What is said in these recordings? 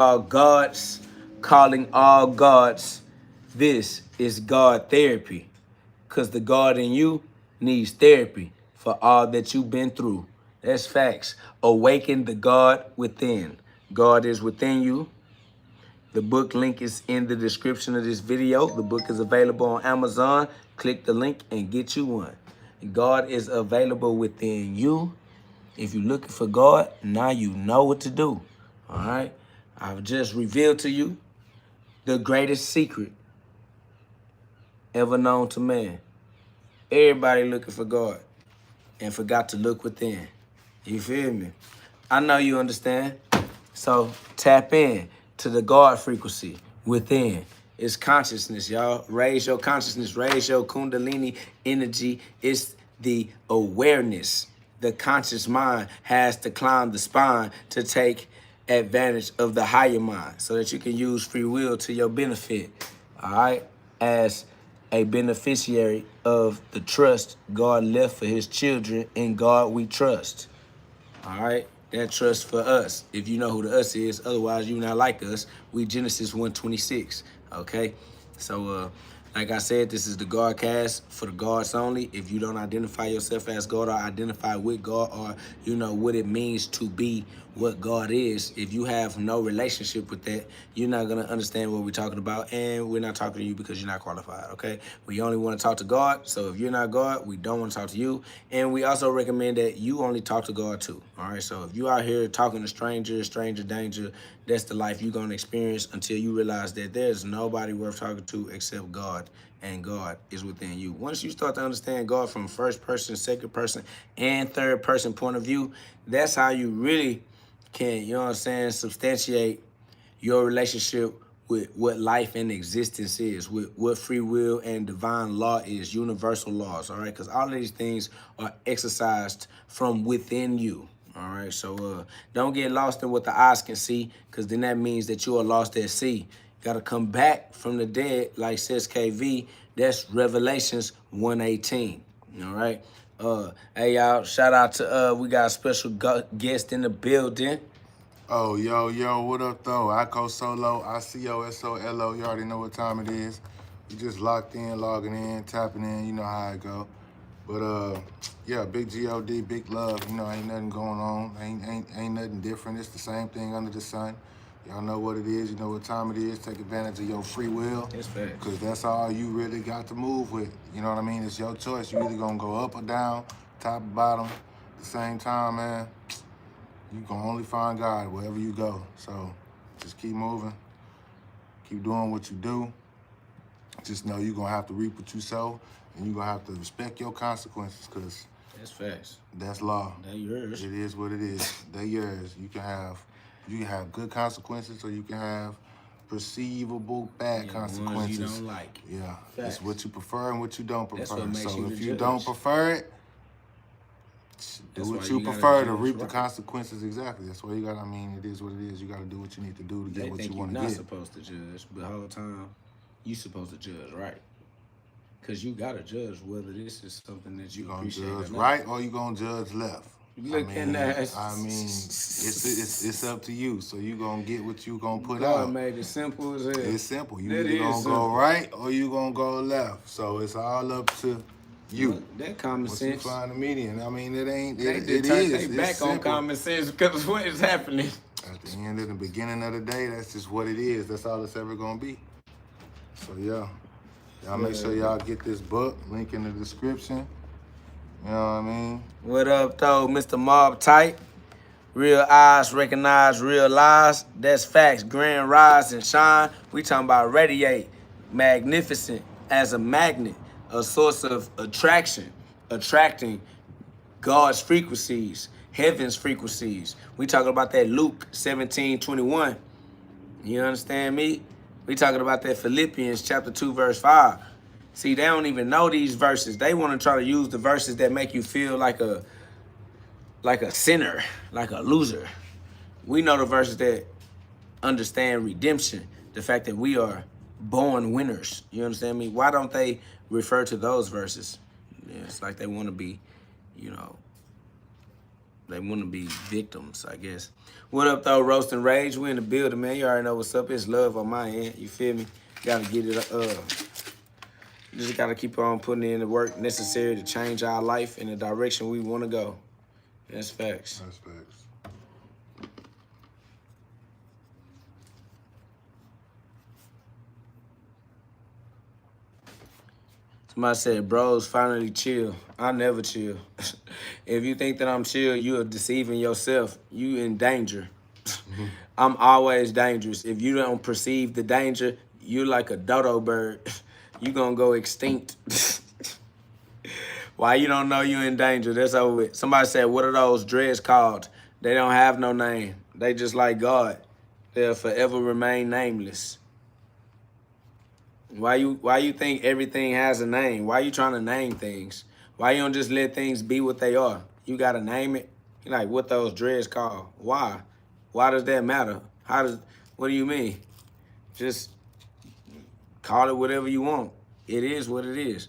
All gods, calling all gods. This is God therapy. Because the God in you needs therapy for all that you've been through. That's facts. Awaken the God within. God is within you. The book link is in the description of this video. The book is available on Amazon. Click the link and get you one. God is available within you. If you're looking for God, now you know what to do. All right? I've just revealed to you the greatest secret ever known to man. Everybody looking for God and forgot to look within. You feel me? I know you understand. So tap in to the God frequency within. It's consciousness, y'all. Raise your consciousness. Raise your kundalini energy. It's the awareness. The conscious mind has to climb the spine to take advantage of the higher mind so that you can use free will to your benefit. All right? As a beneficiary of the trust God left for his children, in God we trust. All right? That trust for us. If you know who the us is, otherwise you not like us. We Genesis 1:26. Okay? So, like I said, this is the GhODCast for the gods only. If you don't identify yourself as God or identify with God or you know what it means to be what God is, if you have no relationship with that, you're not going to understand what we're talking about. And we're not talking to you because you're not qualified, okay? We only want to talk to God. So if you're not God, we don't want to talk to you. And we also recommend that you only talk to God too, all right? So if you out here talking to strangers, stranger danger, that's the life you're going to experience until you realize that there's nobody worth talking to except God, and God is within you. Once you start to understand God from first person, second person, and third person point of view, that's how you really can, you know what I'm saying, substantiate your relationship with what life and existence is, with what free will and divine law is, universal laws, all right? Because all of these things are exercised from within you, all right? So don't get lost in what the eyes can see, because then that means that you are lost at sea. Got to come back from the dead, like says KV. That's Revelations 1:18, all right? Hey, y'all, shout out to, we got a special guest in the building. Oh, yo, what up, though? I go solo, ICOSOLO. You already know what time it is. You just locked in, logging in, tapping in. You know how it go. But, yeah, big GOD, big love. You know, ain't nothing going on. Ain't nothing different. It's the same thing under the sun. Y'all know what it is. You know what time it is. Take advantage of your free will. That's fact. Because that's all you really got to move with. You know what I mean? It's your choice. You either going to go up or down, top or bottom. At the same time, man, you can only find God wherever you go. So just keep moving. Keep doing what you do. Just know you're going to have to reap what you sow. And you're going to have to respect your consequences because That's facts. that's law. They're yours. It is what it is. They're yours. You can have good consequences or you can have perceivable bad consequences. Ones you don't like. Yeah. Facts. It's what you prefer and what you don't prefer. That's what makes so you if the you judge. don't prefer it, do That's what why you you gotta prefer to judge reap the right. consequences. Exactly. That's why you got. I mean, it is what it is. You got to do what you need to do to They get what think you you're want to not get. supposed to judge, but the whole time you supposed to judge right. Because you got to judge whether this is something that you You gonna appreciate judge or not. right or you gonna judge left? Look at that. It's up to you. So you gonna get what you gonna put God out. made it simple as hell. It's simple. You That either is gonna simple. go right or you gonna go left. So it's all up to you. Look, that common Once you sense. find the median, I mean, it ain't. They It did is. turn It's back on simple. common sense because what is happening? At the end of the beginning of the day, that's just what it is. That's all it's ever gonna be. So yeah, y'all make sure y'all get this book. Link in the description. You know what I mean? What up, though, Mr. Mob Tight? Real eyes recognize real lies. That's facts. Grand rise and shine. We talking about radiate. Magnificent as a magnet. A source of attraction. Attracting God's frequencies. Heaven's frequencies. We talking about that Luke 17:21. You understand me? We talking about that Philippians chapter 2, verse 5. See, they don't even know these verses. They want to try to use the verses that make you feel like a sinner, like a loser. We know the verses that understand redemption, the fact that we are born winners. You understand me? Why don't they refer to those verses? Yeah, it's like they want to be, you know, They want to be victims, I guess. What up, though, Roast and Rage? We in the building, man. You already know what's up. It's love on my end. You feel me? Gotta get it, just gotta keep on putting in the work necessary to change our life in the direction we want to go. That's facts. That's facts. Somebody said, bros, finally chill. I never chill. If you think that I'm chill, you are deceiving yourself. You in danger. I'm always dangerous. If you don't perceive the danger, you're like a dodo bird. You gonna go extinct. Why you don't know you in danger? That's over with. Somebody said, what are those dreads called? They don't have no name. They just like God. They'll forever remain nameless. Why you think everything has a name? Why you trying to name things? Why you don't just let things be what they are? You gotta name it. You're like, what those dreads called? Why? Why does that matter? What do you mean? Just call it whatever you want. It is what it is.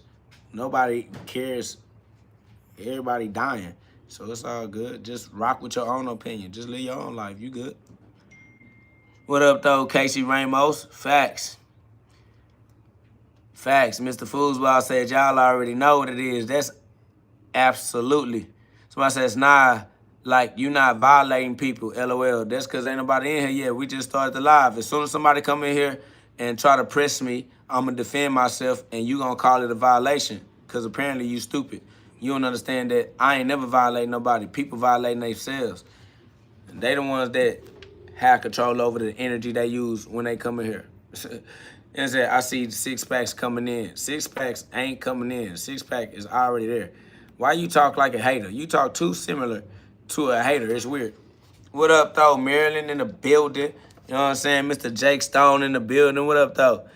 Nobody cares. Everybody dying. So it's all good. Just rock with your own opinion. Just live your own life. You good. What up, though, Casey Ramos? Facts. Facts. Mr. Foosball said, y'all already know what it is. That's absolutely. Somebody says, nah, like, you not violating people, LOL. That's because ain't nobody in here yet. We just started the live. As soon as somebody come in here and try to press me, I'm going to defend myself, and you going to call it a violation because apparently you stupid. You don't understand that I ain't never violating nobody. People violating themselves. And they the ones that have control over the energy they use when they come in here. And said, I see 6-packs coming in. 6-packs ain't coming in. 6-pack is already there. Why you talk like a hater? You talk too similar to a hater. It's weird. What up, though? Maryland in the building. You know what I'm saying? Mr. Jake Stone in the building. What up, though?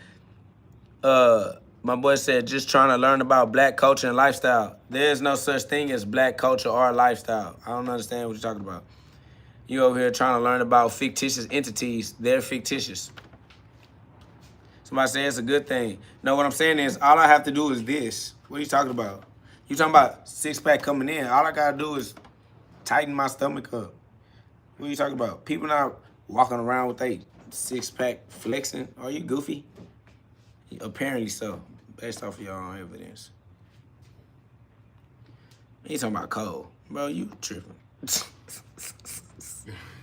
My boy said, just trying to learn about black culture and lifestyle. There's no such thing as black culture or lifestyle. I don't understand what you're talking about. You over here trying to learn about fictitious entities. They're fictitious. Somebody say it's a good thing. No, what I'm saying is all I have to do is this. What are you talking about? You talking about 6-pack coming in. All I got to do is tighten my stomach up. What are you talking about? People not walking around with a 6-pack flexing. Are you goofy? Apparently so, based off of your own evidence. You talking about cold. Bro, you tripping.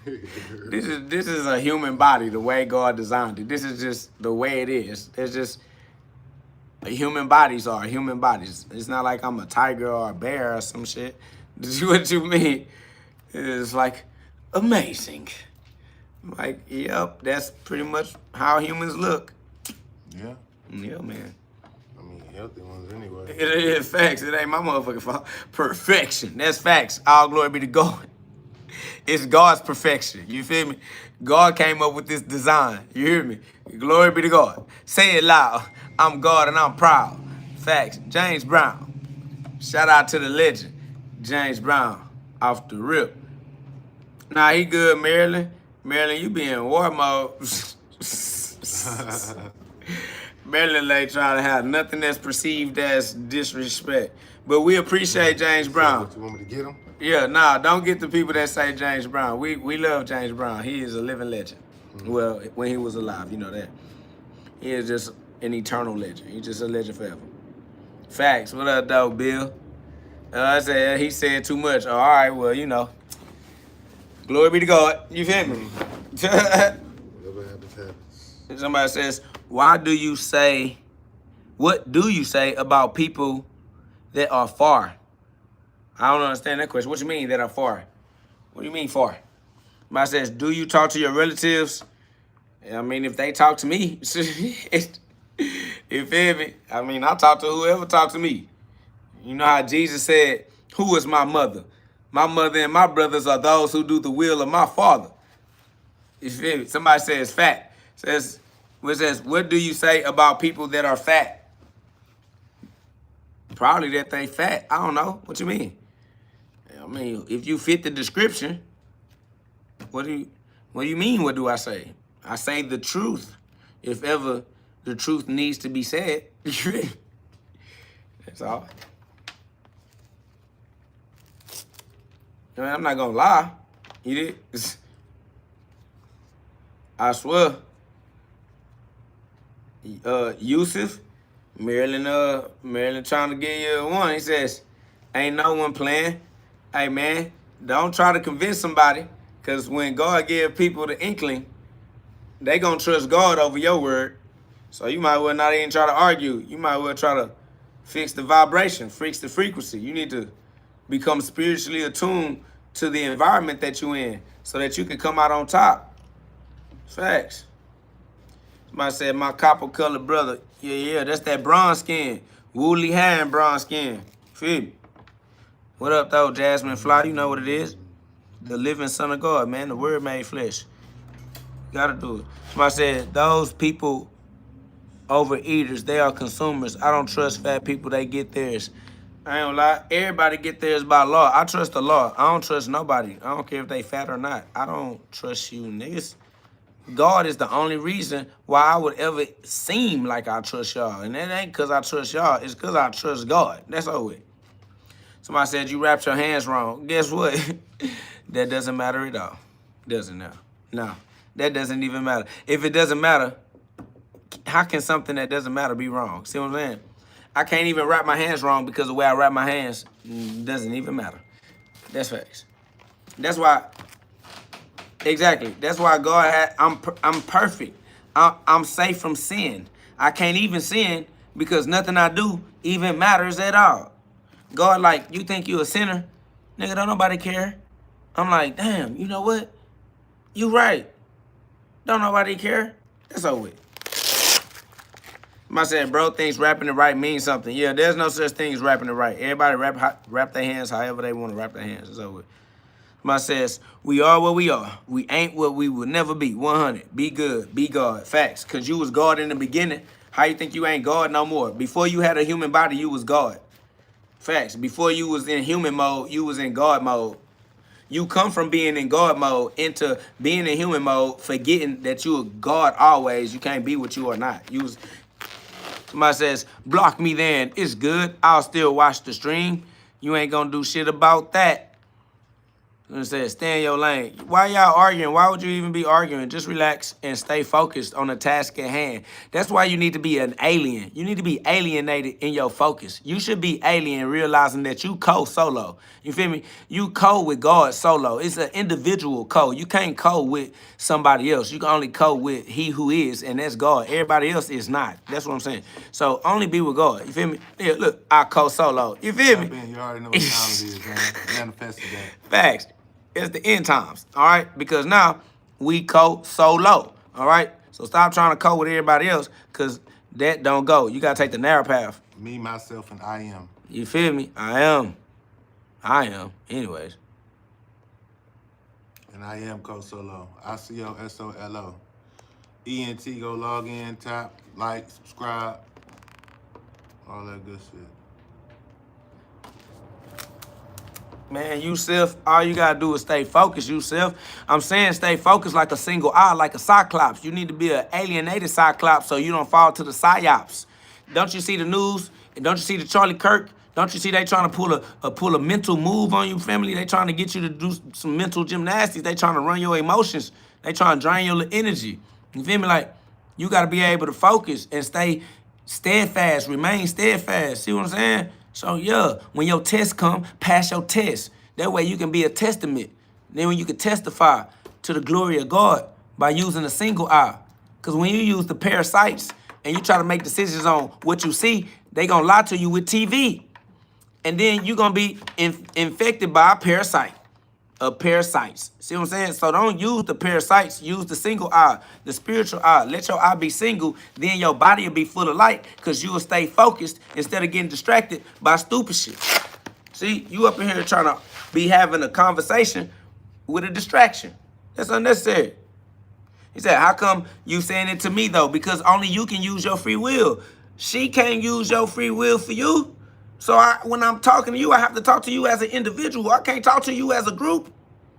This is a human body, the way God designed it. This is just the way it is. There's just human bodies are human bodies. It's not like I'm a tiger or a bear or some shit. This is what you mean. It's like amazing. Like, yep, that's pretty much how humans look. Yeah. Yeah, man. I mean, healthy ones anyway. It is facts. It ain't my motherfucking fault. Perfection. That's facts. All glory be to God. It's God's perfection. You feel me? God came up with this design. You hear me? Glory be to God. Say it loud. I'm God and I'm proud. Facts. James Brown. Shout out to the legend. James Brown. Off the rip. Nah, he good, Maryland. Maryland, you be in war mode. Maryland ain't trying to have nothing that's perceived as disrespect. But we appreciate James Brown. You want me to get him? Yeah, nah, don't get the people that say James Brown. We love James Brown. He is a living legend. Well, when he was alive, you know that. He is just an eternal legend. He's just a legend forever. Facts. What up, though, Bill? I said, he said too much. Oh, all right, well, you know. Glory be to God. You feel me? Whatever happens, happens. Somebody says, what do you say about people that are far? I don't understand that question. What you mean that are far? What do you mean far? Somebody says, do you talk to your relatives? I mean, if they talk to me, you feel me? I mean, I talk to whoever talks to me. You know how Jesus said, who is my mother? My mother and my brothers are those who do the will of my Father. You feel me? Somebody says fat. Says, what do you say about people that are fat? Probably that they fat. I don't know. What you mean? I mean, if you fit the description, what do you mean? What do I say? I say the truth. If ever the truth needs to be said. That's all. Man, I'm not gonna lie. You did. I swear. Yusuf, Maryland trying to get you one. He says, ain't no one playing. Hey man, don't try to convince somebody, because when God give people the inkling, they gonna trust God over your word. So you might well not even try to argue. You might well try to fix the vibration, fix the frequency. You need to become spiritually attuned to the environment that you in so that you can come out on top. Facts. Somebody said, my copper colored brother. Yeah, that's that bronze skin. Woolly hair and bronze skin. Feel me? What up, though, Jasmine Fly? You know what it is. The living son of God, man. The word made flesh. Gotta do it. Somebody said, those people overeaters, they are consumers. I don't trust fat people, they get theirs. I ain't gonna lie, everybody get theirs by law. I trust the law. I don't trust nobody. I don't care if they fat or not. I don't trust you niggas. God is the only reason why I would ever seem like I trust y'all. And it ain't because I trust y'all. It's because I trust God. That's all it. Somebody said you wrapped your hands wrong. Guess what? That doesn't matter at all. Doesn't now. No, that doesn't even matter. If it doesn't matter, how can something that doesn't matter be wrong? See what I'm saying? I can't even wrap my hands wrong because the way I wrap my hands doesn't even matter. That's facts. That's why. Exactly. That's why God had. I'm perfect. I'm safe from sin. I can't even sin because nothing I do even matters at all. God, like, you think you a sinner? Nigga, don't nobody care. I'm like, damn, you know what? You right. Don't nobody care. That's over with. I said, bro thinks rapping it right means something. Yeah, there's no such thing as rapping it right. Everybody wrap their hands however they want to wrap their hands. It's over with. My says, we are what we are. We ain't what we will never be. 100. Be good. Be God. Facts. Because you was God in the beginning. How you think you ain't God no more? Before you had a human body, you was God. Facts. Before you was in human mode, you was in God mode. You come from being in God mode into being in human mode, forgetting that you are God always. You can't be what you are not. Somebody says, block me then. It's good. I'll still watch the stream. You ain't gonna do shit about that. It says, stay in your lane. Why y'all arguing? Why would you even be arguing? Just relax and stay focused on the task at hand. That's why you need to be an alien. You need to be alienated in your focus. You should be alien, realizing that you co-solo. You feel me? You co with God solo. It's an individual co. You can't co with somebody else. You can only co with he who is, and that's God. Everybody else is not. That's what I'm saying. So only be with God. You feel me? Yeah, look, I co-solo. You feel me? You already know what time it is, man. Manifested that. Facts. It's the end times, all right? Because now we co-solo, all right? So stop trying to co with everybody else, because that don't go. You got to take the narrow path. Me, myself, and I am. You feel me? I am. Anyways. And I am co-solo. ICO-SOLO. ENT, go log in, tap, like, subscribe, all that good shit. Man, Yusuf, all you gotta do is stay focused, Yusuf. I'm saying stay focused like a single eye, like a cyclops. You need to be an alienated cyclops so you don't fall to the psyops. Don't you see the news? Don't you see the Charlie Kirk? Don't you see they trying to pull a mental move on you, family? They trying to get you to do some mental gymnastics. They trying to run your emotions. They trying to drain your energy. You feel me? Like, you gotta be able to focus and stay steadfast, remain steadfast. See what I'm saying? So, yeah, when your test come, pass your test. That way you can be a testament. Then when you can testify to the glory of God by using a single eye. Because when you use the parasites and you try to make decisions on what you see, they going to lie to you with TV. And then you're going to be infected by a parasite. Parasites. See what I'm saying? So don't use the parasites. Use the single eye, the spiritual eye. Let your eye be single. Then your body will be full of light because you will stay focused instead of getting distracted by stupid shit. See, you up in here trying to be having a conversation with a distraction. That's unnecessary. He said, how come you saying it to me, though? Because only you can use your free will. She can't use your free will for you. So when I'm talking to you, I have to talk to you as an individual. I can't talk to you as a group.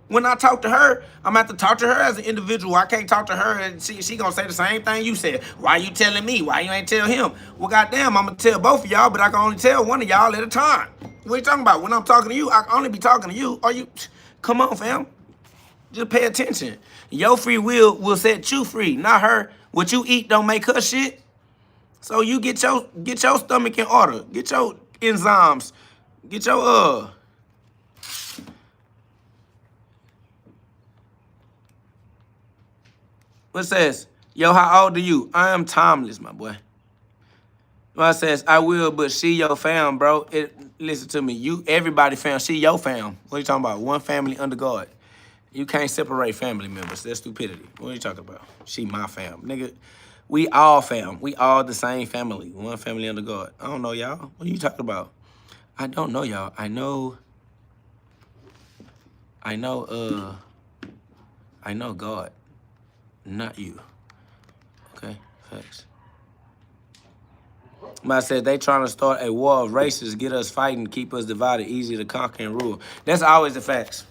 When I talk to her, I'm going to have to talk to her as an individual. I can't talk to her and she going to say the same thing you said. Why you telling me? Why you ain't tell him? Well, goddamn, I'm going to tell both of y'all, but I can only tell one of y'all at a time. What are you talking about? When I'm talking to you, I can only be talking to you. Come on, fam. Just pay attention. Your free will set you free, not her. What you eat don't make her shit. So you get your stomach in order. Get your enzymes. Get your What says? Yo, how old are you? I am timeless, my boy. What says? I will, but she your fam, bro. Listen to me. Everybody fam. She your fam. What are you talking about? One family under God. You can't separate family members. That's stupidity. What are you talking about? She my fam. Nigga, we all fam. We all the same family. One family under God. I don't know y'all. What are you talking about? I don't know y'all. I know God. Not you. Okay? Facts. I said they trying to start a war of races, get us fighting, keep us divided, easy to conquer and rule. That's always the facts.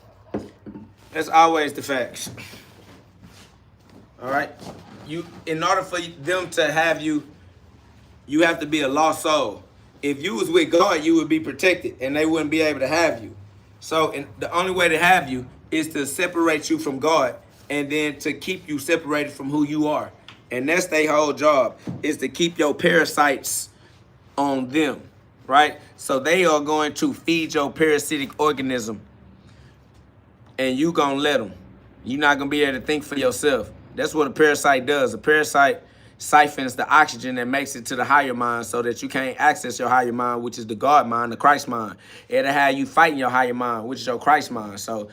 That's always the facts. All right? In order for them to have you, you have to be a lost soul. If you was with God, you would be protected, and they wouldn't be able to have you. So the only way to have you is to separate you from God, and then to keep you separated from who you are. And that's their whole job, is to keep your parasites on them, right? So they are going to feed your parasitic organism, and you gonna let them. You're not gonna be able to think for yourself. That's what a parasite does. A parasite siphons the oxygen and makes it to the higher mind so that you can't access your higher mind, which is the God mind, the Christ mind. It'll have you fighting your higher mind, which is your Christ mind. So,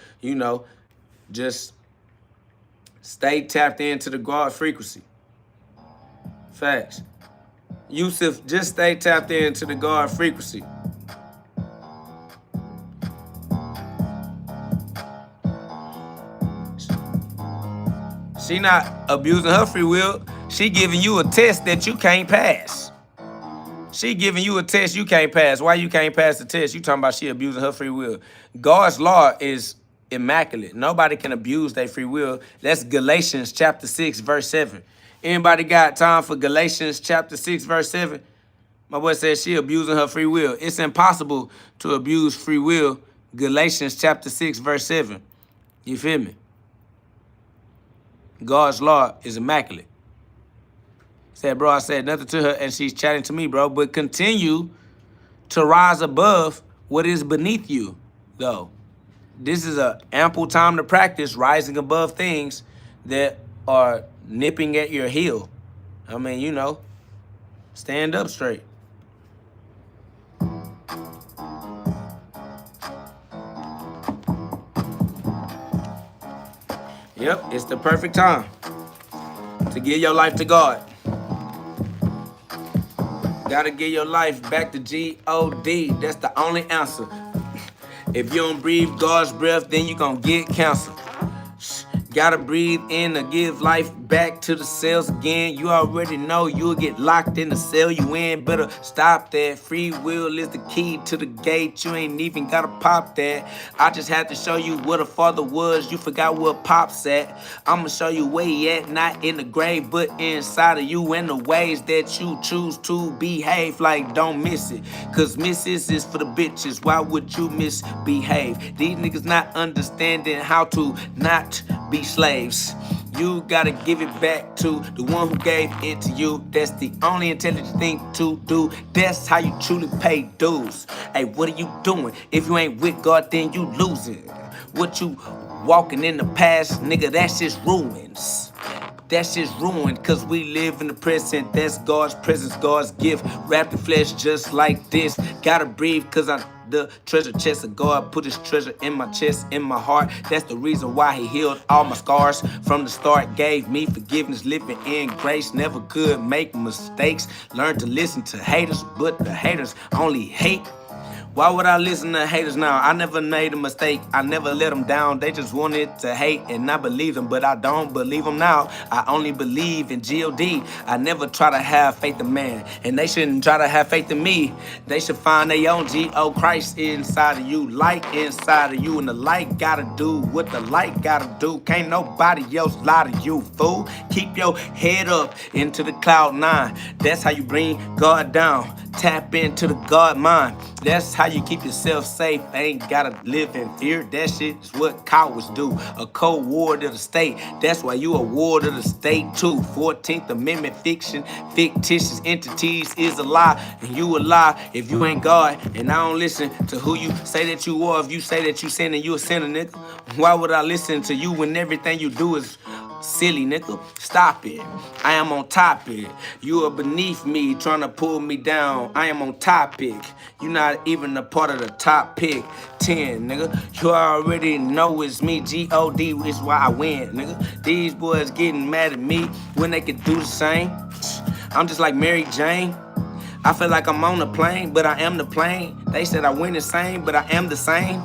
just stay tapped into the God frequency. Facts. Yusuf, just stay tapped into the God frequency. She not abusing her free will. She giving you a test that you can't pass. She giving you a test you can't pass. Why you can't pass the test? You talking about she abusing her free will. God's law is immaculate. Nobody can abuse their free will. That's Galatians chapter 6, verse 7. Anybody got time for Galatians chapter 6, verse 7? My boy says she abusing her free will. It's impossible to abuse free will. Galatians chapter 6, verse 7. You feel me? God's law is immaculate. Said, bro, I said nothing to her, and she's chatting to me, bro. But continue to rise above what is beneath you, though. This is an ample time to practice rising above things that are nipping at your heel. I mean, stand up straight. Yep, it's the perfect time to give your life to God. Gotta give your life back to G-O-D. That's the only answer. If you don't breathe God's breath, then you gonna get cancer. Gotta breathe in to give life back to the cells again. You already know you'll get locked in the cell you in. Better stop that. Free will is the key to the gate. You ain't even gotta pop that. I just had to show you what a father was. You forgot where Pop's at. I'ma show you where he at. Not in the grave, but inside of you. And the ways that you choose to behave. Like, don't miss it. Cause misses is for the bitches. Why would you misbehave? These niggas not understanding how to not be slaves. You gotta give it back to the one who gave it to you. That's the only intelligent thing to do. That's how you truly pay dues. Hey, what are you doing? If you ain't with God, then you losing. What you walking in the past, nigga, that's just ruins. That's just ruined, cause we live in the present. That's God's presence, God's gift. Wrapped in flesh just like this. Gotta breathe, cause I'm the treasure chest of God. Put his treasure in my chest, in my heart. That's the reason why he healed all my scars. From the start, gave me forgiveness, living in grace. Never could make mistakes. Learn to listen to haters, but the haters only hate. Why would I listen to haters now? I never made a mistake. I never let them down. They just wanted to hate and I believe them, but I don't believe them now. I only believe in G-O-D. I never try to have faith in man, and they shouldn't try to have faith in me. They should find their own G-O Christ inside of you, light inside of you, and the light gotta do what the light gotta do. Can't nobody else lie to you, fool. Keep your head up into the cloud 9. That's how you bring God down. Tap into the God mind. That's how you keep yourself safe. Ain't gotta live in fear. That shit is what cowards do. A cold ward of the state. That's why you a ward of the state too. 14th Amendment fiction, fictitious entities is a lie. And you a lie if you ain't God. And I don't listen to who you say that you are. If you say that you sinning, you a sinner, nigga. Why would I listen to you when everything you do is silly, nigga? Stop it. I am on topic. You are beneath me, trying to pull me down. I am on topic. You not even a part of the top pick 10, nigga. You already know it's me. G-O-D is why I win, nigga. These boys getting mad at me when they could do the same. I'm just like Mary Jane. I feel like I'm on a plane, but I am the plane. They said I win the same, but I am the same.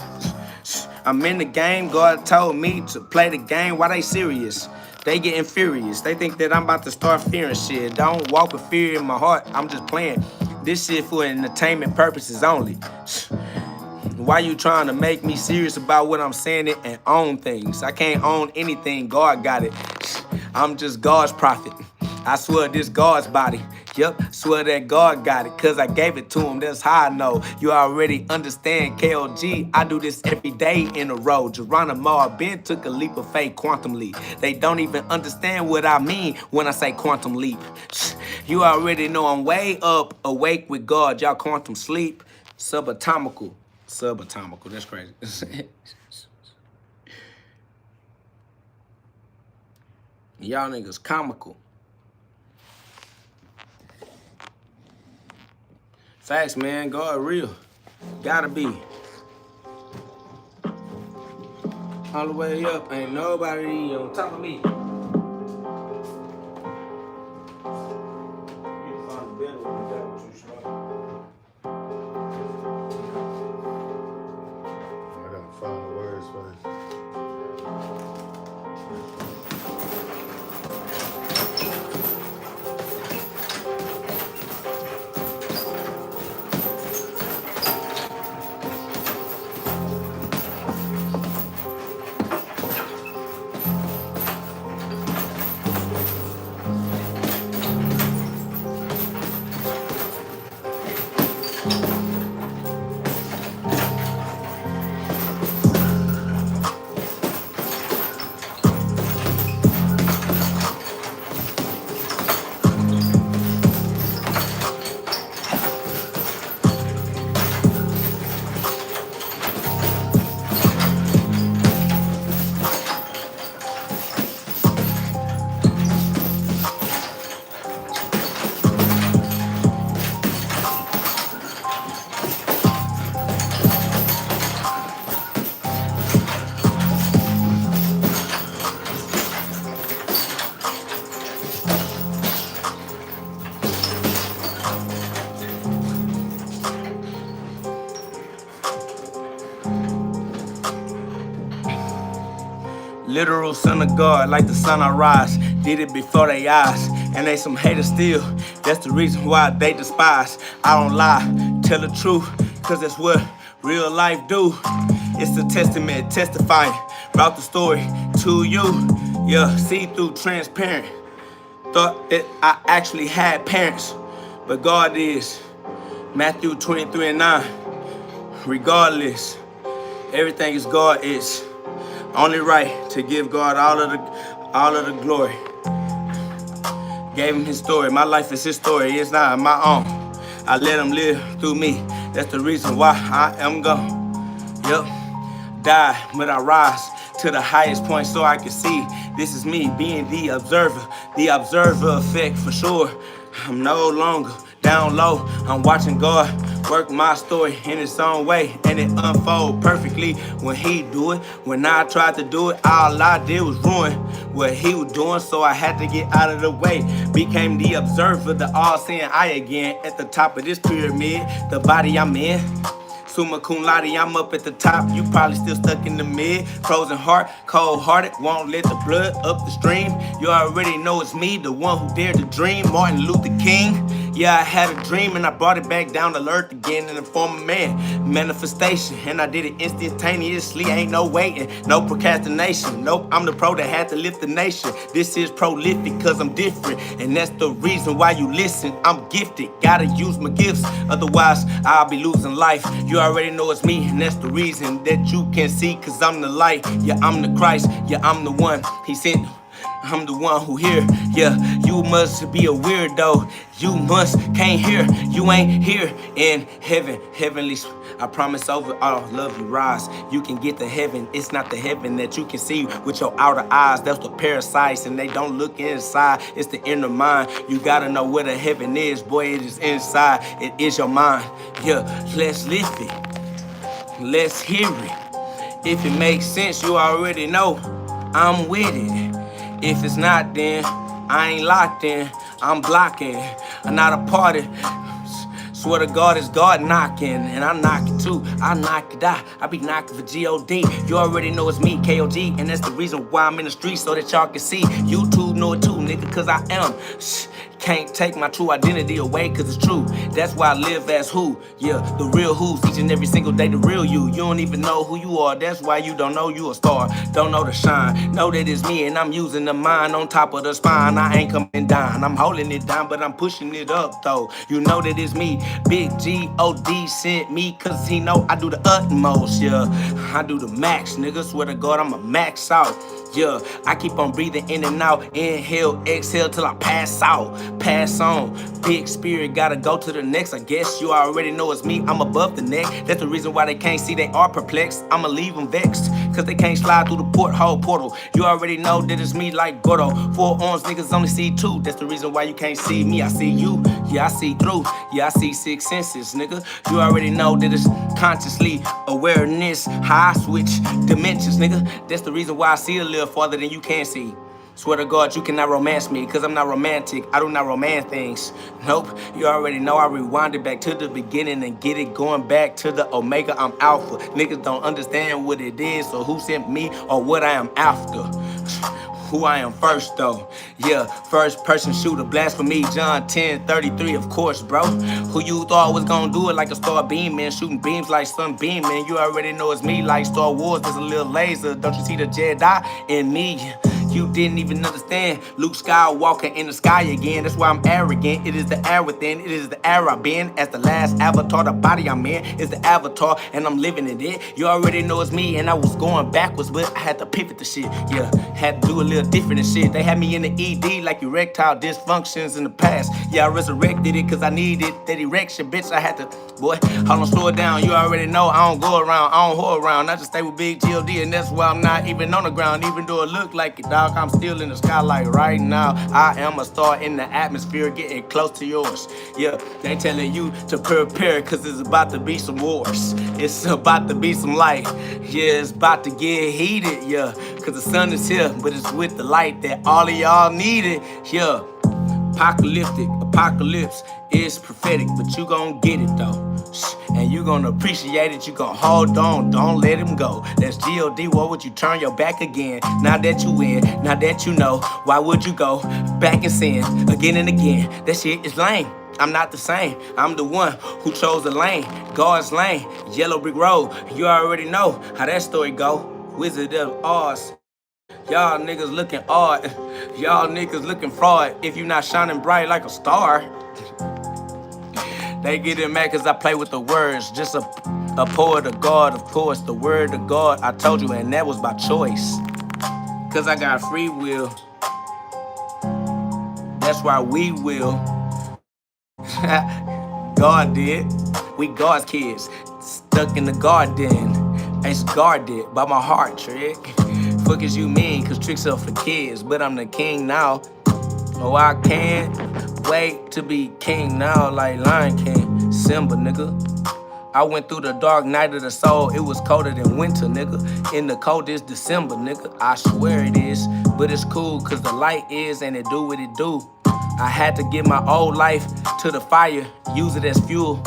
I'm in the game. God told me to play the game. Why they serious? They getting furious. They think that I'm about to start fearing shit. Don't walk with fear in my heart. I'm just playing this shit for entertainment purposes only. Why you trying to make me serious about what I'm saying and own things? I can't own anything. God got it. I'm just God's prophet. I swear this God's body. Yep, swear that God got it, cause I gave it to him, that's how I know. You already understand, KOG, I do this every day in a row. Geronimo, I been took a leap of faith, quantum leap. They don't even understand what I mean when I say quantum leap. You already know I'm way up, awake with God, y'all quantum sleep. Subatomical, that's crazy. Y'all niggas comical. Facts, man. God real. Gotta be. All the way up. Ain't nobody on top of me. I gotta find the words first. Literal son of God, like the sun I rise. Did it before they eyes, and they some haters still. That's the reason why they despise. I don't lie, tell the truth, cause that's what real life do. It's a testament, testifying about the story to you. Yeah, see through, transparent. Thought that I actually had parents, but God is. Matthew 23:9. Regardless, everything is God is. Only right to give God all of the glory. Gave him his story. My life is his story. It's not my own. I let him live through me. That's the reason why I am gone. Yep. Die, but I rise to the highest point so I can see. This is me being the observer effect for sure. I'm no longer down low. I'm watching God work my story in its own way, and it unfold perfectly when he do it. When I tried to do it, all I did was ruin what he was doing, so I had to get out of the way. Became the observer, the all-seeing eye again. At the top of this pyramid, the body I'm in. Summa cum laude, I'm up at the top, you probably still stuck in the mid. Frozen heart, cold-hearted, won't let the blood up the stream. You already know it's me, the one who dared to dream. Martin Luther King, Yeah, I had a dream and I brought it back down to earth again in the form of man. Manifestation, and I did it instantaneously. Ain't no waiting, no procrastination. Nope, I'm the pro that had to lift the nation. This is prolific cause I'm different, and that's the reason why you listen. I'm gifted, gotta use my gifts, otherwise I'll be losing life. You already know it's me, and that's the reason that you can see, cause I'm the light. Yeah, I'm the Christ, yeah, I'm the one he sent. I'm the one who here, yeah, you must be a weirdo. You can't hear, you ain't here in heaven, heavenly. I promise over all love you rise. You can get to heaven, it's not the heaven that you can see with your outer eyes. That's the parasites, and they don't look inside. It's the inner mind. You gotta know where the heaven is, boy, it is inside. It is your mind, yeah, let's lift it. Let's hear it. If it makes sense, you already know I'm with it. If it's not, then I ain't locked in. I'm blocking. I'm not a party. Swear to God, it's God knocking, and I knock it too. I knock it out. I be knocking for G-O-D. You already know it's me, K-O-G, and that's the reason why I'm in the streets so that y'all can see. YouTube know it too, nigga, cause I am. Can't take my true identity away, cause it's true. That's why I live as who. Yeah, the real who's each and every single day, the real you. You don't even know who you are. That's why you don't know you a star. Don't know the shine. Know that it's me, and I'm using the mind on top of the spine. I ain't coming down. I'm holding it down, but I'm pushing it up, though. You know that it's me. Big G-O-D sent me, cause he know I do the utmost, yeah. I do the max, nigga. Swear to God, I'm a max out. Yeah, I keep on breathing in and out. Inhale, exhale till I pass out. Pass on. Big spirit gotta go to the next. I guess you already know it's me. I'm above the neck. That's the reason why they can't see. They are perplexed. I'ma leave them vexed, cause they can't slide through the portal. You already know that it's me like Gordo. 4 arms, niggas only see 2. That's the reason why you can't see me. I see you. Yeah, I see through. Yeah, I see 6 senses, nigga. You already know that it's consciously awareness. How I switch dimensions, nigga. That's the reason why I see a little farther than you can see. Swear to God, you cannot romance me, cause I'm not romantic. I do not romance things. Nope, you already know I rewind it back to the beginning and get it going back to the Omega. I'm Alpha. Niggas don't understand what it is, or who sent me, or what I am after. Who I am first, though. Yeah, first person shooter, blasphemy, John 10:33, of course, bro. Who you thought was gonna do it like a star beaming, shooting beams like sun beaming? You already know it's me like Star Wars, there's a little laser. Don't you see the Jedi in me? You didn't even understand. Luke Skywalker in the sky again. That's why I'm arrogant. It is the air within. It is the air I've been. As the last avatar, the body I'm in is the avatar, and I'm living in it. You already know it's me, and I was going backwards, but I had to pivot the shit. Yeah, had to do a little different and shit. They had me in the ED like erectile dysfunctions in the past. Yeah, I resurrected it because I needed that erection, bitch. I had to, boy, hold on, slow it down. You already know I don't go around, I don't whore around. I just stay with Big G.O.D, and that's why I'm not even on the ground, even though it look like it, dog. I'm still in the sky like right now. I am a star in the atmosphere, getting close to yours. Yeah, they telling you to prepare, cause it's about to be some wars. It's about to be some light. Yeah, it's about to get heated, yeah. Cause the sun is here, but it's with the light that all of y'all needed. Yeah, apocalypse is prophetic, but you gon' get it though. And you gonna appreciate it, you gon' hold on, don't let him go. That's G.O.D, why would you turn your back again? Now that you win, now that you know, why would you go back and sin again and again? That shit is lame. I'm not the same. I'm the one who chose the lane, God's lane, yellow brick road. You already know how that story go. Wizard of Oz. Y'all niggas looking odd. Y'all niggas looking fraud. If you not shining bright like a star. They get it mad cause I play with the words. Just a poet of God, of course. The word of God, I told you, and that was by choice. Cause I got free will. That's why we will. God did. We God's kids. Stuck in the garden. It's guarded by my heart, trick. Fuck as you mean, cause tricks are for kids. But I'm the king now. Oh, I can't wait to be king now, like Lion King, Simba, nigga. I went through the dark night of the soul. It was colder than winter, nigga. In the coldest December, nigga. I swear it is, but it's cool, cause the light is and it do what it do. I had to give my old life to the fire, use it as fuel.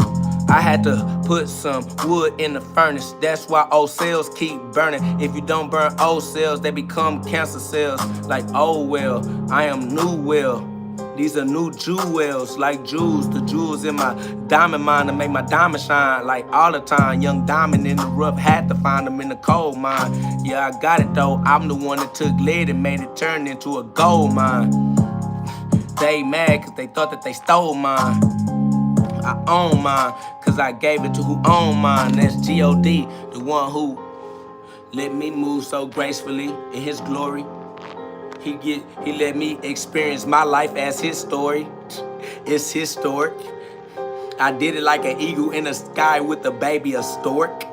I had to put some wood in the furnace. That's why old cells keep burning. If you don't burn old cells, they become cancer cells. Like, oh well, I am new well. These are new jewels, like jewels. The jewels in my diamond mine to make my diamond shine like all the time. Young diamond in the rough, had to find them in the coal mine. Yeah, I got it though. I'm the one that took lead and made it turn into a gold mine. They mad cause they thought that they stole mine. I own mine cause I gave it to who owned mine. That's G-O-D, the one who let me move so gracefully in his glory. He let me experience my life as his story. It's historic. I did it like an eagle in the sky with a baby, a stork.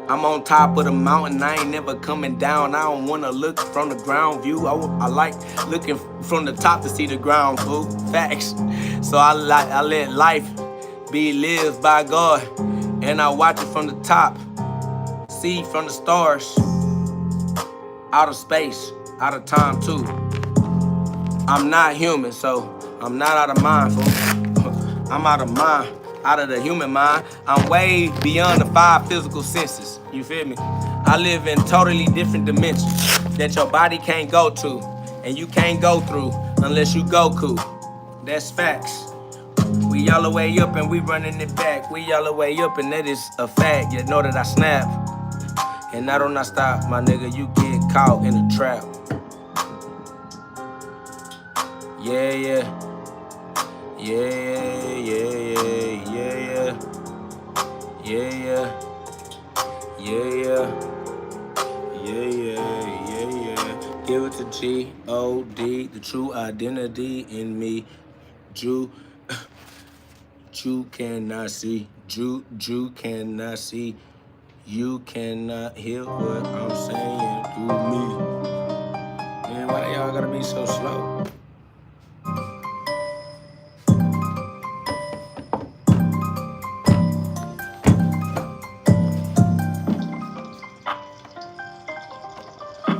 I'm on top of the mountain, I ain't never coming down. I don't wanna look from the ground view. I like looking from the top to see the ground, fool. Facts. So I let life be lived by God, and I watch it from the top, see from the stars, out of space, out of time too. I'm not human, so I'm not out of mind, fool. I'm out of mind, out of the human mind. I'm way beyond the 5 physical senses. You feel me? I live in totally different dimensions that your body can't go to, and you can't go through unless you Goku. That's facts. We all the way up and we running it back. We all the way up and that is a fact. You know that I snap, and I do not stop, my nigga. You get caught in a trap. Yeah, yeah. Yeah, yeah, yeah, yeah, yeah, yeah, yeah, yeah, yeah, yeah. Give it to G-O-D, the true identity in me. Jew cannot see. Jew cannot see. You cannot hear what I'm saying through me. Man, why y'all gotta be so slow?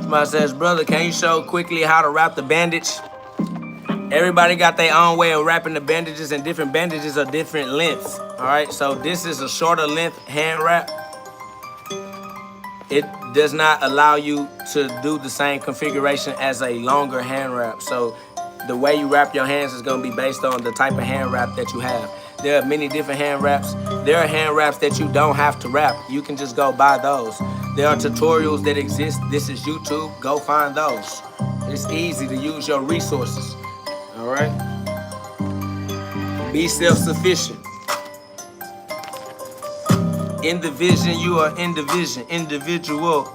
Somebody says, brother, can you show quickly how to wrap the bandage? Everybody got their own way of wrapping the bandages, and different bandages are different lengths. All right, so this is a shorter length hand wrap. It does not allow you to do the same configuration as a longer hand wrap. So the way you wrap your hands is gonna be based on the type of hand wrap that you have. There are many different hand wraps. There are hand wraps that you don't have to wrap. You can just go buy those. There are tutorials that exist. This is YouTube. Go find those. It's easy to use your resources. All right? Be self-sufficient. In the vision, you are in the vision. Individual.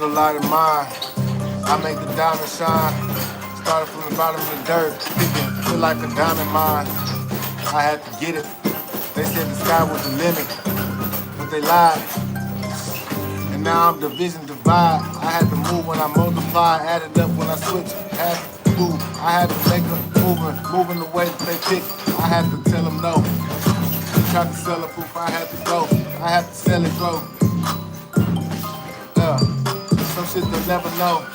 Light of mine, I make the diamond shine. Started from the bottom of the dirt, picking, feel like a diamond mine. I had to get it. They said the sky was the limit, but they lied. And now I'm division divide. I had to move when I multiply, added up when I switch. Had to move. I had to make them moving the way that they pick. I had to tell them no. Tried to sell a proof, I had to go. I had to sell it, bro. Yeah. Some shit they'll never know.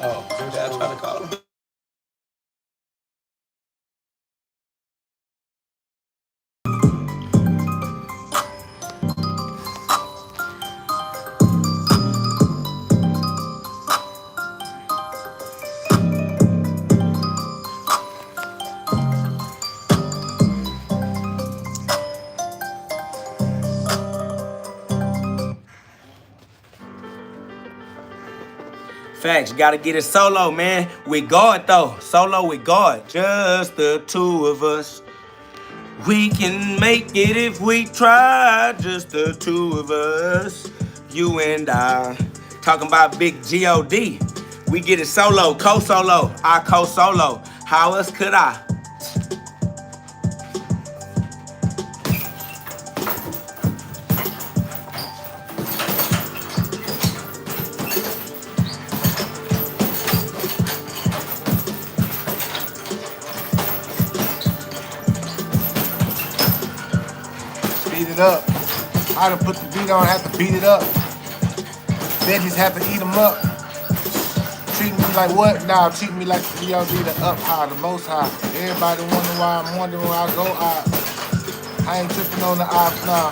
Oh, did I try to call him? Facts, you gotta get it solo, man. With God, though. Solo with God. Just the two of us. We can make it if we try. Just the two of us. You and I. Talking about big G-O-D. We get it solo, co-solo. I co-solo. How else could I? up. I done put the beat on, had to beat it up. Veggies have to eat them up. Treat me like what? Nah, treat me like the GhOD, the up high, the most high. Everybody wondering why I'm wondering where I go. I ain't tripping on the ops, nah.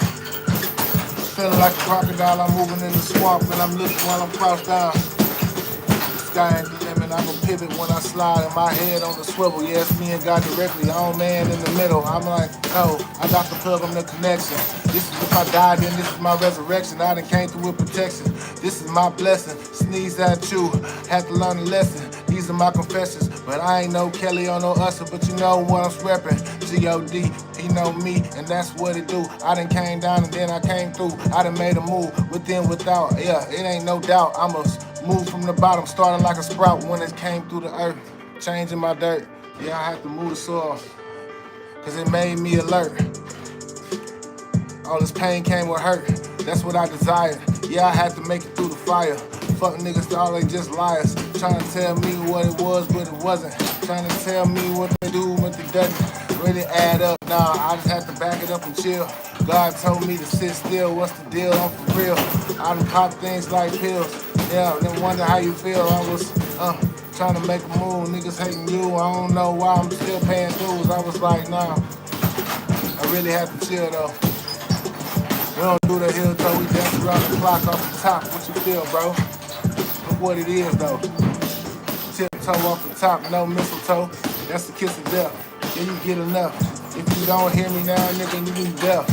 Feeling like a crocodile, I'm moving in the swamp and I'm looking while I'm crouched down. The sky ain't the limit, I'm a pivot when I slide and my head on the swivel. Yeah, it's me and God directly, own man in the middle. I'm like, oh, I got the plug on the connection. This is if I die, then this is my resurrection. I done came through with protection. This is my blessing. Sneeze at you, had to learn a lesson. These are my confessions, but I ain't no Kelly or no Usher, but you know what I'm reppin'. GhOD, he know me, and that's what it do. I done came down and then I came through. I done made a move, within, without. Yeah, it ain't no doubt. I'ma move from the bottom, starting like a sprout when it came through the earth. Changing my dirt. Yeah, I have to move the soil, cause it made me alert. All this pain came with hurt. That's what I desired. Yeah, I had to make it through the fire. Fuck niggas, thought they just liars. Trying to tell me what it was, but it wasn't. Trying to tell me what they do, but it doesn't really add up. Nah, I just had to back it up and chill. God told me to sit still. What's the deal? I'm for real. I done pop things like pills. Yeah, then wonder how you feel. I was trying to make a move. Niggas hating you. I don't know why I'm still paying dues. I was like, nah. I really had to chill though. We don't do the heel toe, we dance around the clock off the top. What you feel, bro? Look what it is, though. Tiptoe off the top, no mistletoe. That's the kiss of death. Yeah, you get enough. If you don't hear me now, nigga, you be deaf.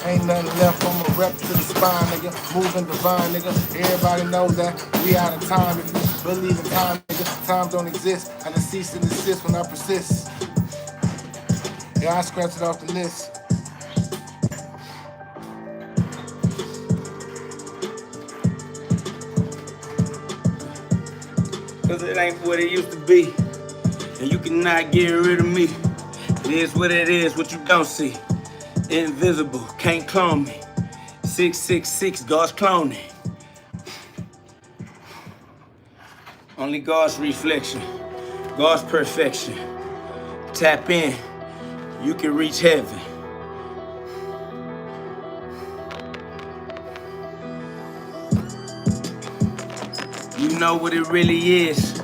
Ain't nothing left, I'm a rep to the spine, nigga. Moving divine, nigga. Everybody knows that we out of time. If you believe in time, nigga, time don't exist. I just cease and desist when I persist. Yeah, I scratch it off the list. Cause it ain't what it used to be, and you cannot get rid of me. It is what it is, what you don't see. Invisible, can't clone me. 666, God's cloning. Only God's reflection, God's perfection. Tap in, you can reach heaven. You know what it really is,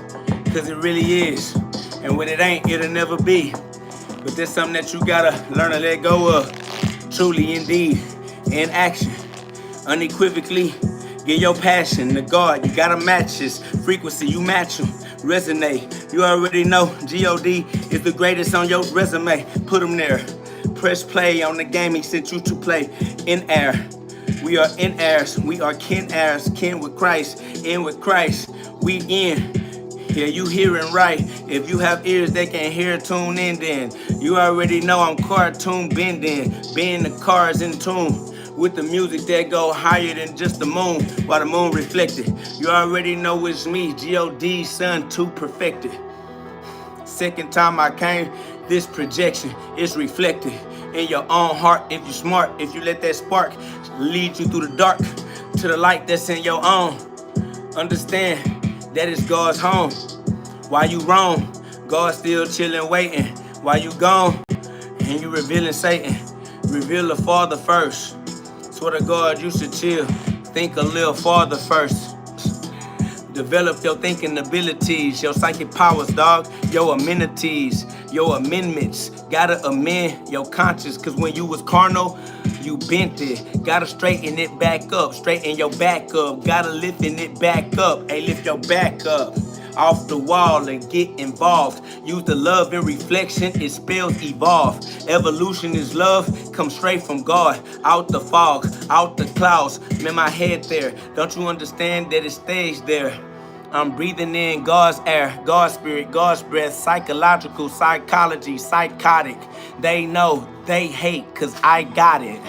cause it really is. And what it ain't, it'll never be. But there's something that you gotta learn to let go of. Truly, indeed, in action. Unequivocally, get your passion to God. You gotta match His frequency, you match Him. Resonate, you already know GhOD is the greatest on your resume. Put Him there. Press play on the game He sent you to play. In air. We are in heirs, we are kin heirs, kin with Christ, in with Christ, we in. Yeah, you hearing right. If you have ears that can hear, tune in then. You already know I'm cartoon bending, bend the cars in tune with the music that go higher than just the moon, while the moon reflected. You already know it's me, GhOD, son, to perfected. Second time I came, this projection is reflected in your own heart. If you smart, if you let that spark lead you through the dark to the light that's in your own. Understand that it's God's home. While you roam, God's still chilling, waiting. While you gone, and you revealing Satan, reveal the Father first. Swear to God, you should chill. Think a little farther first. Develop your thinking abilities, your psychic powers, dog, your amenities, your amendments. Gotta amend your conscience, cause when you was carnal, you bent it. Gotta straighten it back up, straighten your back up. Gotta lifting it back up, hey, lift your back up. Off the wall and get involved. Use the love in reflection, it spells evolve. Evolution is love, come straight from God. Out the fog, out the clouds, man, my head there. Don't you understand that it stays there? I'm breathing in God's air, God's spirit, God's breath, psychological, psychology, psychotic. They know, they hate, cause I got it.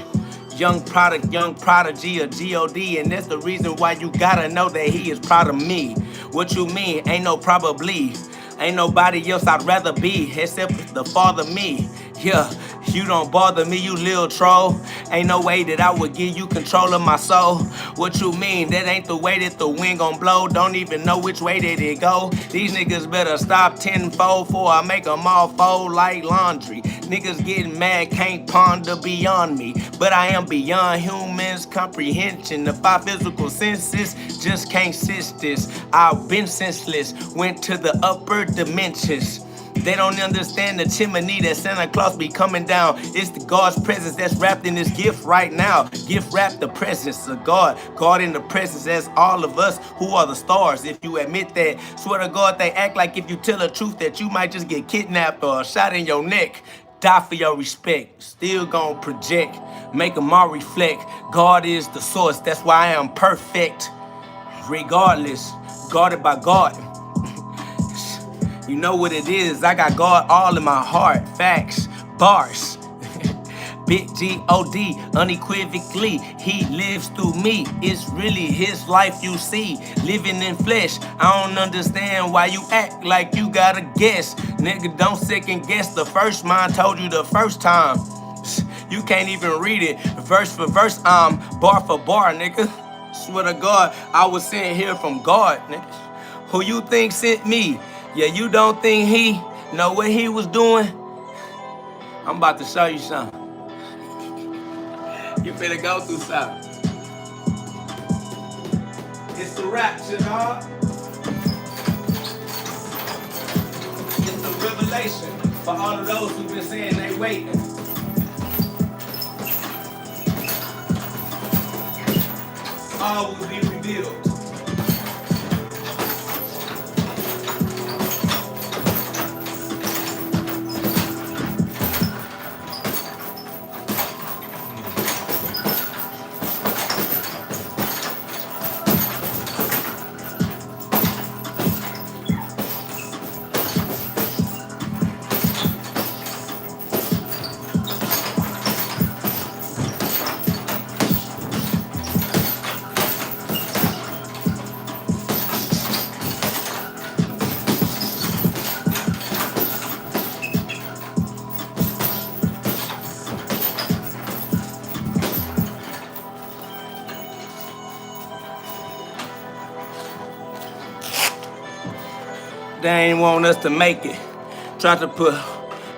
Young product, young prodigy of GhOD, and that's the reason why you gotta know that He is proud of me. What you mean? Ain't no probably. Ain't nobody else I'd rather be except the Father me. Yeah, you don't bother me, you little troll. Ain't no way that I would give you control of my soul. What you mean? That ain't the way that the wind gon' blow. Don't even know which way that it go. These niggas better stop tenfold before I make them all fold like laundry. Niggas getting mad, can't ponder beyond me. But I am beyond humans' comprehension. The five physical senses just can't sense this. I've been senseless, went to the upper dimensions. They don't understand the chimney that Santa Claus be coming down. It's the God's presence that's wrapped in this gift right now. Gift wrapped the presence of God. God in the presence, that's all of us who are the stars. If you admit that, swear to God, they act like if you tell the truth that you might just get kidnapped or shot in your neck. Die for your respect. Still gon' project. Make them all reflect. God is the source. That's why I am perfect. Regardless, guarded by God. You know what it is, I got God all in my heart. Facts, bars. Big G-O-D, unequivocally, he lives through me. It's really his life you see, living in flesh. I don't understand why you act like you gotta guess. Nigga, don't second guess the first mind told you the first time. You can't even read it, verse for verse, bar for bar, nigga. Swear to God, I was sent here from God, nigga. Who you think sent me? Yeah, you don't think he know what he was doing? I'm about to show you something. You better go through something. It's the rapture, dog. It's the revelation for all of those who've been saying they waiting. All will be revealed. They ain't want us to make it. Try to put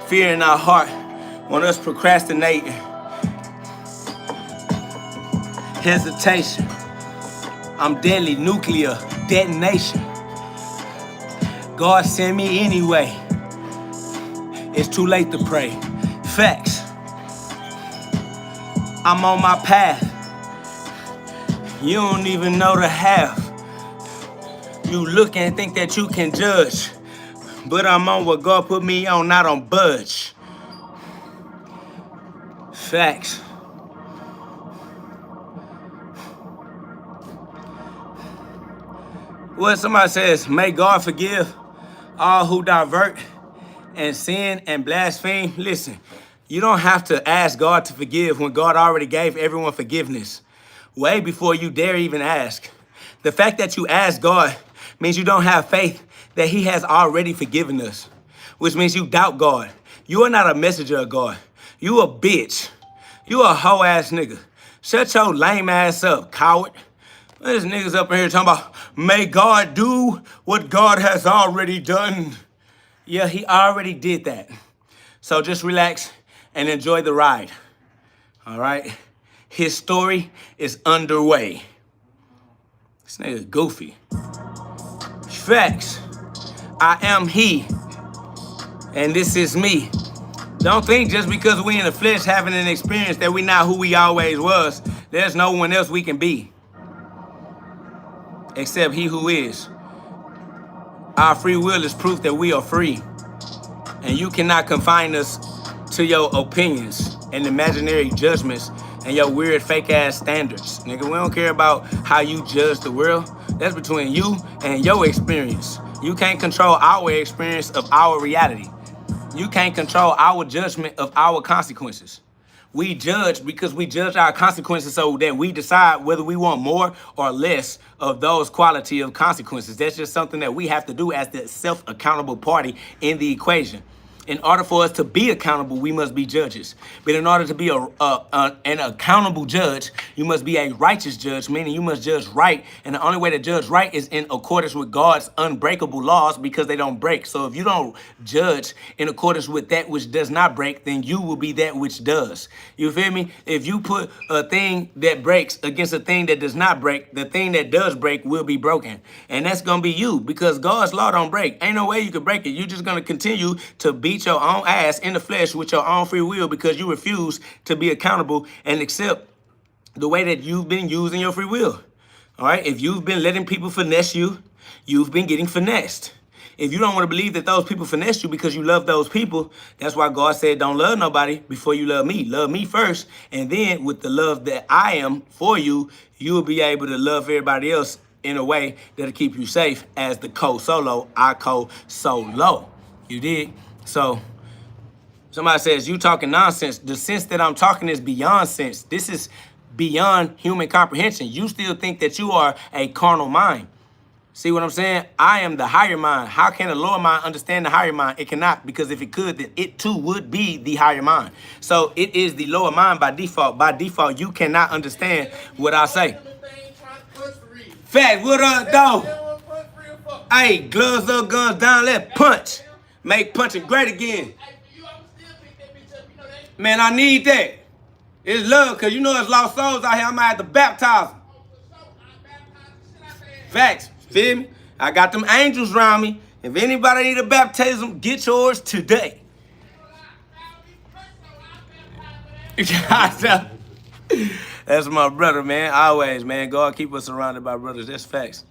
fear in our heart. Want us procrastinating. Hesitation. I'm deadly nuclear detonation. God sent me anyway. It's too late to pray. Facts. I'm on my path. You don't even know the half. You look and think that you can judge, but I'm on what God put me on, not on budge. Facts. What somebody says, may God forgive all who divert and sin and blaspheme. Listen, you don't have to ask God to forgive when God already gave everyone forgiveness, way before you dare even ask. The fact that you ask God means you don't have faith that he has already forgiven us, which means you doubt God. You are not a messenger of God. You a bitch. You a hoe ass nigga. Shut your lame ass up, coward. There's niggas up in here talking about, may God do what God has already done. Yeah, he already did that. So just relax and enjoy the ride. All right? His story is underway. This nigga goofy. Facts. I am he, and this is me. Don't think just because we in the flesh having an experience that we not who we always was. There's no one else we can be, except he who is. Our free will is proof that we are free, and you cannot confine us to your opinions and imaginary judgments and your weird fake ass standards. Nigga, we don't care about how you judge the world. That's between you and your experience. You can't control our experience of our reality. You can't control our judgment of our consequences. We judge because we judge our consequences so that we decide whether we want more or less of those quality of consequences. That's just something that we have to do as the self-accountable party in the equation. In order for us to be accountable, we must be judges. But in order to be an accountable judge, you must be a righteous judge, meaning you must judge right. And the only way to judge right is in accordance with God's unbreakable laws, because they don't break. So if you don't judge in accordance with that which does not break, then you will be that which does. You feel me? If you put a thing that breaks against a thing that does not break, the thing that does break will be broken. And that's going to be you, because God's law don't break. Ain't no way you can break it. You're just going to continue to beat your own ass in the flesh with your own free will, because you refuse to be accountable and accept the way that you've been using your free will. All right? If you've been letting people finesse you, you've been getting finessed. If you don't want to believe that those people finessed you because you love those people, that's why God said, don't love nobody before you love me. Love me first. And then with the love that I am for you, you'll be able to love everybody else in a way that'll keep you safe. As the co-solo, I co-solo. You dig? So somebody says, you talking nonsense. The sense that I'm talking is beyond sense. This is beyond human comprehension. You still think that you are a carnal mind. See what I'm saying? I am the higher mind. How can a lower mind understand the higher mind? It cannot, because if it could, then it too would be the higher mind. So it is the lower mind by default. By default, you cannot understand what I say. Fact, what up, though? Hey, gloves up, guns down, let's punch. Make punching great again. Man, I need that. It's love, because you know there's lost souls out here. I might have to baptize them. Facts. Feel me? I got them angels around me. If anybody need a baptism, get yours today. That's my brother, man. Always, man. God keep us surrounded by brothers. That's facts.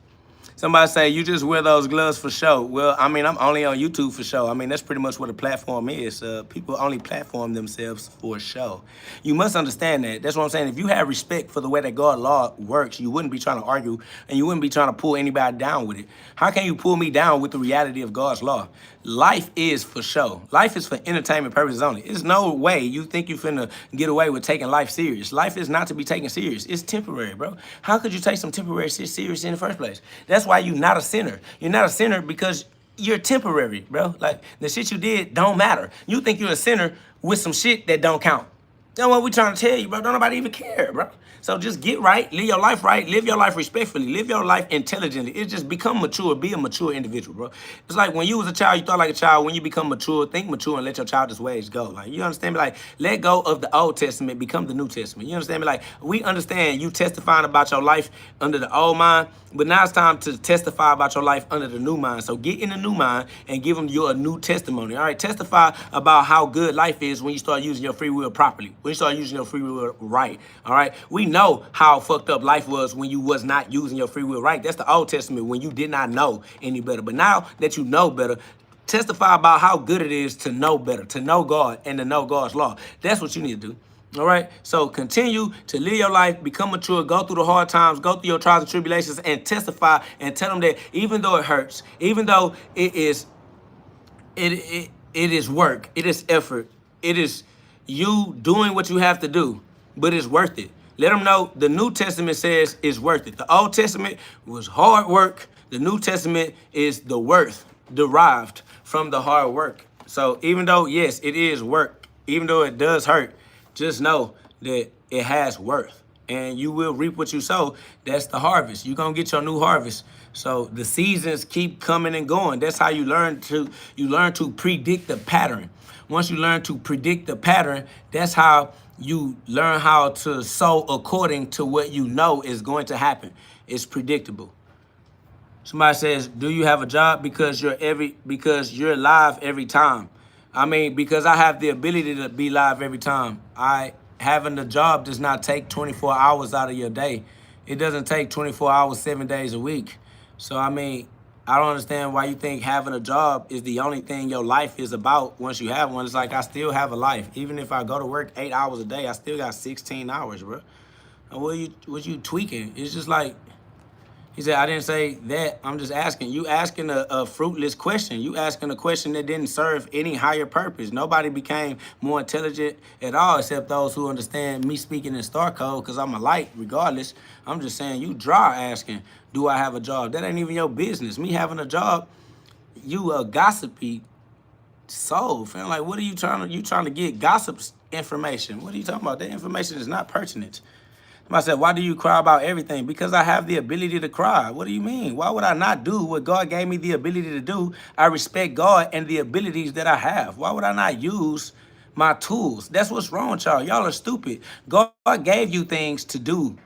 Somebody say, you just wear those gloves for show. Well, I mean, I'm only on YouTube for show. I mean, that's pretty much what a platform is. People only platform themselves for show. You must understand that. That's what I'm saying. If you have respect for the way that God's law works, you wouldn't be trying to argue, and you wouldn't be trying to pull anybody down with it. How can you pull me down with the reality of God's law? Life is for show. Life is for entertainment purposes only. There's no way you think you finna get away with taking life serious. Life is not to be taken serious. It's temporary, bro. How could you take some temporary shit serious in the first place? That's why you're not a sinner. You're not a sinner because you're temporary, bro. Like, the shit you did don't matter. You think you're a sinner with some shit that don't count. That's what we trying to tell you, bro. Don't nobody even care, bro. So just get right, live your life right, live your life respectfully, live your life intelligently. It's just become mature, be a mature individual, bro. It's like when you was a child, you thought like a child. When you become mature, think mature and let your childish ways go. Like, you understand me? Like, let go of the Old Testament, become the New Testament. You understand me? Like, we understand you testifying about your life under the old mind, but now it's time to testify about your life under the new mind. So get in the new mind and give them your new testimony. All right, testify about how good life is when you start using your free will properly, when you start using your free will right. All right, we know how fucked up life was when you was not using your free will right. That's the Old Testament, when you did not know any better. But now that you know better, testify about how good it is to know better, to know God and to know God's law. That's what you need to do. All right, so continue to live your life, become mature, go through the hard times, go through your trials and tribulations, and testify and tell them that even though it hurts, even though it is work, it is effort, it is you doing what you have to do, but it's worth it. Let them know the New Testament says it's worth it. The Old Testament was hard work. The New Testament is the worth derived from the hard work. So even though, yes, it is work, even though it does hurt, just know that it has worth, and you will reap what you sow. That's the harvest. You're going to get your new harvest. So the seasons keep coming and going. That's how you learn to predict the pattern. Once you learn to predict the pattern, that's how you learn how to sow according to what you know is going to happen. It's predictable. Somebody says, do you have a job? Because you're live every time. I mean, because I have the ability to be live every time. Having a job does not take 24 hours out of your day. It doesn't take 24 hours, 7 days a week. So, I mean, I don't understand why you think having a job is the only thing your life is about once you have one. It's like, I still have a life. Even if I go to work 8 hours a day, I still got 16 hours, bro. And what you tweaking? It's just like, he said, I didn't say that. I'm just asking. You asking a fruitless question. You asking a question that didn't serve any higher purpose. Nobody became more intelligent at all except those who understand me speaking in star code, because I'm a light regardless. I'm just saying, you dry asking, do I have a job? That ain't even your business. Me having a job, you a gossipy soul, fam. Like, what are you trying to get gossip information? What are you talking about? That information is not pertinent. I said, why do you cry about everything? Because I have the ability to cry. What do you mean? Why would I not do what God gave me the ability to do? I respect God and the abilities that I have. Why would I not use my tools? That's what's wrong with y'all. Y'all are stupid. God gave you things to do,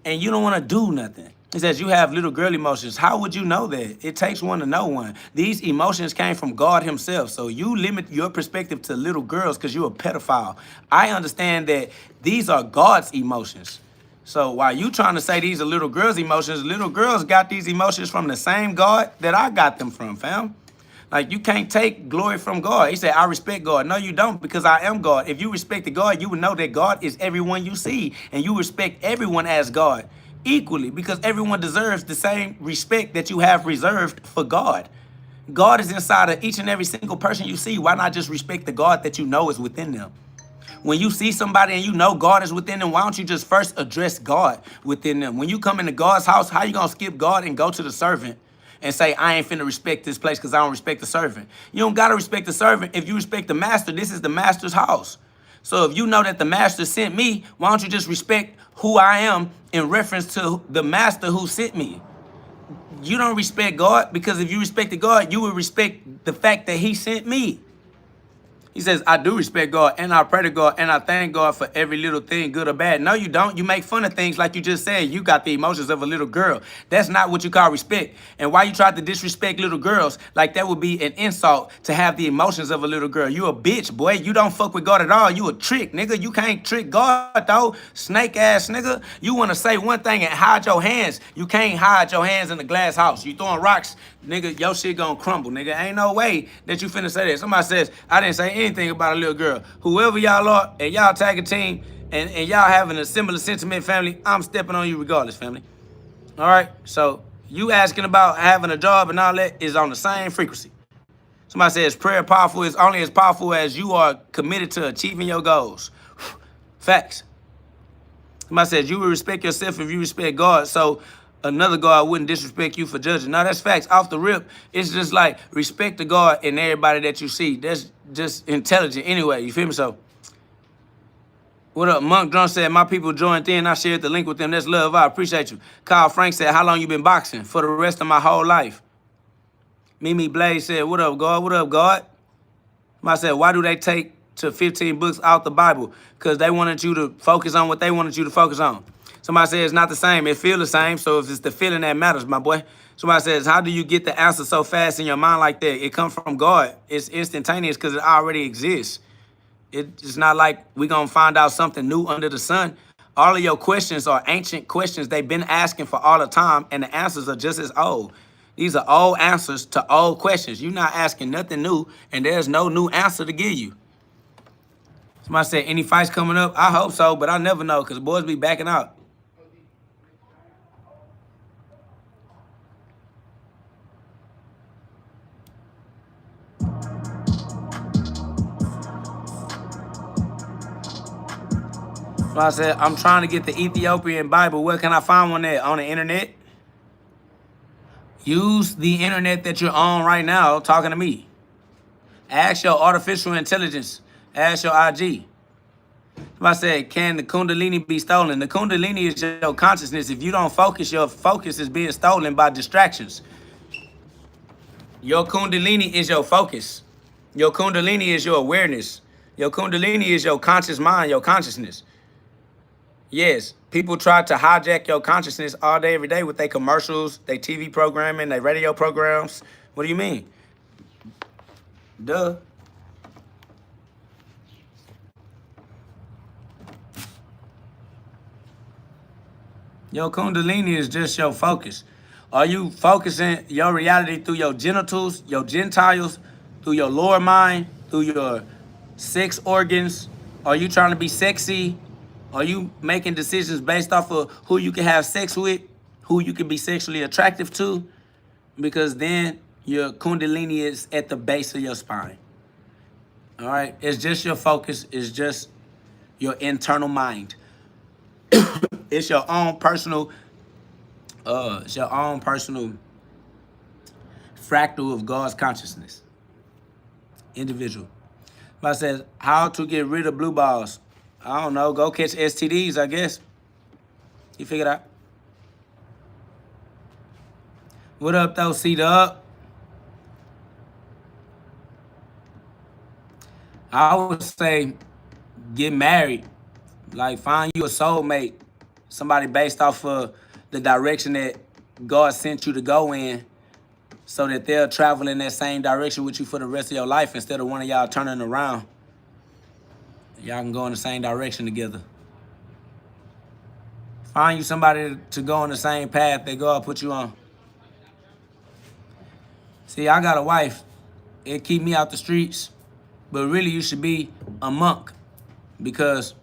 and you don't want to do nothing. He says you have little girl emotions. How would you know that? It takes one to know one. These emotions came from God himself. So you limit your perspective to little girls because you're a pedophile. I understand that these are God's emotions. So while you trying to say these are little girls' emotions, little girls got these emotions from the same God that I got them from, fam. Like, you can't take glory from God. He said, I respect God. No, you don't, because I am God. If you respected God, you would know that God is everyone you see, and you respect everyone as God equally, because everyone deserves the same respect that you have reserved for God. God is inside of each and every single person you see. Why not just respect the God that you know is within them? When you see somebody and you know God is within them, why don't you just first address God within them? When you come into God's house, how you gonna skip God and go to the servant and say, I ain't finna respect this place because I don't respect the servant? You don't gotta respect the servant. If you respect the master, this is the master's house. So if you know that the master sent me, why don't you just respect who I am in reference to the master who sent me? You don't respect God, because if you respected God, you would respect the fact that he sent me. He says, I do respect God, and I pray to God, and I thank God for every little thing, good or bad. No, you don't. You make fun of things like you just said. You got the emotions of a little girl. That's not what you call respect. And why you try to disrespect little girls, like that would be an insult to have the emotions of a little girl. You a bitch, boy. You don't fuck with God at all. You a trick, nigga. You can't trick God, though. Snake ass nigga. You want to say one thing and hide your hands. You can't hide your hands in the glass house. You throwing rocks, nigga, your shit gonna crumble, nigga. Ain't no way that you finna say that. Somebody says, I didn't say anything about a little girl. Whoever y'all are, and y'all tag a team, and y'all having a similar sentiment, family, I'm stepping on you regardless, family. All right? So you asking about having a job and all that is on the same frequency. Somebody says prayer powerful is only as powerful as you are committed to achieving your goals. Facts. Somebody says you will respect yourself if you respect God, so another God wouldn't disrespect you for judging. No, that's facts. Off the rip, it's just like respect the God in everybody that you see. That's just intelligent anyway. You feel me? So, what up? Monk Drum said, my people joined in. I shared the link with them. That's love. I appreciate you. Kyle Frank said, how long you been boxing? For the rest of my whole life. Mimi Blaze said, what up, God? What up, God? I said, why do they take to 15 books out the Bible? Because they wanted you to focus on what they wanted you to focus on. Somebody says it's not the same. It feels the same. So if it's the feeling that matters, my boy. Somebody says, how do you get the answer so fast in your mind like that? It comes from God. It's instantaneous because it already exists. It's not like we're going to find out something new under the sun. All of your questions are ancient questions they've been asking for all the time, and the answers are just as old. These are old answers to old questions. You're not asking nothing new, and there's no new answer to give you. Somebody said, any fights coming up? I hope so, but I never know because boys be backing out. So I said, I'm trying to get the Ethiopian Bible. Where can I find one at? On the internet? Use the internet that you're on right now talking to me. Ask your artificial intelligence. Ask your IG. Somebody said, can the Kundalini be stolen? The Kundalini is your consciousness. If you don't focus, your focus is being stolen by distractions. Your Kundalini is your focus. Your Kundalini is your awareness. Your Kundalini is your conscious mind, your consciousness. Yes, people try to hijack your consciousness all day, every day with their commercials, their TV programming, their radio programs. What do you mean? Duh. Your Kundalini is just your focus. Are you focusing your reality through your genitals, your gentiles, through your lower mind, through your sex organs? Are you trying to be sexy? Are you making decisions based off of who you can have sex with, who you can be sexually attractive to? Because then your Kundalini is at the base of your spine. All right? It's just your focus. It's just your internal mind. It's your own personal fractal of God's consciousness. Individual. Somebody says, how to get rid of blue balls? I don't know. Go catch STDs, I guess. You figured out. What up, though, C-Dub? I would say get married. Like, find you a soulmate. Somebody based off of the direction that God sent you to go in, so that they'll travel in that same direction with you for the rest of your life instead of one of y'all turning around. Y'all can go in the same direction together. Find you somebody to go on the same path that God put you on. See, I got a wife. It keep me out the streets. But really, you should be a monk. Because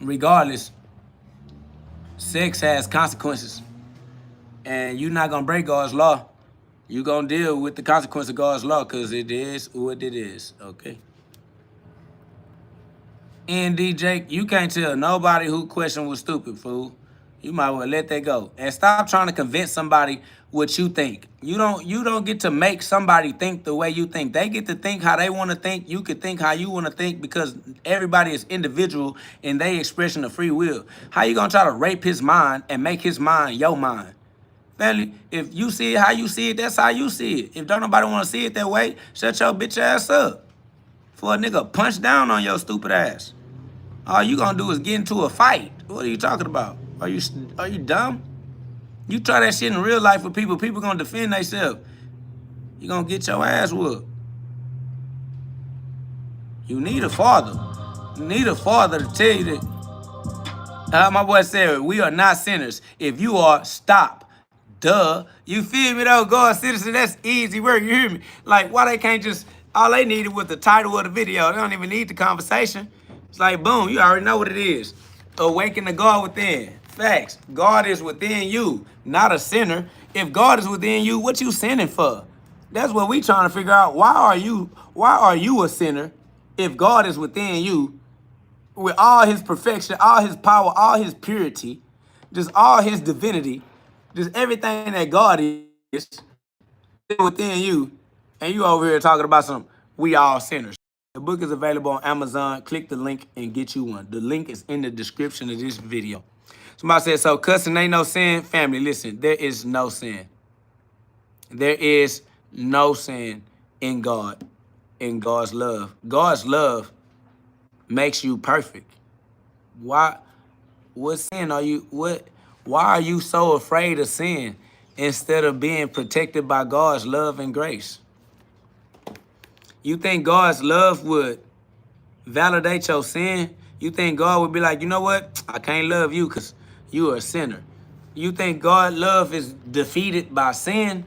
regardless, sex has consequences. And you're not going to break God's law. You're going to deal with the consequence of God's law because it is what it is, okay? And DJ, you can't tell nobody who question was stupid, fool. You might well let that go. And stop trying to convince somebody what you think. You don't get to make somebody think the way you think. They get to think how they want to think. You can think how you want to think because everybody is individual in their expression of free will. How you gonna try to rape his mind and make his mind your mind? Family, if you see it how you see it, that's how you see it. If don't nobody want to see it that way, shut your bitch ass up. For a nigga punch down on your stupid ass. All you gonna do is get into a fight. What are you talking about? Are you dumb? You try that shit in real life with people gonna defend themselves. You gonna get your ass whooped. You need a father. You need a father to tell you that. My boy said, we are not sinners. If you are, stop. Duh. You feel me though? God, citizen, that's easy work. You hear me? Like, why they can't just, all they needed was the title of the video. They don't even need the conversation. It's like, boom, you already know what it is. Awaken the God within. Facts. God is within you, not a sinner. If God is within you, what you sinning for? That's what we trying to figure out. Why are you a sinner if God is within you with all his perfection, all his power, all his purity, just all his divinity, just everything that God is within you, and you over here talking about some, we all sinners. The book is available on Amazon. Click the link and get you one. The link is in the description of this video. Somebody said, so cussing ain't no sin? Family, listen, there is no sin. There is no sin in God, in God's love. God's love makes you perfect. Why are you so afraid of sin instead of being protected by God's love and grace? You think God's love would validate your sin? You think God would be like, you know what? I can't love you because you are a sinner. You think God's love is defeated by sin?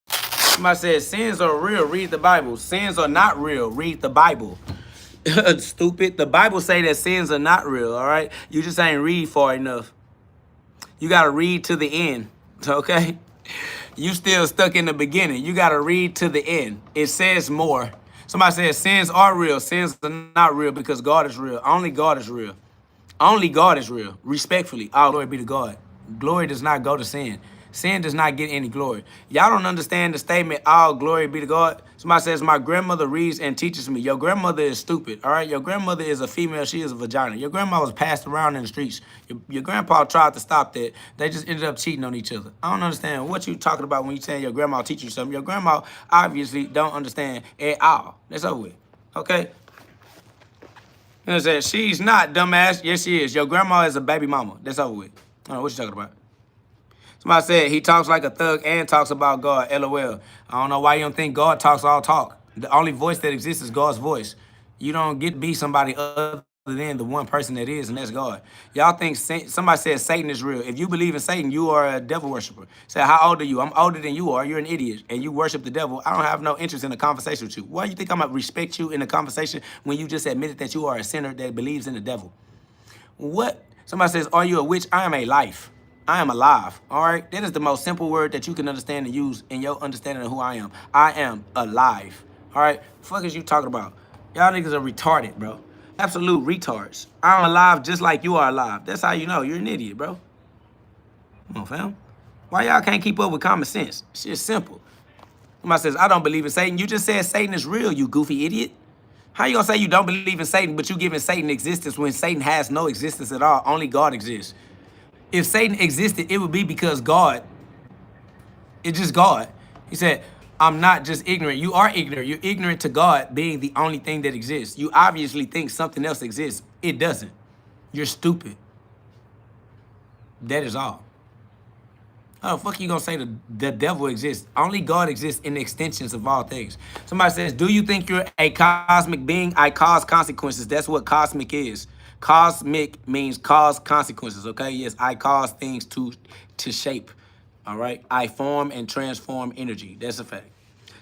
Somebody said, sins are real, read the Bible. Sins are not real, read the Bible. Stupid. The Bible say that sins are not real, all right? You just ain't read far enough. You got to read to the end, okay? You still stuck in the beginning. You got to read to the end. It says more. Somebody says sins are real. Sins are not real because God is real. Only God is real. Only God is real. Respectfully, all glory be to God. Glory does not go to sin. Sin does not get any glory. Y'all don't understand the statement, all glory be to God. Somebody says, my grandmother reads and teaches me. Your grandmother is stupid, all right? Your grandmother is a female. She is a vagina. Your grandma was passed around in the streets. Your grandpa tried to stop that. They just ended up cheating on each other. I don't understand what you talking about when you saying your grandma teach you something. Your grandma obviously don't understand at all. That's over with, okay? You know what I'm saying? She's not, dumbass. Yes, she is. Your grandma is a baby mama. That's over with. I don't know what you talking about. Somebody said he talks like a thug and talks about God. LOL. I don't know why you don't think God talks all talk. The only voice that exists is God's voice. You don't get to be somebody other than the one person that is, and that's God. Y'all think somebody said Satan is real. If you believe in Satan, you are a devil worshiper. Say, how old are you? I'm older than you are. You're an idiot, and you worship the devil. I don't have no interest in a conversation with you. Why do you think I'm going to respect you in a conversation when you just admitted that you are a sinner that believes in the devil? What? Somebody says, are you a witch? I am a life. I am alive, all right? That is the most simple word that you can understand and use in your understanding of who I am. I am alive, all right? Fuck is you talking about? Y'all niggas are retarded, bro. Absolute retards. I'm alive just like you are alive. That's how you know. You're an idiot, bro. Come on, fam. Why y'all can't keep up with common sense? It's just simple. Somebody says, I don't believe in Satan. You just said Satan is real, you goofy idiot. How you gonna say you don't believe in Satan, but you giving Satan existence when Satan has no existence at all? Only God exists. If Satan existed, it would be because God, it's just God. He said, I'm not just ignorant. You are ignorant. You're ignorant to God being the only thing that exists. You obviously think something else exists. It doesn't. You're stupid. That is all. How the fuck you gonna say the devil exists? Only God exists in the extensions of all things. Somebody says, do you think you're a cosmic being? I cause consequences. That's what cosmic is. Cosmic means cause consequences, okay? Yes, I cause things to shape, all right? I form and transform energy. That's a fact.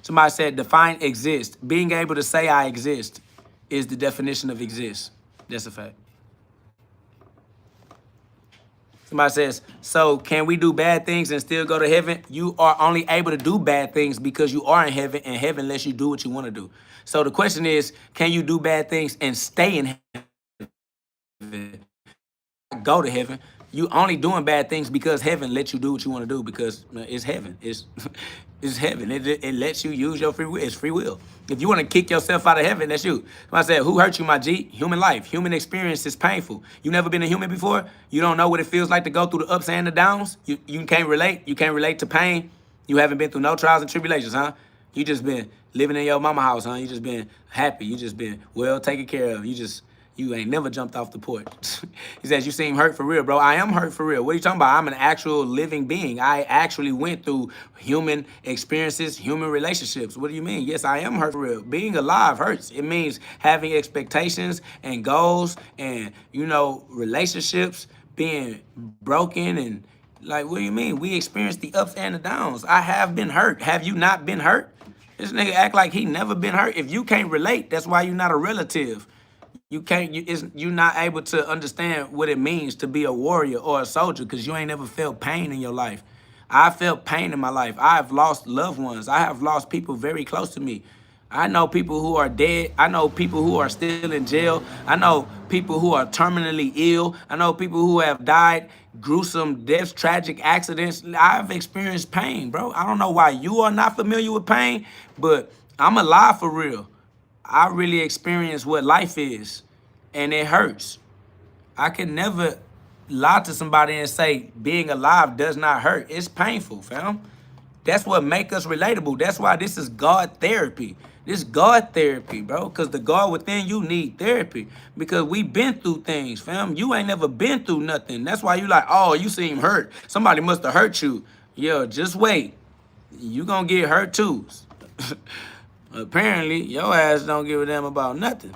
Somebody said, define exist. Being able to say I exist is the definition of exist. That's a fact. Somebody says, so can we do bad things and still go to heaven? You are only able to do bad things because you are in heaven, and heaven lets you do what you want to do. So the question is, can you do bad things and stay in heaven? Go to heaven. You only doing bad things because heaven lets you do what you want to do, because it's heaven. It's heaven. It lets you use your free will. It's free will. If you want to kick yourself out of heaven, that's you. I said, who hurt you, my G? Human life. Human experience is painful. You never been a human before? You don't know what it feels like to go through the ups and the downs? You can't relate? You can't relate to pain? You haven't been through no trials and tribulations, huh? You just been living in your mama house, huh? You just been happy. You just been well taken care of. You ain't never jumped off the porch. He says, you seem hurt for real, bro. I am hurt for real. What are you talking about? I'm an actual living being. I actually went through human experiences, human relationships. What do you mean? Yes, I am hurt for real. Being alive hurts. It means having expectations and goals and, relationships being broken and like, what do you mean? We experience the ups and the downs. I have been hurt. Have you not been hurt? This nigga act like he never been hurt. If you can't relate, that's why you're not a relative. You're not able to understand what it means to be a warrior or a soldier because you ain't never felt pain in your life. I felt pain in my life. I have lost loved ones. I have lost people very close to me. I know people who are dead. I know people who are still in jail. I know people who are terminally ill. I know people who have died gruesome deaths, tragic accidents. I've experienced pain, bro. I don't know why you are not familiar with pain, but I'm alive for real. I really experience what life is, and it hurts. I can never lie to somebody and say being alive does not hurt. It's painful, fam. That's what make us relatable. That's why this is God therapy. This God therapy, bro, because the God within you need therapy because we been through things, fam. You ain't never been through nothing. That's why you like, oh, you seem hurt. Somebody must have hurt you. Yo, just wait. You gonna get hurt too. Apparently, your ass don't give a damn about nothing.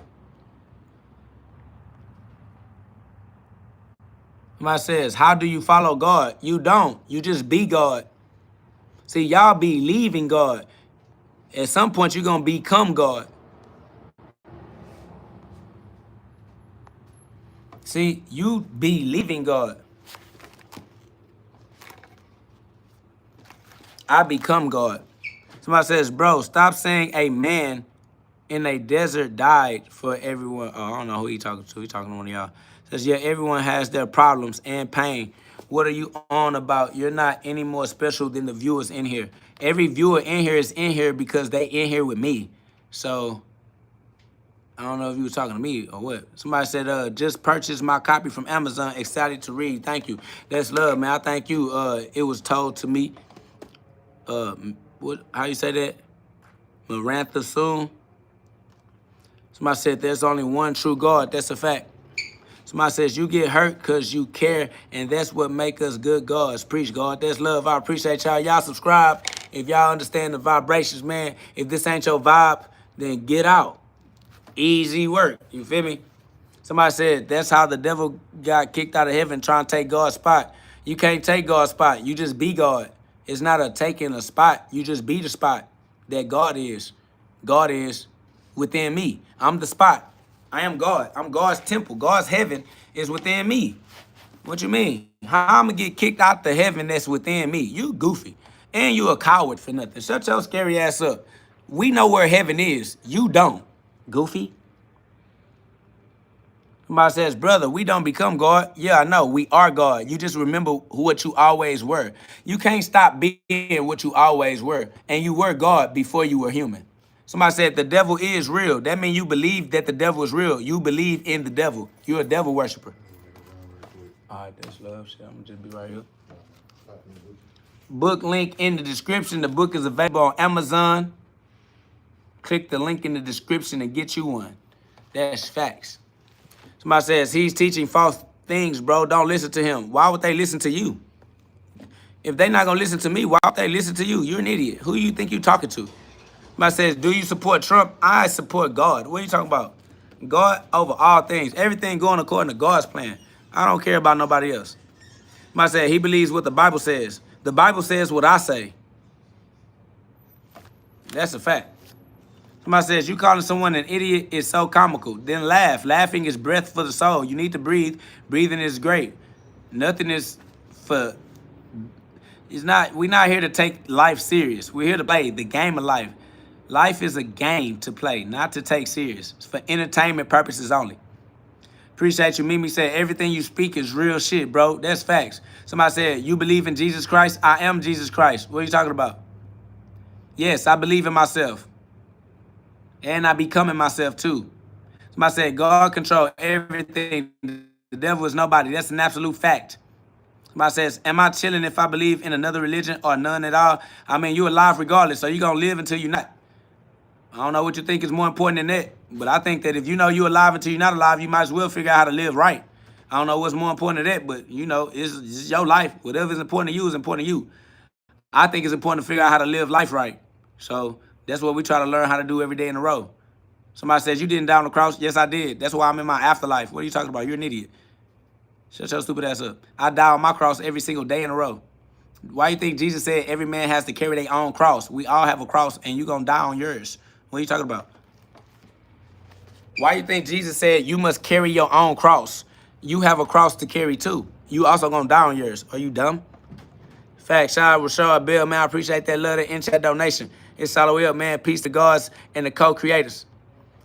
Somebody says, how do you follow God? You don't. You just be God. See, y'all be leaving God. At some point, you're going to become God. See, you be leaving God. I become God. Somebody says, bro, stop saying a man in a desert died for everyone. Oh, I don't know who he talking to. He talking to one of y'all. Says, yeah, everyone has their problems and pain. What are you on about? You're not any more special than the viewers in here. Every viewer in here is in here because they in here with me. So, I don't know if you were talking to me or what. Somebody said, just purchased my copy from Amazon. Excited to read. Thank you. That's love, man. I thank you. It was told to me. How you say that? Marantha soon. Somebody said there's only one true God. That's a fact. Somebody says you get hurt because you care, and that's what make us good gods. Preach, God. That's love. I appreciate y'all. Y'all subscribe if y'all understand the vibrations, man. If this ain't your vibe, then get out. Easy work. You feel me? Somebody said that's how the devil got kicked out of heaven trying to take God's spot. You can't take God's spot. You just be God. It's not a taking a spot. You just be the spot that God is. God is within me. I'm the spot. I am God. I'm God's temple. God's heaven is within me. What you mean? How I'm going to get kicked out the heaven that's within me? You goofy. And you a coward for nothing. Shut your scary ass up. We know where heaven is. You don't. Goofy. Somebody says, brother, we don't become God. Yeah, I know. We are God. You just remember what you always were. You can't stop being what you always were. And you were God before you were human. Somebody said the devil is real. That means you believe that the devil is real. You believe in the devil. You're a devil worshiper. All right, that's love. Shit, I'm going to just be right here. Book link in the description. The book is available on Amazon. Click the link in the description and get you one. That's facts. Somebody says, he's teaching false things, bro. Don't listen to him. Why would they listen to you? If they're not going to listen to me, why would they listen to you? You're an idiot. Who you think you're talking to? Somebody says, do you support Trump? I support God. What are you talking about? God over all things. Everything going according to God's plan. I don't care about nobody else. Somebody said, he believes what the Bible says. The Bible says what I say. That's a fact. Somebody says, you calling someone an idiot is so comical. Then laugh. Laughing is breath for the soul. You need to breathe. Breathing is great. Nothing is for... We're not here to take life serious. We're here to play the game of life. Life is a game to play, not to take serious. It's for entertainment purposes only. Appreciate you. Mimi said, everything you speak is real shit, bro. That's facts. Somebody said, you believe in Jesus Christ? I am Jesus Christ. What are you talking about? Yes, I believe in myself. And I becoming myself too. Somebody said, God control everything. The devil is nobody. That's an absolute fact. Somebody says, am I chilling if I believe in another religion or none at all? I mean, you're alive regardless, so you're going to live until you're not. I don't know what you think is more important than that, but I think that if you know you're alive until you're not alive, you might as well figure out how to live right. I don't know what's more important than that, but, you know, it's your life. Whatever is important to you is important to you. I think it's important to figure out how to live life right. So that's what we try to learn how to do every day in a row. Somebody says, you didn't die on the cross? Yes, I did. That's why I'm in my afterlife. What are you talking about? You're an idiot. Shut your stupid ass up. I die on my cross every single day in a row. Why you think Jesus said every man has to carry their own cross? We all have a cross, and you're going to die on yours. What are you talking about? Why you think Jesus said you must carry your own cross? You have a cross to carry too. You also going to die on yours. Are you dumb? Fact, shout out Rashad Bill, man. I appreciate that love, that in-chat donation. It's all the way up, man. Peace to gods and the co-creators.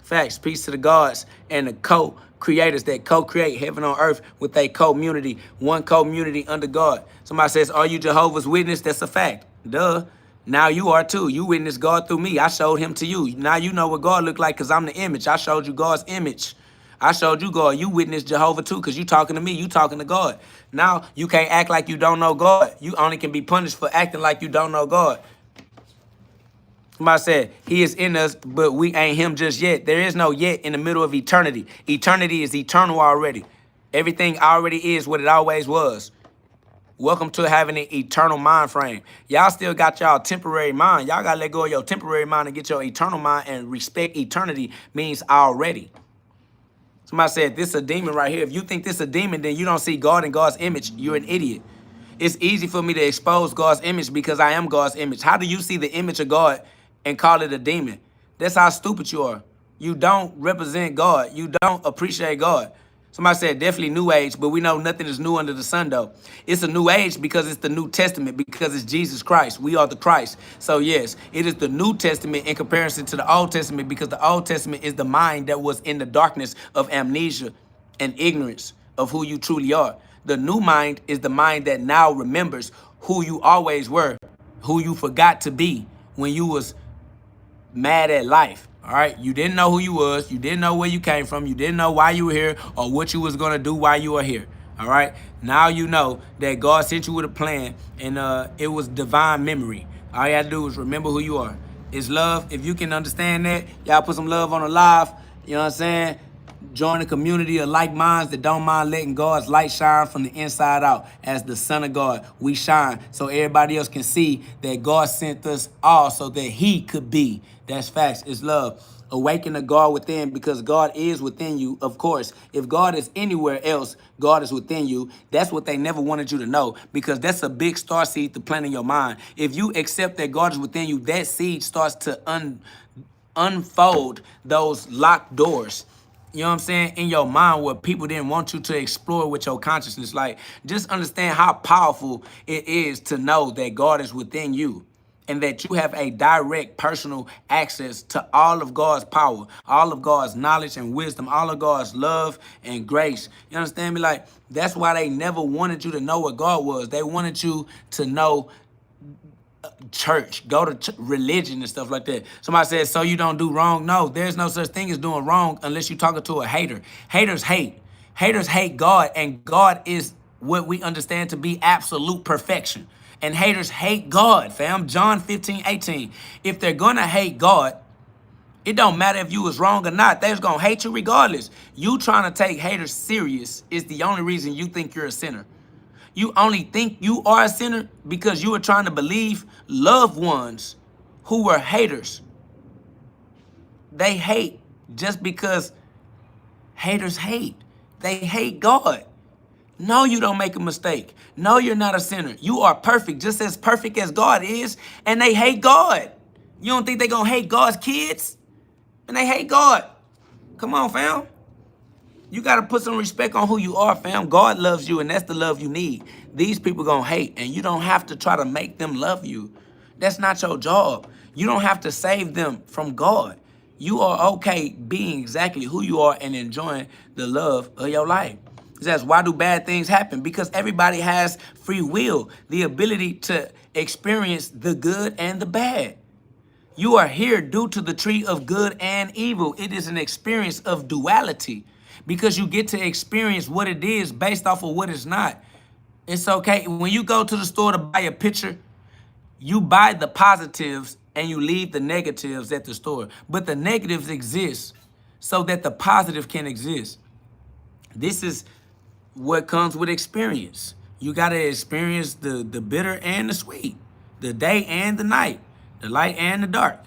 Facts, peace to the gods and the co-creators that co-create heaven on earth with a community, one community under God. Somebody says, are you Jehovah's Witness? That's a fact. Duh. Now you are too. You witnessed God through me. I showed him to you. Now you know what God looked like because I'm the image. I showed you God's image. I showed you God. You witnessed Jehovah too because you talking to me. You talking to God. Now you can't act like you don't know God. You only can be punished for acting like you don't know God. Somebody said, he is in us, but we ain't him just yet. There is no yet in the middle of eternity. Eternity is eternal already. Everything already is what it always was. Welcome to having an eternal mind frame. Y'all still got y'all temporary mind. Y'all got to let go of your temporary mind and get your eternal mind, and respect eternity means already. Somebody said, this is a demon right here. If you think this is a demon, then you don't see God in God's image. You're an idiot. It's easy for me to expose God's image because I am God's image. How do you see the image of God and call it a demon? That's how stupid you are. You don't represent God. You don't appreciate God. Somebody said definitely new age, but we know nothing is new under the sun, though. It's a new age because it's the New Testament, because it's Jesus Christ. We are the Christ. So, yes, it is the New Testament in comparison to the Old Testament because the Old Testament is the mind that was in the darkness of amnesia and ignorance of who you truly are. The new mind is the mind that now remembers who you always were, who you forgot to be when you was mad at life. All right, you didn't know who you was, you didn't know where you came from, you didn't know why you were here or what you was gonna do while you were here. All right, now you know that God sent you with a plan, and it was divine memory. All you had to do is remember who you are. It's love. If you can understand that, y'all put some love on the live. You know what I'm saying? Join a community of like minds that don't mind letting God's light shine from the inside out. As the Son of God, we shine so everybody else can see that God sent us all so that he could be. That's facts. It's love. Awaken the God within, because God is within you, of course. If God is anywhere else, God is within you. That's what they never wanted you to know, because that's a big star seed to plant in your mind. If you accept that God is within you, that seed starts to unfold those locked doors. You know what I'm saying? In your mind, where people didn't want you to explore with your consciousness. Like, just understand how powerful it is to know that God is within you. and that you have a direct personal access to all of God's power, all of God's knowledge and wisdom, all of God's love and grace. You understand me? Like, that's why they never wanted you to know what God was. They wanted you to know church, go to religion and stuff like that. Somebody says, so you don't do wrong? No, there's no such thing as doing wrong unless you're talking to a hater. Haters hate. Haters hate God, and God is what we understand to be absolute perfection. And haters hate God, fam. John 15:18. If they're gonna hate God, it don't matter if you was wrong or not. They're gonna hate you regardless. You trying to take haters serious is the only reason you think you're a sinner. You only think you are a sinner because you were trying to believe loved ones who were haters. They hate just because haters hate. They hate God. No, you don't make a mistake. No, you're not a sinner. You are perfect, just as perfect as God is, and they hate God. You don't think they're going to hate God's kids? And they hate God. Come on, fam. You got to put some respect on who you are, fam. God loves you, and that's the love you need. These people going to hate, and you don't have to try to make them love you. That's not your job. You don't have to save them from God. You are okay being exactly who you are and enjoying the love of your life. It says, why do bad things happen? Because everybody has free will, the ability to experience the good and the bad. You are here due to the tree of good and evil. It is an experience of duality because you get to experience what it is based off of what it's not. It's okay. When you go to the store to buy a picture, you buy the positives and you leave the negatives at the store. But the negatives exist so that the positive can exist. This is what comes with experience. You got to experience the bitter and the sweet, the day and the night, the light and the dark.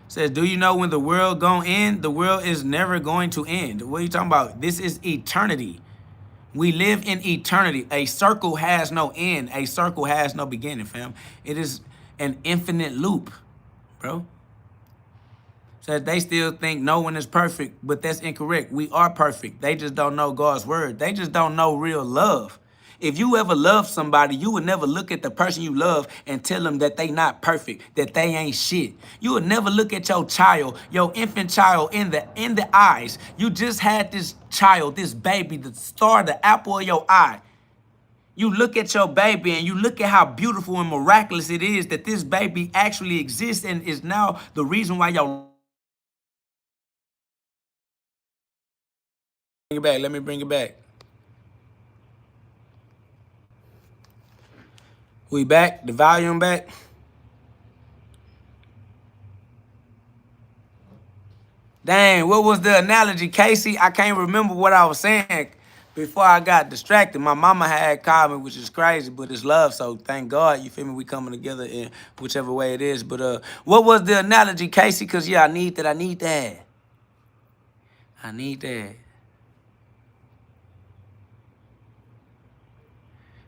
It says, do you know when the world gonna end? The world is never going to end. What are you talking about? This is eternity. We live in eternity. A circle has no end. A circle has no beginning, fam. It is an infinite loop, bro. Says they still think no one is perfect, but that's incorrect. We are perfect. They just don't know God's word. They just don't know real love. If you ever love somebody, you would never look at the person you love and tell them that they not perfect, that they ain't shit. You would never look at your child, your infant child in the eyes. You just had this child, this baby, the star, the apple of your eye. You look at your baby and you look at how beautiful and miraculous it is that this baby actually exists and is now the reason why your bring it back. Let me bring it back. We back? The volume back? Dang, what was the analogy, Casey? I can't remember what I was saying before I got distracted. My mama had called me, which is crazy, but it's love, so thank God, you feel me? We coming together in whichever way it is. But what was the analogy, Casey? Because, yeah, I need that. I need that.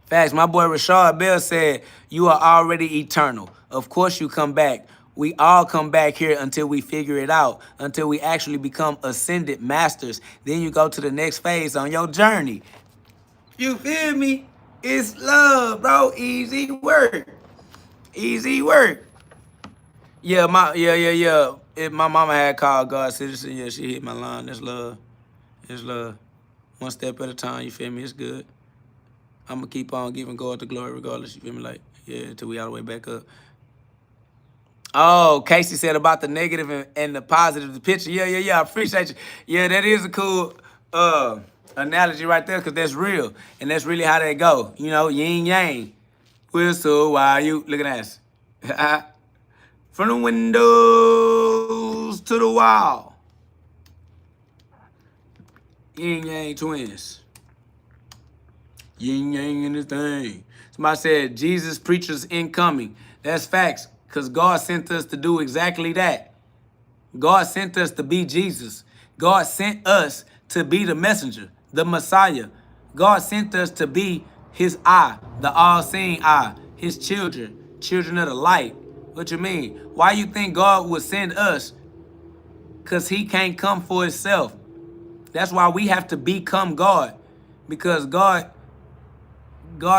Facts. My boy Rashard Bell said, you are already eternal. Of course you come back. We all come back here until we figure it out, until we actually become ascended masters. Then you go to the next phase on your journey. You feel me? It's love, bro. Easy work. Easy work. Yeah, my mama had called God citizen. Yeah, she hit my line. That's love. It's love. One step at a time, you feel me? It's good. I'm going to keep on giving God the glory regardless, you feel me? Like, yeah, until we all the way back up. Oh, Casey said about the negative and the positive, the picture. Yeah, I appreciate you. Yeah, that is a cool analogy right there because that's real. And that's really how they go. You know, yin yang. Whistle while you, look at this. From the windows to the wall. Yin yang twins. Yin yang in this thing. Somebody said, Jesus preachers incoming. That's facts, because God sent us to do exactly that. God sent us to be Jesus. God sent us to be the messenger, the Messiah. God sent us to be his eye, the all-seeing eye, his children, children of the light. What you mean? Why you think God would send us? Because he can't come for himself. That's why we have to become God, because God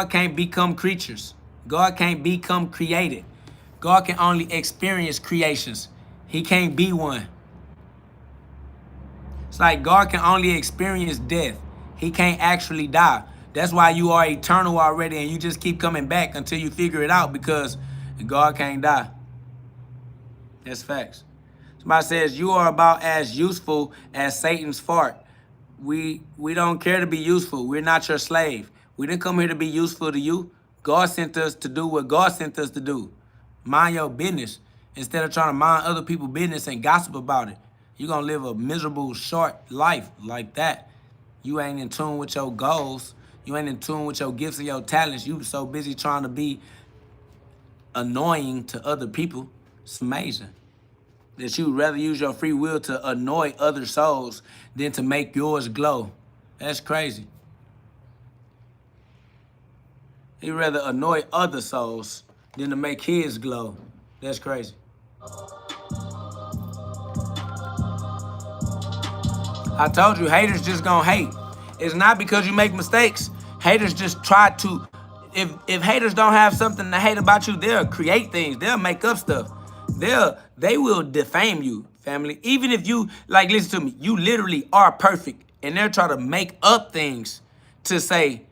can't become creatures. God can't become created. God can only experience creations. He can't be one. It's like God can only experience death. He can't actually die. That's why you are eternal already and you just keep coming back until you figure it out, because God can't die. That's facts. Somebody says you are about as useful as Satan's fart. We don't care to be useful. We're not your slave. We didn't come here to be useful to you. God sent us to do what God sent us to do. Mind your business instead of trying to mind other people's business and gossip about it. You're going to live a miserable, short life like that. You ain't in tune with your goals. You ain't in tune with your gifts and your talents. You so busy trying to be annoying to other people. It's amazing that you'd rather use your free will to annoy other souls than to make yours glow. That's crazy. He'd rather annoy other souls than to make his glow. That's crazy. I told you, haters just gonna hate. It's not because you make mistakes. Haters just try to, if haters don't have something to hate about you, they'll create things. They'll make up stuff. They will defame you, family. Even if you, like, listen to me, you literally are perfect. And they'll try to make up things to say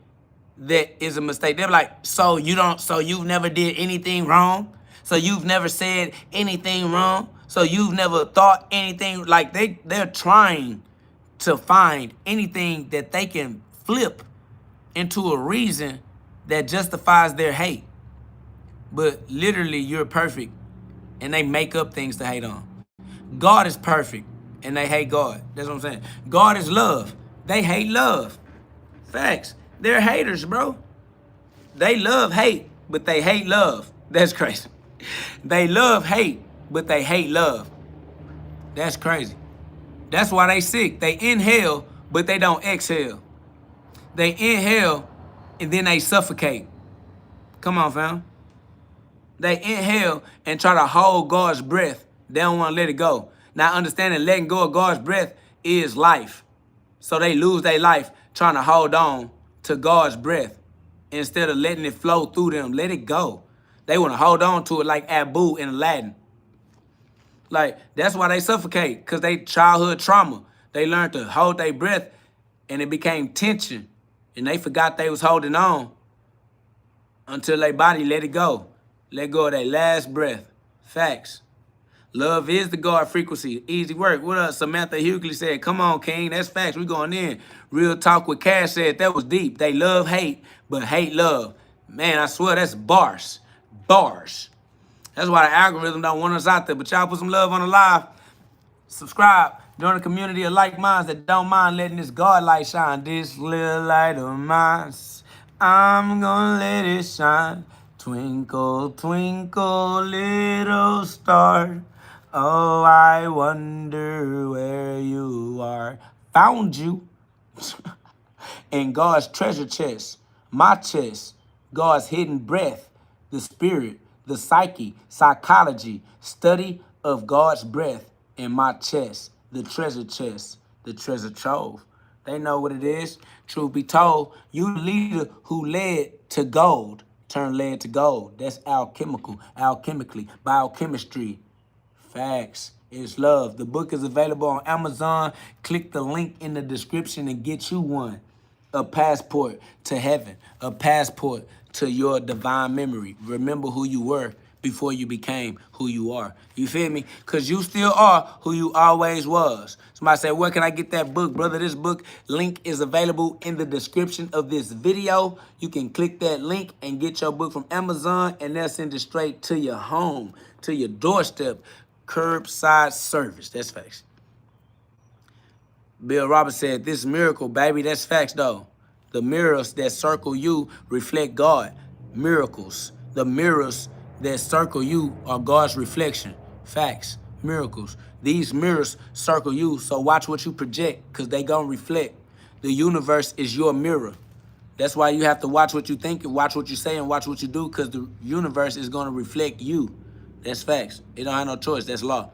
that is a mistake. They're like, so you've never did anything wrong? So you've never said anything wrong? So you've never thought anything? Like, they're trying to find anything that they can flip into a reason that justifies their hate. But literally, you're perfect, and they make up things to hate on. God is perfect, and they hate God. That's what I'm saying. God is love. They hate love. Facts. They're haters, bro. They love hate, but they hate love. That's crazy. They love hate, but they hate love. That's crazy. That's why they sick. They inhale, but they don't exhale. They inhale, and then they suffocate. Come on, fam. They inhale and try to hold God's breath. They don't want to let it go. Now, understanding letting go of God's breath is life. So they lose their life trying to hold on to God's breath instead of letting it flow through them. Let it go. They want to hold on to it like Abu in Aladdin. Like, that's why they suffocate, because they childhood trauma. They learned to hold their breath, and it became tension, and they forgot they was holding on until their body let it go. Let go of their last breath. Facts. Love is the God frequency. Easy work. What up? Samantha Hughley said, come on, King. That's facts. We going in. Real Talk with Cash said, that was deep. They love hate, but hate love. Man, I swear that's bars. Bars. That's why the algorithm don't want us out there. But y'all put some love on the live. Subscribe. Join a community of like minds that don't mind letting this God light shine. This little light of mine, I'm gonna let it shine. Twinkle, twinkle, little star. Oh, I wonder where you are. Found you in God's treasure chest, my chest, God's hidden breath, the spirit, the psyche, psychology, study of God's breath in my chest, the treasure chest, the treasure trove. They know what it is. Truth be told, you the leader who led to gold, turn lead to gold. That's alchemically, biochemistry. Facts. It's love. The book is available on Amazon. Click the link in the description and get you one. A passport to heaven. A passport to your divine memory. Remember who you were before you became who you are. You feel me? Because you still are who you always was. Somebody said, where can I get that book, brother? This book link is available in the description of this video. You can click that link and get your book from Amazon, and they'll send it straight to your home, to your doorstep. Curbside service. That's facts. Bill Roberts said, this miracle, baby. That's facts, though. The mirrors that circle you reflect God. Miracles. The mirrors that circle you are God's reflection. Facts. Miracles. These mirrors circle you, so watch what you project, because they gonna reflect. The universe is your mirror. That's why you have to watch what you think and watch what you say and watch what you do, because the universe is gonna reflect you. That's facts. It don't have no choice. That's law.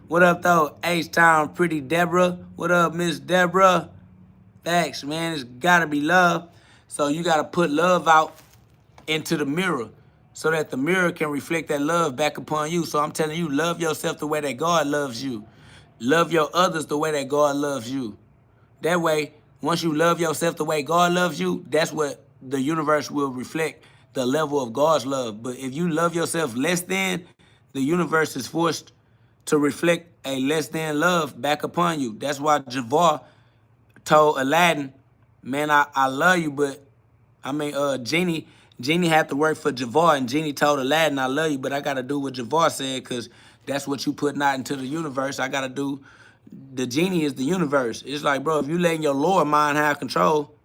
What up, though? H-Town, Pretty Deborah. What up, Miss Deborah? Facts, man. It's got to be love. So you got to put love out into the mirror so that the mirror can reflect that love back upon you. So I'm telling you, love yourself the way that God loves you. Love your others the way that God loves you. That way, once you love yourself the way God loves you, that's what the universe will reflect, the level of God's love. But if you love yourself less than, the universe is forced to reflect a less than love back upon you. That's why Jafar told Aladdin, man, I love you, but Genie had to work for Jafar, and Genie told Aladdin, I love you, but I got to do what Jafar said, because that's what you putting out into the universe. I got to do, the genie is the universe. It's like, bro, if you letting your lower mind have control,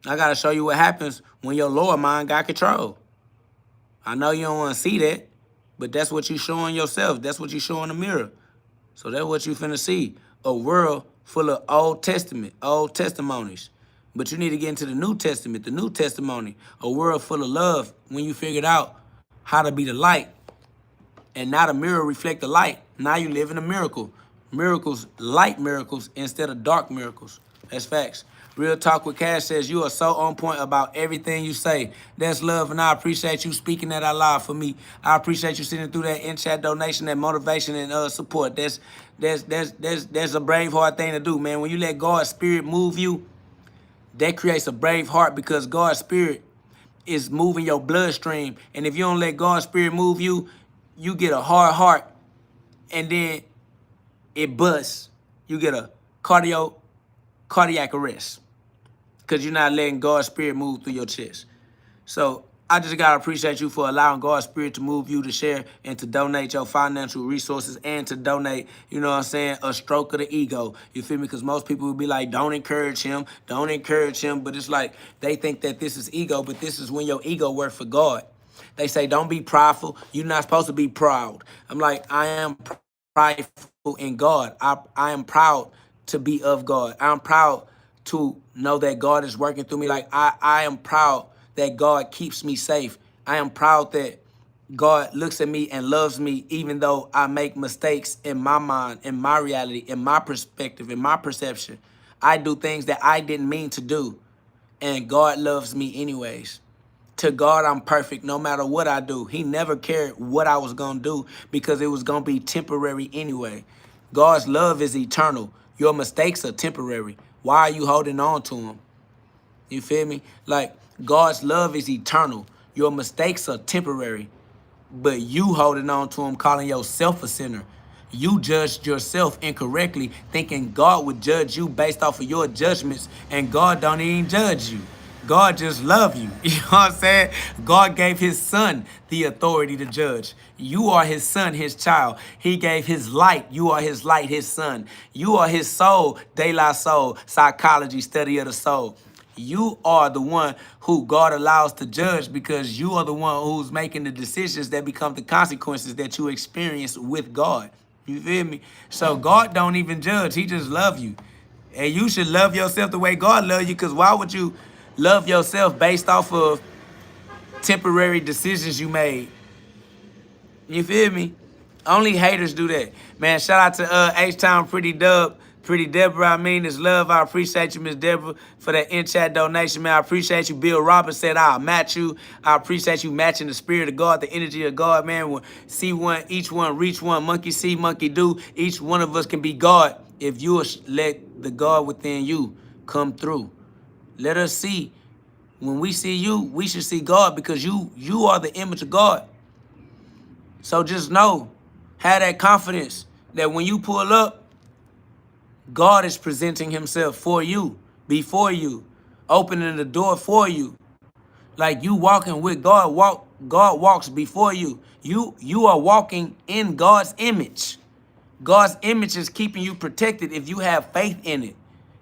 I got to show you what happens when your lower mind got control. I know you don't want to see that, but that's what you showing yourself. That's what you show in the mirror. So that's what you finna see. A world full of Old Testament, old testimonies. But you need to get into the New Testament, the new testimony. A world full of love when you figured out how to be the light. And now the mirror reflect the light. Now you live in a miracle. Miracles, light miracles instead of dark miracles. That's facts. Real Talk with Cash says, you are so on point about everything you say. That's love, and I appreciate you speaking that out loud for me. I appreciate you sitting through that in-chat donation, that motivation and support. That's a brave, hard thing to do, man. When you let God's spirit move you, that creates a brave heart, because God's spirit is moving your bloodstream. And if you don't let God's spirit move you, you get a hard heart, and then it busts. You get a cardiac arrest, because you're not letting God's spirit move through your chest. So I just got to appreciate you for allowing God's spirit to move you to share and to donate your financial resources, and to donate, you know what I'm saying, a stroke of the ego. You feel me? Because most people would be like, don't encourage him. But it's like, they think that this is ego, but this is when your ego works for God. They say, don't be prideful. You're not supposed to be proud. I'm like, I am prideful in God. I am proud to be of God. I'm proud to know that God is working through me. Like, I am proud that God keeps me safe. I am proud that God looks at me and loves me, even though I make mistakes in my mind, in my reality, in my perspective, in my perception. I do things that I didn't mean to do, and God loves me anyways. To God, I'm perfect no matter what I do. He never cared what I was going to do, because it was going to be temporary anyway. God's love is eternal. Your mistakes are temporary. Why are you holding on to them? You feel me? Like, God's love is eternal. Your mistakes are temporary, but you holding on to them, calling yourself a sinner. You judged yourself incorrectly, thinking God would judge you based off of your judgments, and God don't even judge you. God just love you. You know what I'm saying? God gave his son the authority to judge. You are his son, his child. He gave his light. You are his light, his son. You are his soul, De La Soul, psychology, study of the soul. You are the one who God allows to judge, because you are the one who's making the decisions that become the consequences that you experience with God. You feel me? So God don't even judge. He just love you. And you should love yourself the way God loves you, because why would you love yourself based off of temporary decisions you made? You feel me? Only haters do that. Man, shout out to H-Town Pretty Deborah. I mean, it's love. I appreciate you, Miss Deborah, for that in-chat donation, man. I appreciate you. Bill Roberts said, I'll match you. I appreciate you matching the spirit of God, the energy of God, man. See one, each one, reach one. Monkey see, monkey do. Each one of us can be God if you let the God within you come through. Let us see. When we see you, we should see God, because you are the image of God. So just know, have that confidence that when you pull up, God is presenting himself for you, before you, opening the door for you. Like, you walking with God, God walks before you. You are walking in God's image. God's image is keeping you protected if you have faith in it.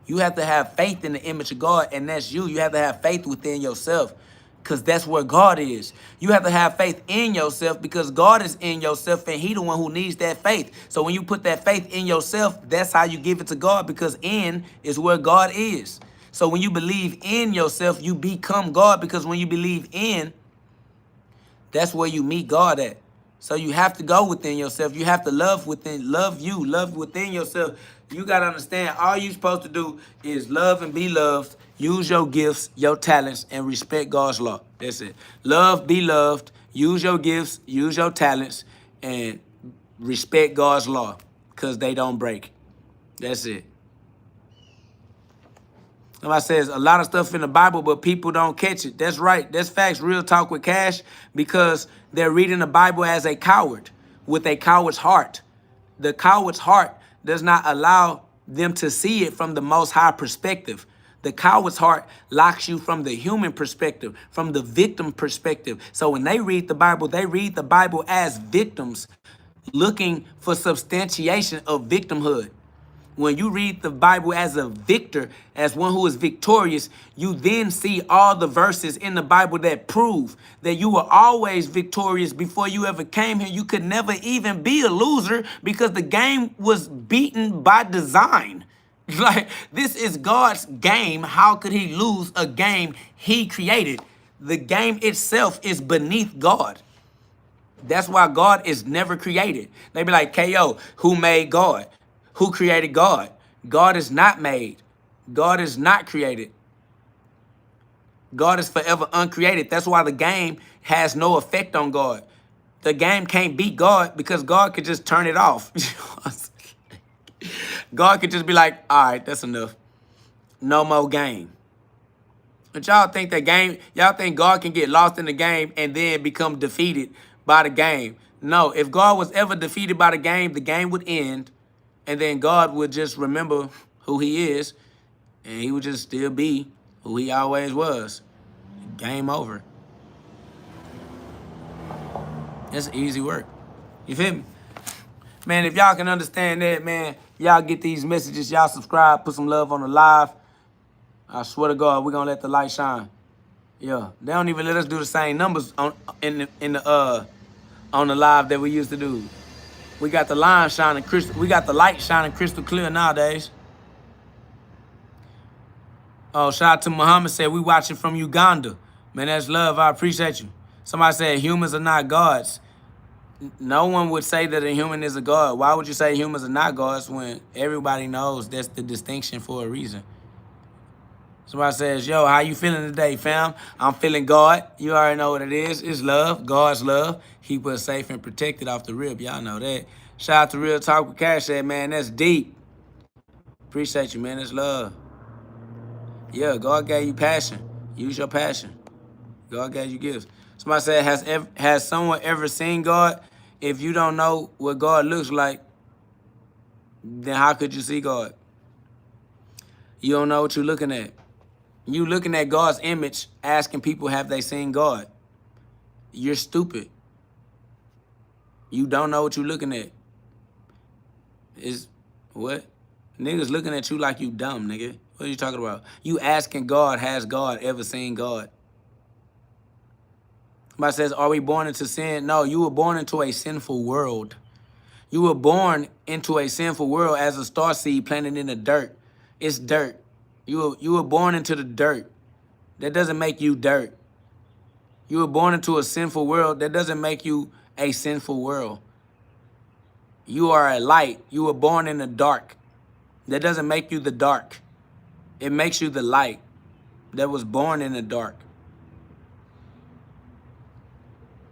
You have to have faith in the image of God, and that's you. You have to have faith within yourself, because that's where God is. You have to have faith in yourself, because God is in yourself, and he the one who needs that faith. So when you put that faith in yourself, that's how you give it to God, because in is where God is. So when you believe in yourself, you become God, because when you believe in, that's where you meet God at. So you have to go within yourself. You have to love within yourself. You got to understand, all you're supposed to do is love and be loved. Use your gifts, your talents, and respect God's law. That's it. Love, be loved, Use your gifts, use your talents, and respect God's law, because they don't break. That's it. Somebody says a lot of stuff in the Bible, but people don't catch it. That's right. That's facts. Real talk with Cash, because they're reading the Bible as a coward, with a coward's heart. The coward's heart does not allow them to see it from the Most High perspective. The coward's heart locks you from the human perspective, from the victim perspective. So when they read the Bible as victims, looking for substantiation of victimhood. When you read the Bible as a victor, as one who is victorious, you then see all the verses in the Bible that prove that you were always victorious before you ever came here. You could never even be a loser, because the game was beaten by design. Like, this is God's game. How could he lose a game he created? The game itself is beneath God. That's why God is never created. They be like, KO, who made God? Who created God? God is not made. God is not created. God is forever uncreated. That's why the game has no effect on God. The game can't beat God, because God could just turn it off. God could just be like, all right, that's enough. No more game. But y'all think y'all think God can get lost in the game and then become defeated by the game. No, if God was ever defeated by the game would end, and then God would just remember who he is, and he would just still be who he always was. Game over. It's easy work. You feel me? Man, if y'all can understand that, man, y'all get these messages, y'all subscribe, put some love on the live. I swear to God, we're gonna let the light shine. Yeah, they don't even let us do the same numbers on the live that we used to do. We got the line shining crystal. We got the light shining crystal clear nowadays. Oh, shout out to Muhammad, said we watching from Uganda. Man, that's love. I appreciate you. Somebody said humans are not gods. No one would say that a human is a god. Why would you say humans are not gods when everybody knows that's the distinction for a reason? Somebody says, yo, how you feeling today, fam? I'm feeling God. You already know what it is. It's love. God's love. Keep us safe and protected off the rip. Y'all know that. Shout out to Real Talk with Cash. Said, man, that's deep. Appreciate you, man. It's love. Yeah, God gave you passion. Use your passion. God gave you gifts. Somebody said, has someone ever seen God? If you don't know what God looks like, then how could you see God? You don't know what you're looking at. You looking at God's image, asking people, have they seen God? You're stupid. You don't know what you're looking at. What? Niggas looking at you like you dumb, nigga. What are you talking about? You asking God, has God ever seen God? Somebody says, are we born into sin? No, you were born into a sinful world. You were born into a sinful world as a starseed planted in the dirt. It's dirt. You were born into the dirt. That doesn't make you dirt. You were born into a sinful world. That doesn't make you a sinful world. You are a light. You were born in the dark. That doesn't make you the dark. It makes you the light that was born in the dark.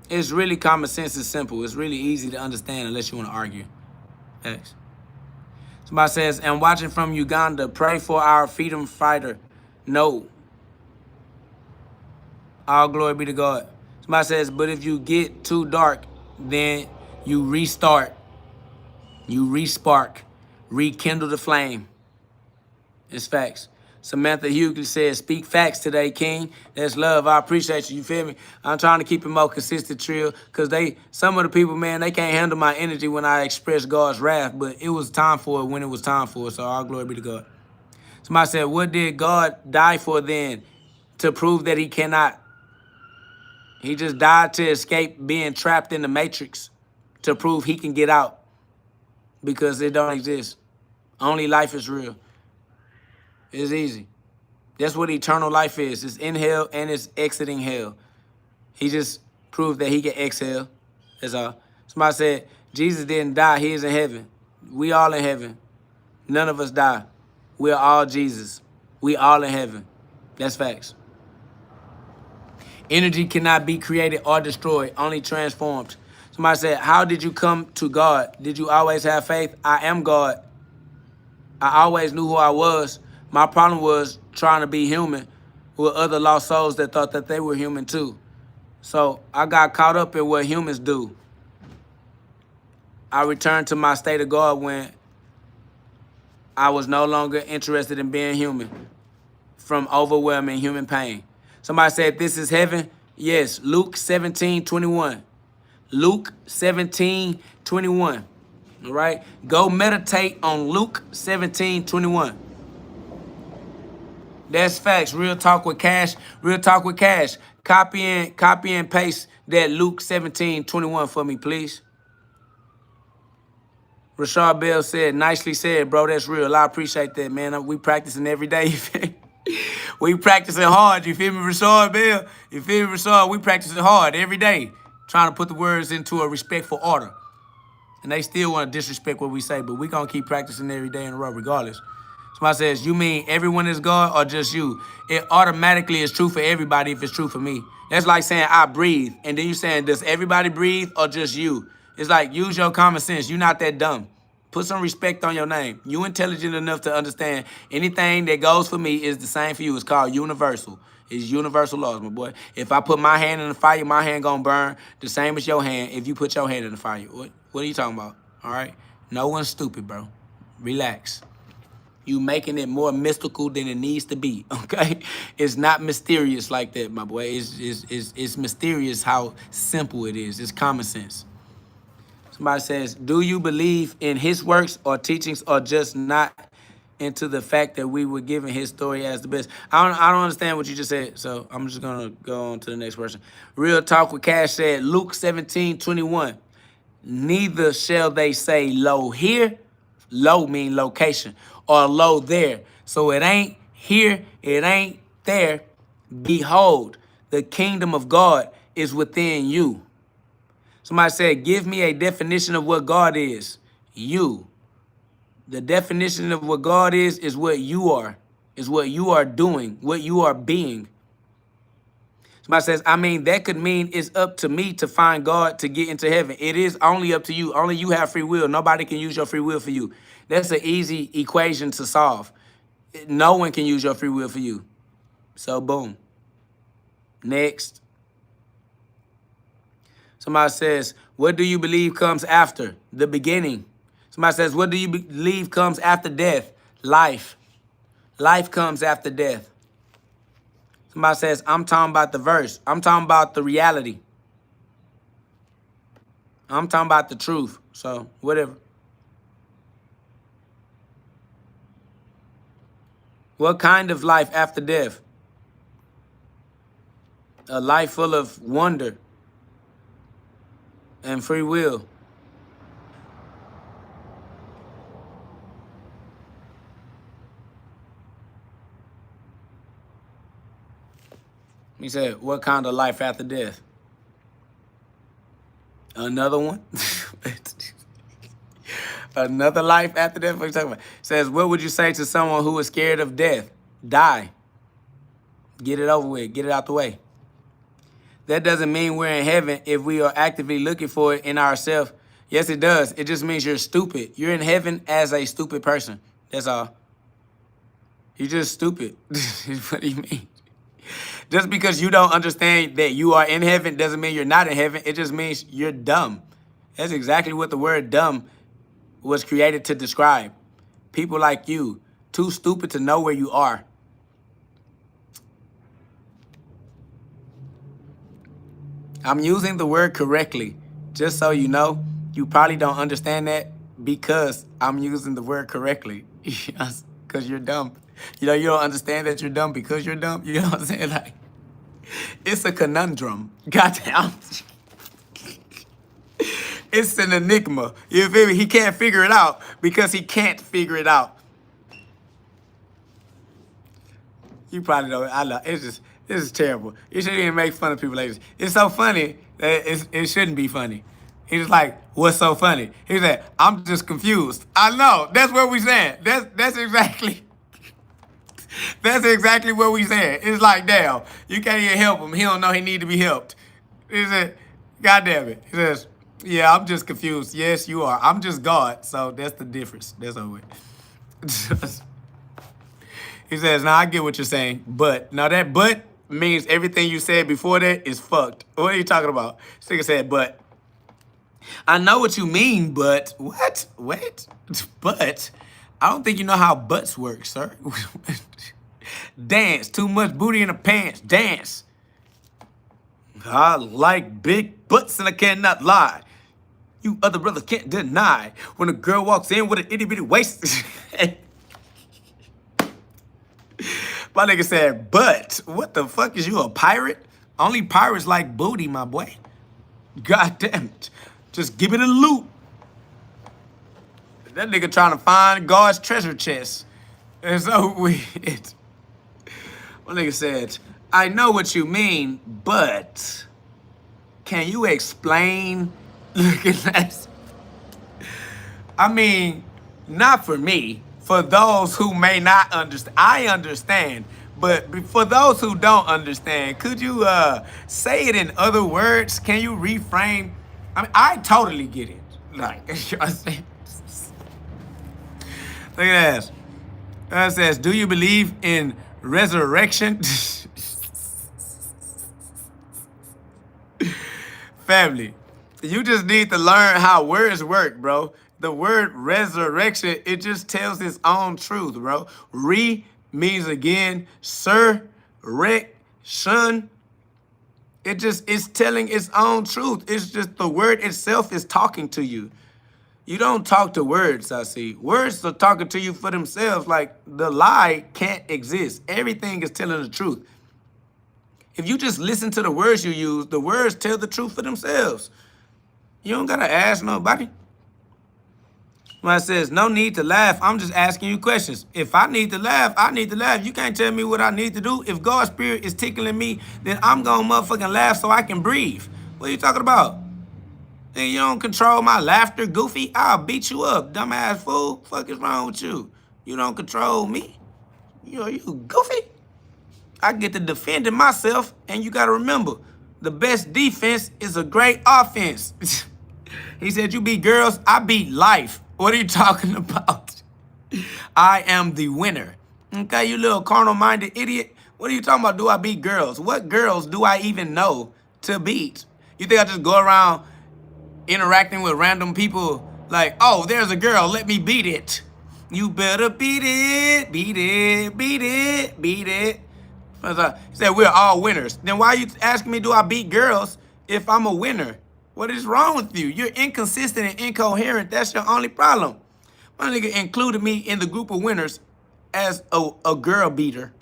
It's really common sense. It's simple. It's really easy to understand unless you want to argue. Thanks. Somebody says, I'm watching from Uganda. Pray for our freedom fighter. No. All glory be to God. Somebody says, but if you get too dark, then you restart. You respark. Rekindle the flame. It's facts. Samantha Hughley says, speak facts today, King. That's love. I appreciate you. You feel me? I'm trying to keep it more consistent, Trill, because some of the people, man, they can't handle my energy when I express God's wrath, but it was time for it when it was time for it, so all glory be to God. Somebody said, what did God die for then? To prove that he cannot. He just died to escape being trapped in the matrix, to prove he can get out, because it don't exist. Only life is real. It's easy. That's what eternal life is. It's in hell and it's exiting hell. He just proved that he can exhale. That's all. Somebody said, Jesus didn't die. He is in heaven. We all in heaven. None of us die. We're all Jesus. We all in heaven. That's facts. Energy cannot be created or destroyed, only transformed. Somebody said, how did you come to God? Did you always have faith? I am God. I always knew who I was. My problem was trying to be human with other lost souls that thought that they were human too. So I got caught up in what humans do. I returned to my state of God when I was no longer interested in being human from overwhelming human pain. Somebody said, this is heaven. Yes, Luke 17:21. Luke 17:21. All right? Go meditate on Luke 17:21. That's facts. Real talk with cash. Real talk with cash. Copy and paste that Luke 17:21 for me, please. Rashard Bell said, nicely said, bro. That's real. I appreciate that, man. We practicing every day. We practicing hard. You feel me, Rashard Bell? You feel me, Rashard? We practicing hard every day, trying to put the words into a respectful order. And they still want to disrespect what we say, but we going to keep practicing every day in a row regardless. Somebody says, you mean everyone is God or just you? It automatically is true for everybody if it's true for me. That's like saying I breathe. And then you saying, does everybody breathe or just you? It's like, use your common sense. You're not that dumb. Put some respect on your name. You intelligent enough to understand anything that goes for me is the same for you. It's called universal. It's universal laws, my boy. If I put my hand in the fire, my hand gonna burn the same as your hand if you put your hand in the fire. What are you talking about? All right? No one's stupid, bro. Relax. You making it more mystical than it needs to be, okay? It's not mysterious like that, my boy. It's mysterious how simple it is. It's common sense. Somebody says, do you believe in his works or teachings or just not into the fact that we were given his story as the best? I don't understand what you just said, so I'm just going to go on to the next person. Real Talk with Cash said, Luke 17:21. Neither shall they say lo here, lo mean location, or lo there. So it ain't here, it ain't there. Behold, the kingdom of God is within you. Somebody said, give me a definition of what God is. You. The definition of what God is what you are doing, what you are being. Somebody says, I mean, that could mean it's up to me to find God to get into heaven. It is only up to you. Only you have free will. Nobody can use your free will for you. That's an easy equation to solve. No one can use your free will for you. So, boom. Next. Somebody says, what do you believe comes after? The beginning. Somebody says, what do you believe comes after death? Life. Life comes after death. Somebody says, I'm talking about the verse. I'm talking about the reality. I'm talking about the truth. So, whatever. What kind of life after death? A life full of wonder and free will. He said, what kind of life after death? Another one? Another life after death? What are you talking about? Says, what would you say to someone who is scared of death? Die. Get it over with. Get it out the way. That doesn't mean we're in heaven if we are actively looking for it in ourselves. Yes, it does. It just means you're stupid. You're in heaven as a stupid person. That's all. You're just stupid. What do you mean? Just because you don't understand that you are in heaven doesn't mean you're not in heaven. It just means you're dumb. That's exactly what the word dumb was created to describe. People like you, too stupid to know where you are. I'm using the word correctly. Just so you know, you probably don't understand that because I'm using the word correctly. Because you're dumb. You don't understand that you're dumb because you're dumb. You know what I'm saying? Like, it's a conundrum. Goddamn. It's an enigma. You feel me? He can't figure it out because he can't figure it out. You probably know. I know. This is terrible. You shouldn't even make fun of people like this. It's so funny that it shouldn't be funny. He's like, what's so funny? He said, I'm just confused. I know. That's what we're saying. That's exactly. That's exactly what we said. It's like, damn, you can't even help him. He don't know he need to be helped. He said, God damn it. He says, yeah, I'm just confused. Yes, you are. I'm just God. So that's the difference. That's over it. He says, now I get what you're saying, but now that but means everything you said before that is fucked. What are you talking about? This nigga said, but. I know what you mean, but what? What? But I don't think you know how butts work, sir. Dance. Too much booty in the pants. Dance. I like big butts and I cannot lie. You other brothers can't deny when a girl walks in with an itty bitty waist. My nigga said, but what the fuck, is you a pirate? Only pirates like booty, my boy. God damn it. Just give it a loot. That nigga trying to find God's treasure chest. And so weird. My nigga said, I know what you mean, but can you explain? Look at that. I mean, not for me. For those who may not understand. I understand. But for those who don't understand, could you say it in other words? Can you reframe? I mean, I totally get it. Like, you know what I'm saying? Look at this. It says, do you believe in resurrection? Family, you just need to learn how words work, bro. The word resurrection, it just tells its own truth, bro. Re means again, sir, rec, shun. It's telling its own truth. It's just the word itself is talking to you. You don't talk to words, I see. Words are talking to you for themselves. Like, the lie can't exist. Everything is telling the truth. If you just listen to the words you use, the words tell the truth for themselves. You don't gotta ask nobody. When it says, no need to laugh, I'm just asking you questions. If I need to laugh, I need to laugh. You can't tell me what I need to do. If God's spirit is tickling me, then I'm gonna motherfucking laugh so I can breathe. What are you talking about? And you don't control my laughter, goofy? I'll beat you up, dumbass fool. Fuck is wrong with you? You don't control me. You goofy? I get to defending myself, and you gotta remember, the best defense is a great offense. He said, you beat girls, I beat life. What are you talking about? I am the winner. Okay, you little carnal-minded idiot. What are you talking about? Do I beat girls? What girls do I even know to beat? You think I just go around interacting with random people like, oh, there's a girl, let me beat it. You better beat it, beat it, beat it, beat it. He said, we're all winners. Then why are you asking me, do I beat girls if I'm a winner? What is wrong with you? You're inconsistent and incoherent. That's your only problem. My nigga included me in the group of winners as a girl beater.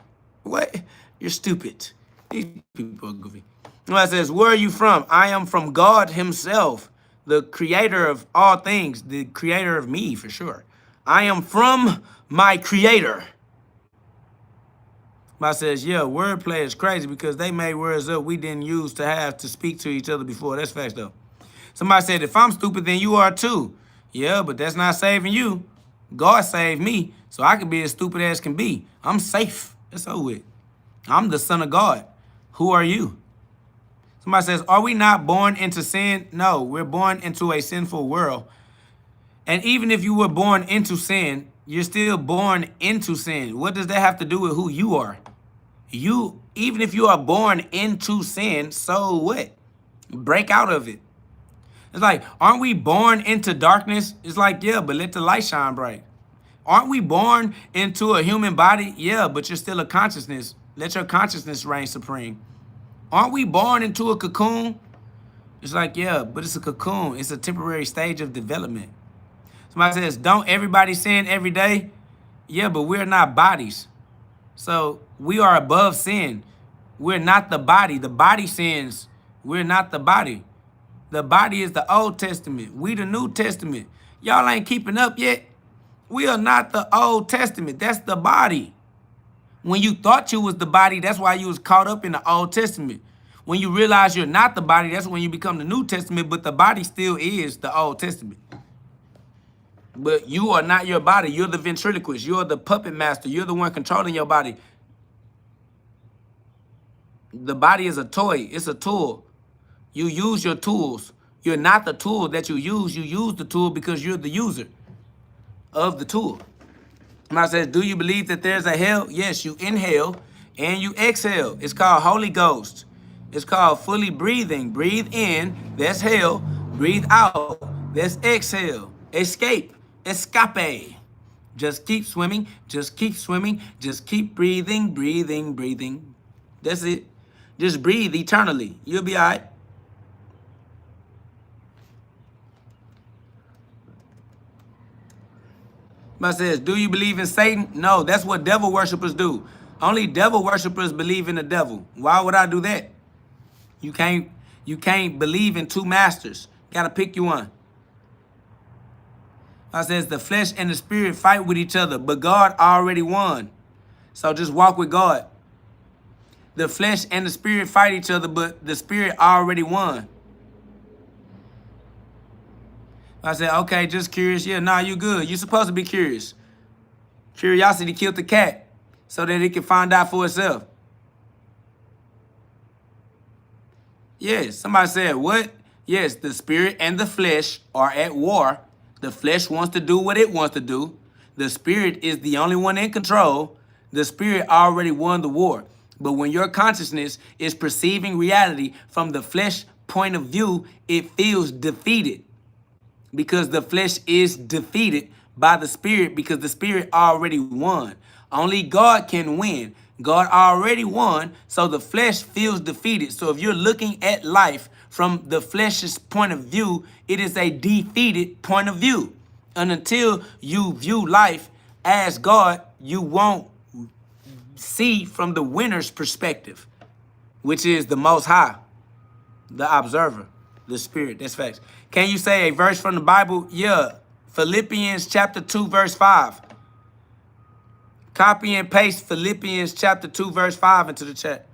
What? You're stupid. These people are goofy. It says, where are you from? I am from God himself, the creator of all things, the creator of me for sure. I am from my creator. I says, yeah, wordplay is crazy because they made words up we didn't use to have to speak to each other before. That's facts though. Somebody said, if I'm stupid, then you are too. Yeah, but that's not saving you. God saved me, so I can be as stupid as can be. I'm safe. That's over with. I'm the son of God. Who are you? Somebody says, are we not born into sin? No, we're born into a sinful world. And even if you were born into sin, you're still born into sin. What does that have to do with who you are? Even if you are born into sin, so what? Break out of it. It's like, aren't we born into darkness? It's like, yeah, but let the light shine bright. Aren't we born into a human body? Yeah, but you're still a consciousness. Let your consciousness reign supreme. Aren't we born into a cocoon? It's like, yeah, but it's a cocoon. It's a temporary stage of development. Somebody says, don't everybody sin every day? Yeah, but we're not bodies. So we are above sin. We're not the body. The body sins. We're not the body. The body is the Old Testament. We the New Testament. Y'all ain't keeping up yet. We are not the Old Testament. That's the body. When you thought you was the body, that's why you was caught up in the Old Testament. When you realize you're not the body, that's when you become the New Testament, but the body still is the Old Testament. But you are not your body. You're the ventriloquist. You're the puppet master. You're the one controlling your body. The body is a toy. It's a tool. You use your tools. You're not the tool that you use. You use the tool because you're the user of the tool. Somebody says, do you believe that there's a hell? Yes, you inhale and you exhale. It's called Holy Ghost. It's called fully breathing. Breathe in, that's hell. Breathe out, that's exhale. Escape, escape. Just keep swimming, just keep swimming, just keep breathing, breathing, breathing. That's it. Just breathe eternally. You'll be all right. Somebody says, do you believe in Satan? No, that's what devil worshipers do. Only devil worshipers believe in the devil. Why would I do that? You can't believe in two masters. Gotta pick you one. I says the flesh and the spirit fight with each other, but God already won. So just walk with God. The flesh and the spirit fight each other, but the spirit already won. I said, okay, just curious. Yeah, nah, you good. You supposed to be curious. Curiosity killed the cat so that it can find out for itself. Yes, somebody said, what? Yes, the spirit and the flesh are at war. The flesh wants to do what it wants to do. The spirit is the only one in control. The spirit already won the war. But when your consciousness is perceiving reality from the flesh point of view, it feels defeated. Because the flesh is defeated by the spirit because the spirit already won. Only God can win. God already won, so the flesh feels defeated. So if you're looking at life from the flesh's point of view, it is a defeated point of view. And until you view life as God, you won't see from the winner's perspective, which is the Most High, the observer, the spirit. That's facts. Can you say a verse from the Bible? Yeah. Philippians chapter 2, verse 5. Copy and paste Philippians chapter 2, verse 5 into the chat.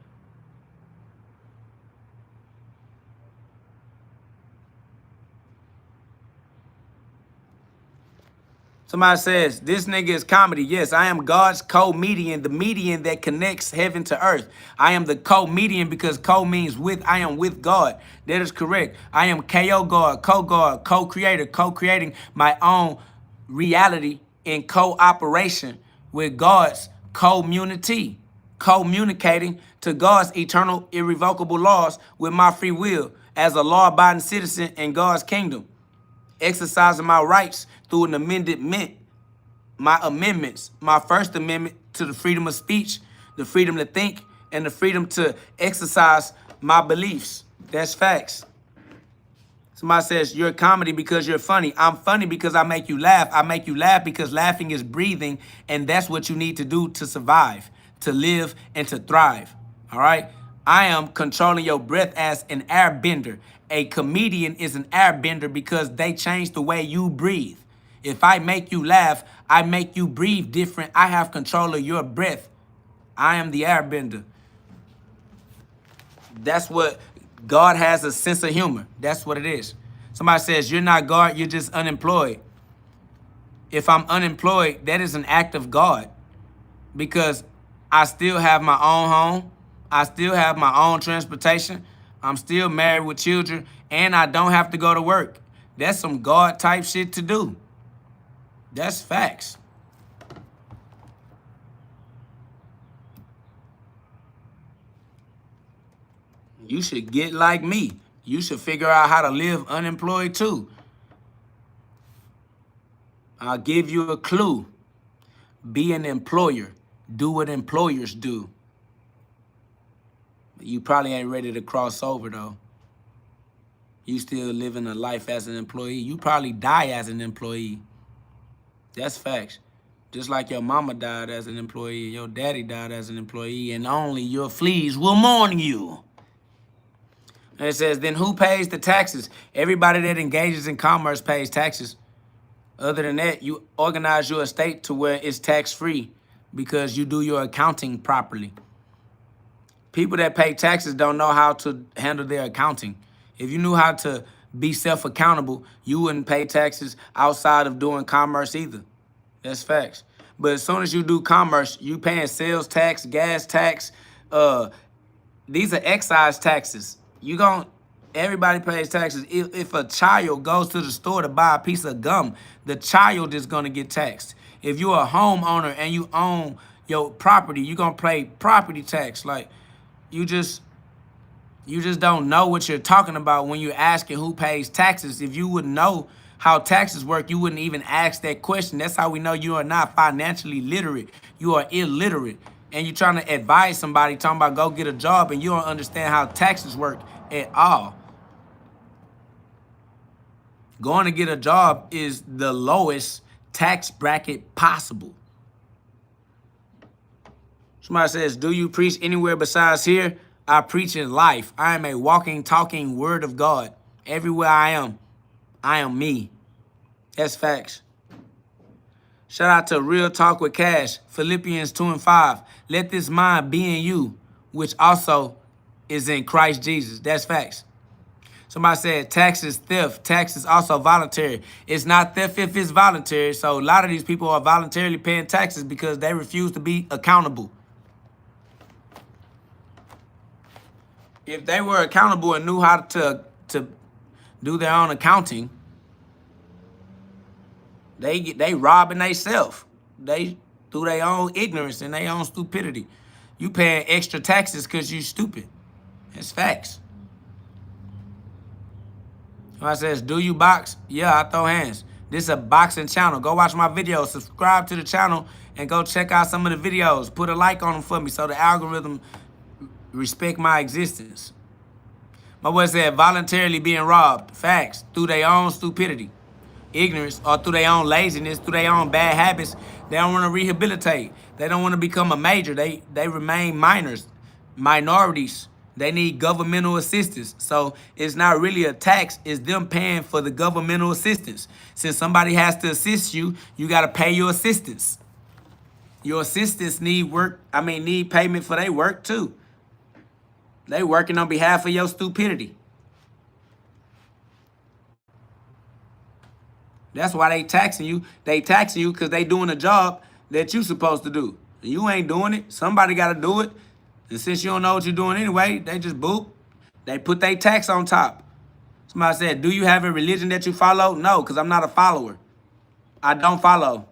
Somebody says, this nigga is comedy. Yes, I am God's co-median, the median that connects heaven to earth. I am the co-median because co means with. I am with God. That is correct. I am God, co-creator, co-creating my own reality in cooperation with God's community, communicating to God's eternal, irrevocable laws with my free will as a law-abiding citizen in God's kingdom. Exercising my rights through an amendment, my amendments, my First Amendment to the freedom of speech, the freedom to think, and the freedom to exercise my beliefs. That's facts. Somebody says, you're a comedy because you're funny. I'm funny because I make you laugh. I make you laugh because laughing is breathing, and that's what you need to do to survive, to live, and to thrive. All right? I am controlling your breath as an airbender. A comedian is an airbender because they change the way you breathe. If I make you laugh, I make you breathe different. I have control of your breath. I am the airbender. That's what God has, a sense of humor. That's what it is. Somebody says, you're not God, you're just unemployed. If I'm unemployed, that is an act of God because I still have my own home. I still have my own transportation. I'm still married with children, and I don't have to go to work. That's some God type shit to do. That's facts. You should get like me. You should figure out how to live unemployed too. I'll give you a clue. Be an employer. Do what employers do. You probably ain't ready to cross over though. You still living a life as an employee. You probably die as an employee. That's facts. Just like your mama died as an employee, your daddy died as an employee, and only your fleas will mourn you. And it says, then who pays the taxes? Everybody that engages in commerce pays taxes. Other than that, you organize your estate to where it's tax-free because you do your accounting properly. People that pay taxes don't know how to handle their accounting. If you knew how to be self-accountable, you wouldn't pay taxes outside of doing commerce either. That's facts. But as soon as you do commerce, you paying sales tax, gas tax. These are excise taxes. Everybody pays taxes. If a child goes to the store to buy a piece of gum, the child is gonna get taxed. If you're a homeowner and you own your property, you're gonna pay property tax. Like, you just don't know what you're talking about when you're asking who pays taxes. If you would know how taxes work, you wouldn't even ask that question. That's how we know you are not financially literate. You are illiterate. And you're trying to advise somebody talking about go get a job and you don't understand how taxes work at all. Going to get a job is the lowest tax bracket possible. Somebody says, do you preach anywhere besides here? I preach in life. I am a walking, talking word of God. Everywhere I am me. That's facts. Shout out to Real Talk with Cash, Philippians 2:5. Let this mind be in you, which also is in Christ Jesus. That's facts. Somebody said tax is theft. Tax is also voluntary. It's not theft if it's voluntary. So a lot of these people are voluntarily paying taxes because they refuse to be accountable. If they were accountable and knew how to do their own accounting, they robbing themselves. They through their own ignorance and their own stupidity. You paying extra taxes because you stupid. It's facts. Somebody says, do you box? Yeah, I throw hands. This is a boxing channel. Go watch my videos. Subscribe to the channel and go check out some of the videos. Put a like on them for me so the algorithm respect my existence. My boy said voluntarily being robbed. Facts. Through their own stupidity, ignorance, or through their own laziness, through their own bad habits. They don't want to rehabilitate. They don't want to become a major. They remain minors, minorities. They need governmental assistance. So it's not really a tax. It's them paying for the governmental assistance. Since somebody has to assist you, you got to pay your assistants. Your assistants need payment for their work too. They working on behalf of your stupidity. That's why they taxing you. They taxing you because they doing a job that you supposed to do. You ain't doing it. Somebody got to do it. And since you don't know what you're doing anyway, they just boop. They put their tax on top. Somebody said, do you have a religion that you follow? No, because I'm not a follower. I don't follow.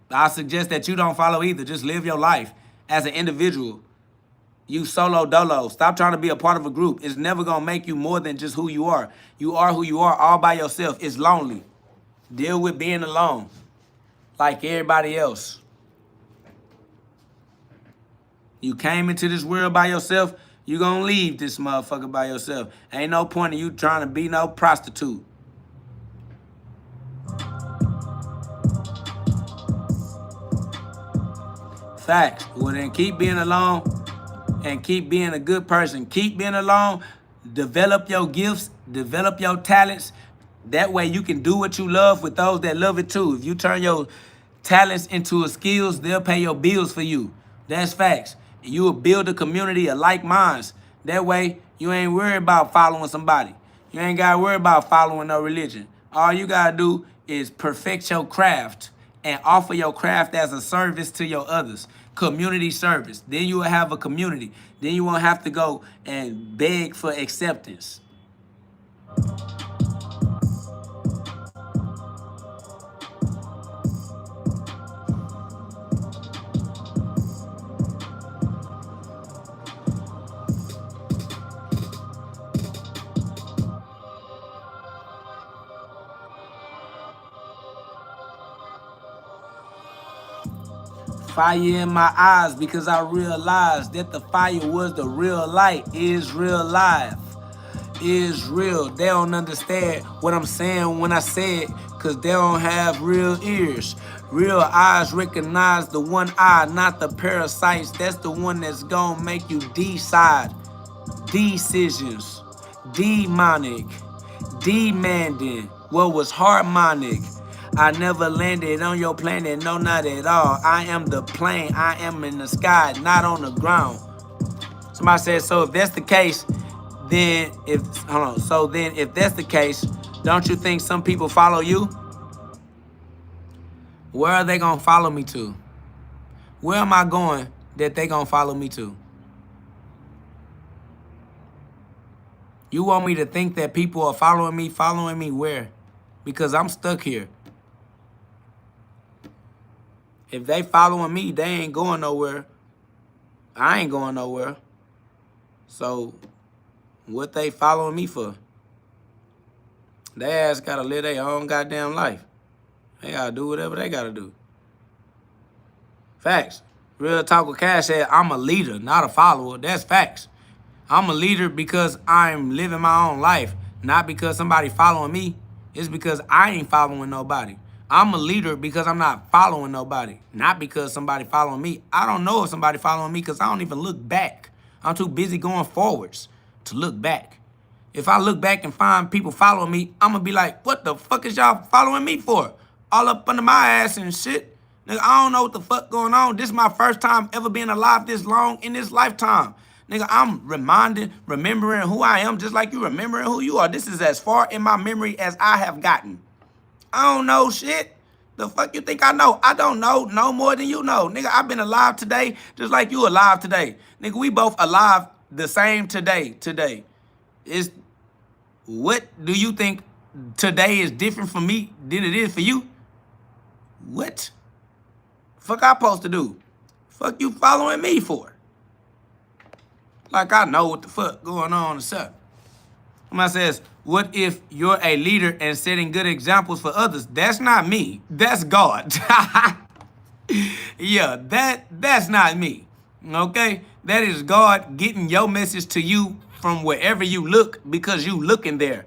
I suggest that you don't follow either. Just live your life as an individual. You solo dolo. Stop trying to be a part of a group. It's never going to make you more than just who you are. You are who you are all by yourself. It's lonely. Deal with being alone like everybody else. You came into this world by yourself, you gonna leave this motherfucker by yourself. Ain't no point in you trying to be no prostitute. Facts. Well, then keep being alone and keep being a good person. Keep being alone. Develop your gifts. Develop your talents. That way you can do what you love with those that love it too. If you turn your talents into skills, they'll pay your bills for you. That's facts. You will build a community of like minds. That way, you ain't worried about following somebody. You ain't got to worry about following no religion. All you got to do is perfect your craft and offer your craft as a service to your others. Community service. Then you will have a community. Then you won't have to go and beg for acceptance. Fire in my eyes because I realized that the fire was the real light. Is real life. Is real. They don't understand what I'm saying when I say it because they don't have real ears. Real eyes recognize the one eye, not the parasites. That's the one that's gonna make you decide. Decisions. Demonic. Demanding. What was harmonic. I never landed on your planet, no, not at all. I am the plane, I am in the sky, not on the ground. Somebody said, so if that's the case, then if that's the case, Don't you think some people follow you? Where are they gonna follow me to? Where am I going that they gonna follow me to? You want me to think that people are following me where? Because I'm stuck here. If they following me, they ain't going nowhere. I ain't going nowhere. So what they following me for? They ass gotta live their own goddamn life. They gotta do whatever they gotta do. Facts. Real Talk with Cash said, I'm a leader, not a follower. That's facts. I'm a leader because I'm living my own life, not because somebody following me. It's because I ain't following nobody. I'm a leader because I'm not following nobody, not because somebody following me. I don't know if somebody following me because I don't even look back. I'm too busy going forwards to look back. If I look back and find people following me, I'm going to be like, what the fuck is y'all following me for? All up under my ass and shit. Nigga, I don't know what the fuck going on. This is my first time ever being alive this long in this lifetime. Nigga, I'm remembering who I am just like you remembering who you are. This is as far in my memory as I have gotten. I don't know shit. The fuck you think I know? I don't know no more than you know. Nigga, I've been alive today just like you alive today. Nigga, we both alive the same today. Is what do you think today is different for me than it is for you? What? Fuck I supposed to do? Fuck you following me for? Like I know what the fuck going on or something. Somebody says, what if you're a leader and setting good examples for others? That's not me. That's God. Yeah, that's not me. Okay? That is God getting your message to you from wherever you look because you looking there.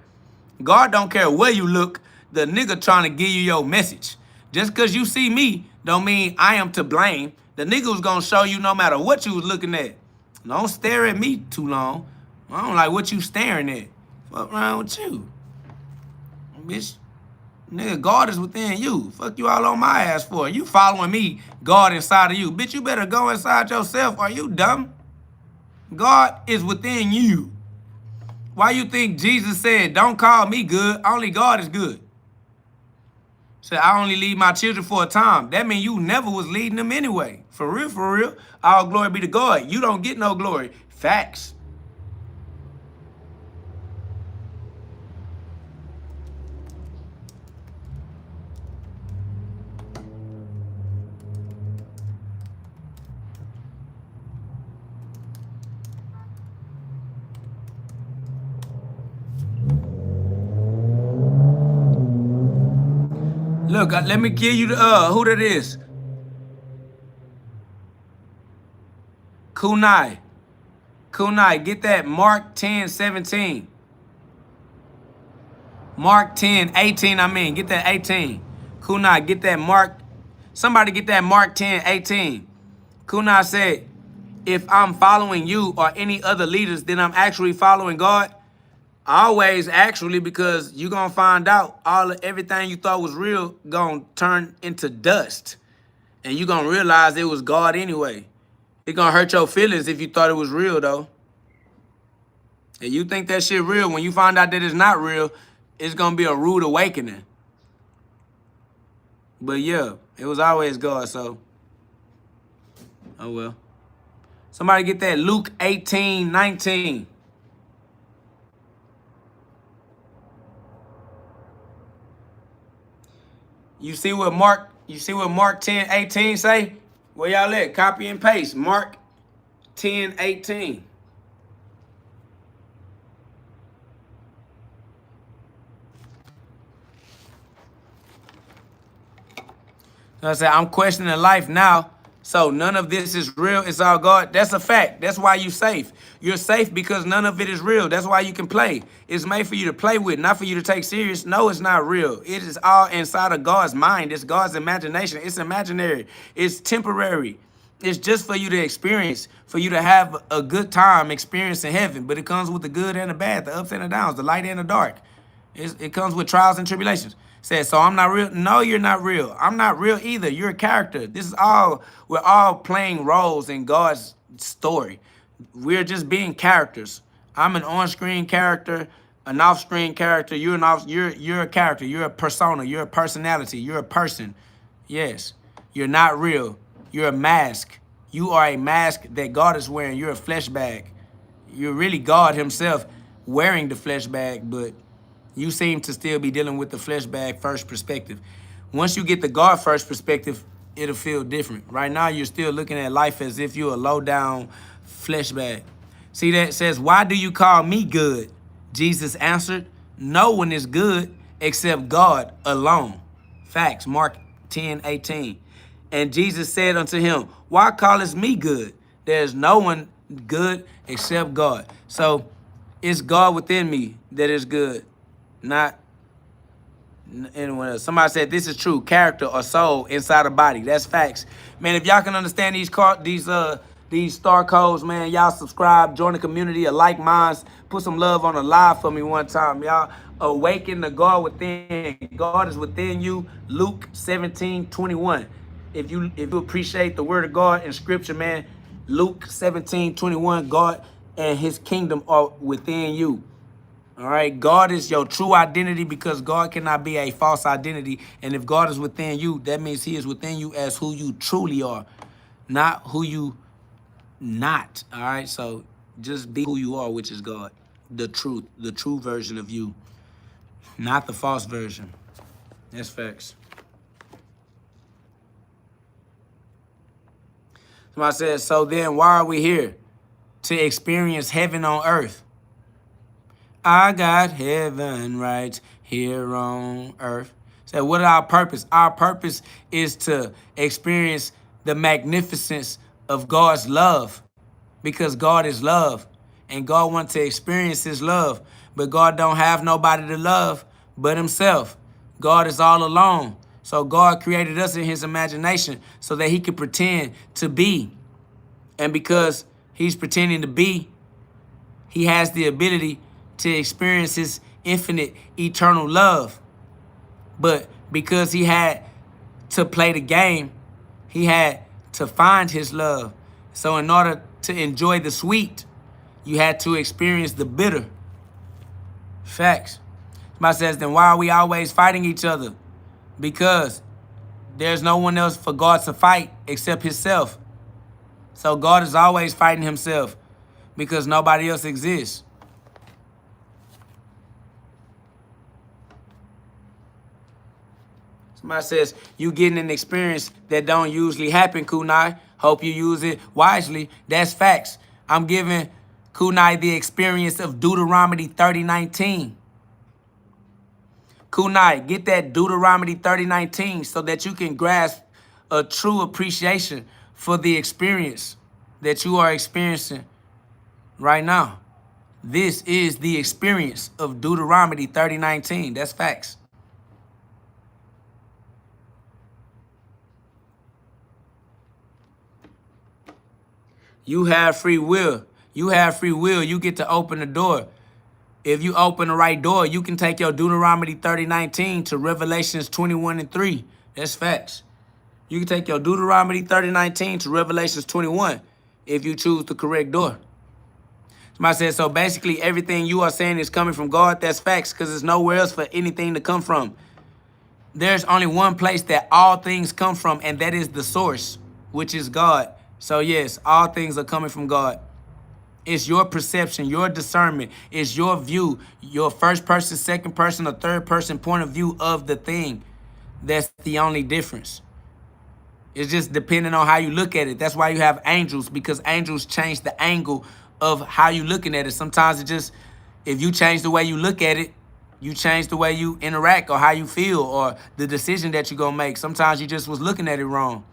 God don't care where you look. The nigga trying to give you your message. Just because you see me don't mean I am to blame. The nigga was going to show you no matter what you was looking at. Don't stare at me too long. I don't like what you staring at. Fuck around with you. Bitch. Nigga, God is within you. Fuck you all on my ass for. You following me, God inside of you. Bitch, you better go inside yourself. Are you dumb? God is within you. Why you think Jesus said, don't call me good, only God is good? Said, I only lead my children for a time. That means you never was leading them anyway. For real. All glory be to God. You don't get no glory. Facts. Look, let me give you the who that is. Kunai, get that Mark 10:17. Mark 10:18, I mean, get that 18. Kunai, get that Mark. Somebody get that Mark 10:18. Kunai said, if I'm following you or any other leaders, then I'm actually following God. Always, actually, because you're going to find out everything you thought was real going to turn into dust. And you're going to realize it was God anyway. It's going to hurt your feelings if you thought it was real, though. And you think that shit real. When you find out that it's not real, it's going to be a rude awakening. But yeah, it was always God, so. Oh, well. Somebody get that Luke 18:19. You see what Mark 10:18 say? Where y'all at? Copy and paste. Mark 10:18. I said, I'm questioning life now, so none of this is real. It's all God. That's a fact. That's why you're safe. You're safe because none of it is real. That's why you can play. It's made for you to play with, not for you to take serious. No, it's not real. It is all inside of God's mind. It's God's imagination. It's imaginary. It's temporary. It's just for you to experience, for you to have a good time experiencing heaven. But it comes with the good and the bad, the ups and the downs, the light and the dark. It comes with trials and tribulations. Says, so I'm not real. No, you're not real. I'm not real either. You're a character. We're all playing roles in God's story. We're just being characters. I'm an on-screen character. An off-screen character, you're a character, you're a persona, you're a personality, you're a person. Yes. You're not real. You're a mask. You are a mask that God is wearing. You're a flesh bag. You're really God himself wearing the flesh bag, but you seem to still be dealing with the flesh bag first perspective. Once you get the God first perspective, it'll feel different. Right now, you're still looking at life as if you're a low-down flesh bag. See that it says, why do you call me good? Jesus answered, no one is good except God alone. Facts, Mark 10:18. And Jesus said unto him, why callest me good? There's no one good except God. So it's God within me that is good, not anyone else. Somebody said this is true. Character or soul inside a body. That's facts. Man, if y'all can understand these star codes, man, y'all subscribe, join the community of like minds, put some love on a live for me one time. Y'all awaken the God within. God is within you. Luke 17:21. If you appreciate the word of God in scripture, man, Luke 17:21, God and his kingdom are within you. All right, God is your true identity because God cannot be a false identity. And if God is within you, that means he is within you as who you truly are, not who you not. All right, so just be who you are, which is God, the true version of you, not the false version. That's facts. Somebody says, so then why are we here? To experience heaven on earth. I got heaven right here on earth. So what is our purpose? Our purpose is to experience the magnificence of God's love, because God is love and God wants to experience his love, but God don't have nobody to love but himself. God is all alone. So God created us in his imagination so that he could pretend to be. And because he's pretending to be, he has the ability to experience his infinite, eternal love. But because he had to play the game, he had to find his love. So in order to enjoy the sweet, you had to experience the bitter. Facts. Somebody says, then why are we always fighting each other? Because there's no one else for God to fight except himself. So God is always fighting himself because nobody else exists. Somebody says, you getting an experience that don't usually happen, Kunai. Hope you use it wisely. That's facts. I'm giving Kunai the experience of Deuteronomy 30:19. Kunai, get that Deuteronomy 30:19 so that you can grasp a true appreciation for the experience that you are experiencing right now. This is the experience of Deuteronomy 30:19. That's facts. You have free will. You have free will. You get to open the door. If you open the right door, you can take your Deuteronomy 30:19 to Revelations 21:3. That's facts. You can take your Deuteronomy 30:19 to Revelations 21 if you choose the correct door. Somebody said, so basically everything you are saying is coming from God. That's facts, because there's nowhere else for anything to come from. There's only one place that all things come from, and that is the source, which is God. So yes, all things are coming from God. It's your perception, your discernment. It's your view, your first person, second person, or third person point of view of the thing. That's the only difference. It's just depending on how you look at it. That's why you have angels, because angels change the angle of how you looking at it. Sometimes it just, if you change the way you look at it, you change the way you interact or how you feel or the decision that you're going to make. Sometimes you just was looking at it wrong.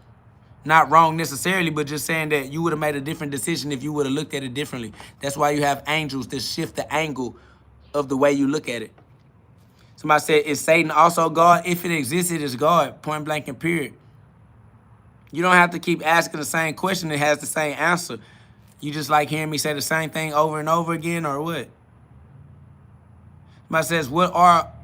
Not wrong necessarily, but just saying that you would have made a different decision if you would have looked at it differently. That's why you have angels to shift the angle of the way you look at it. Somebody said, is Satan also God? If it exists, it is God, point blank and period. You don't have to keep asking the same question. It has the same answer. You just like hearing me say the same thing over and over again, or what? Somebody says, what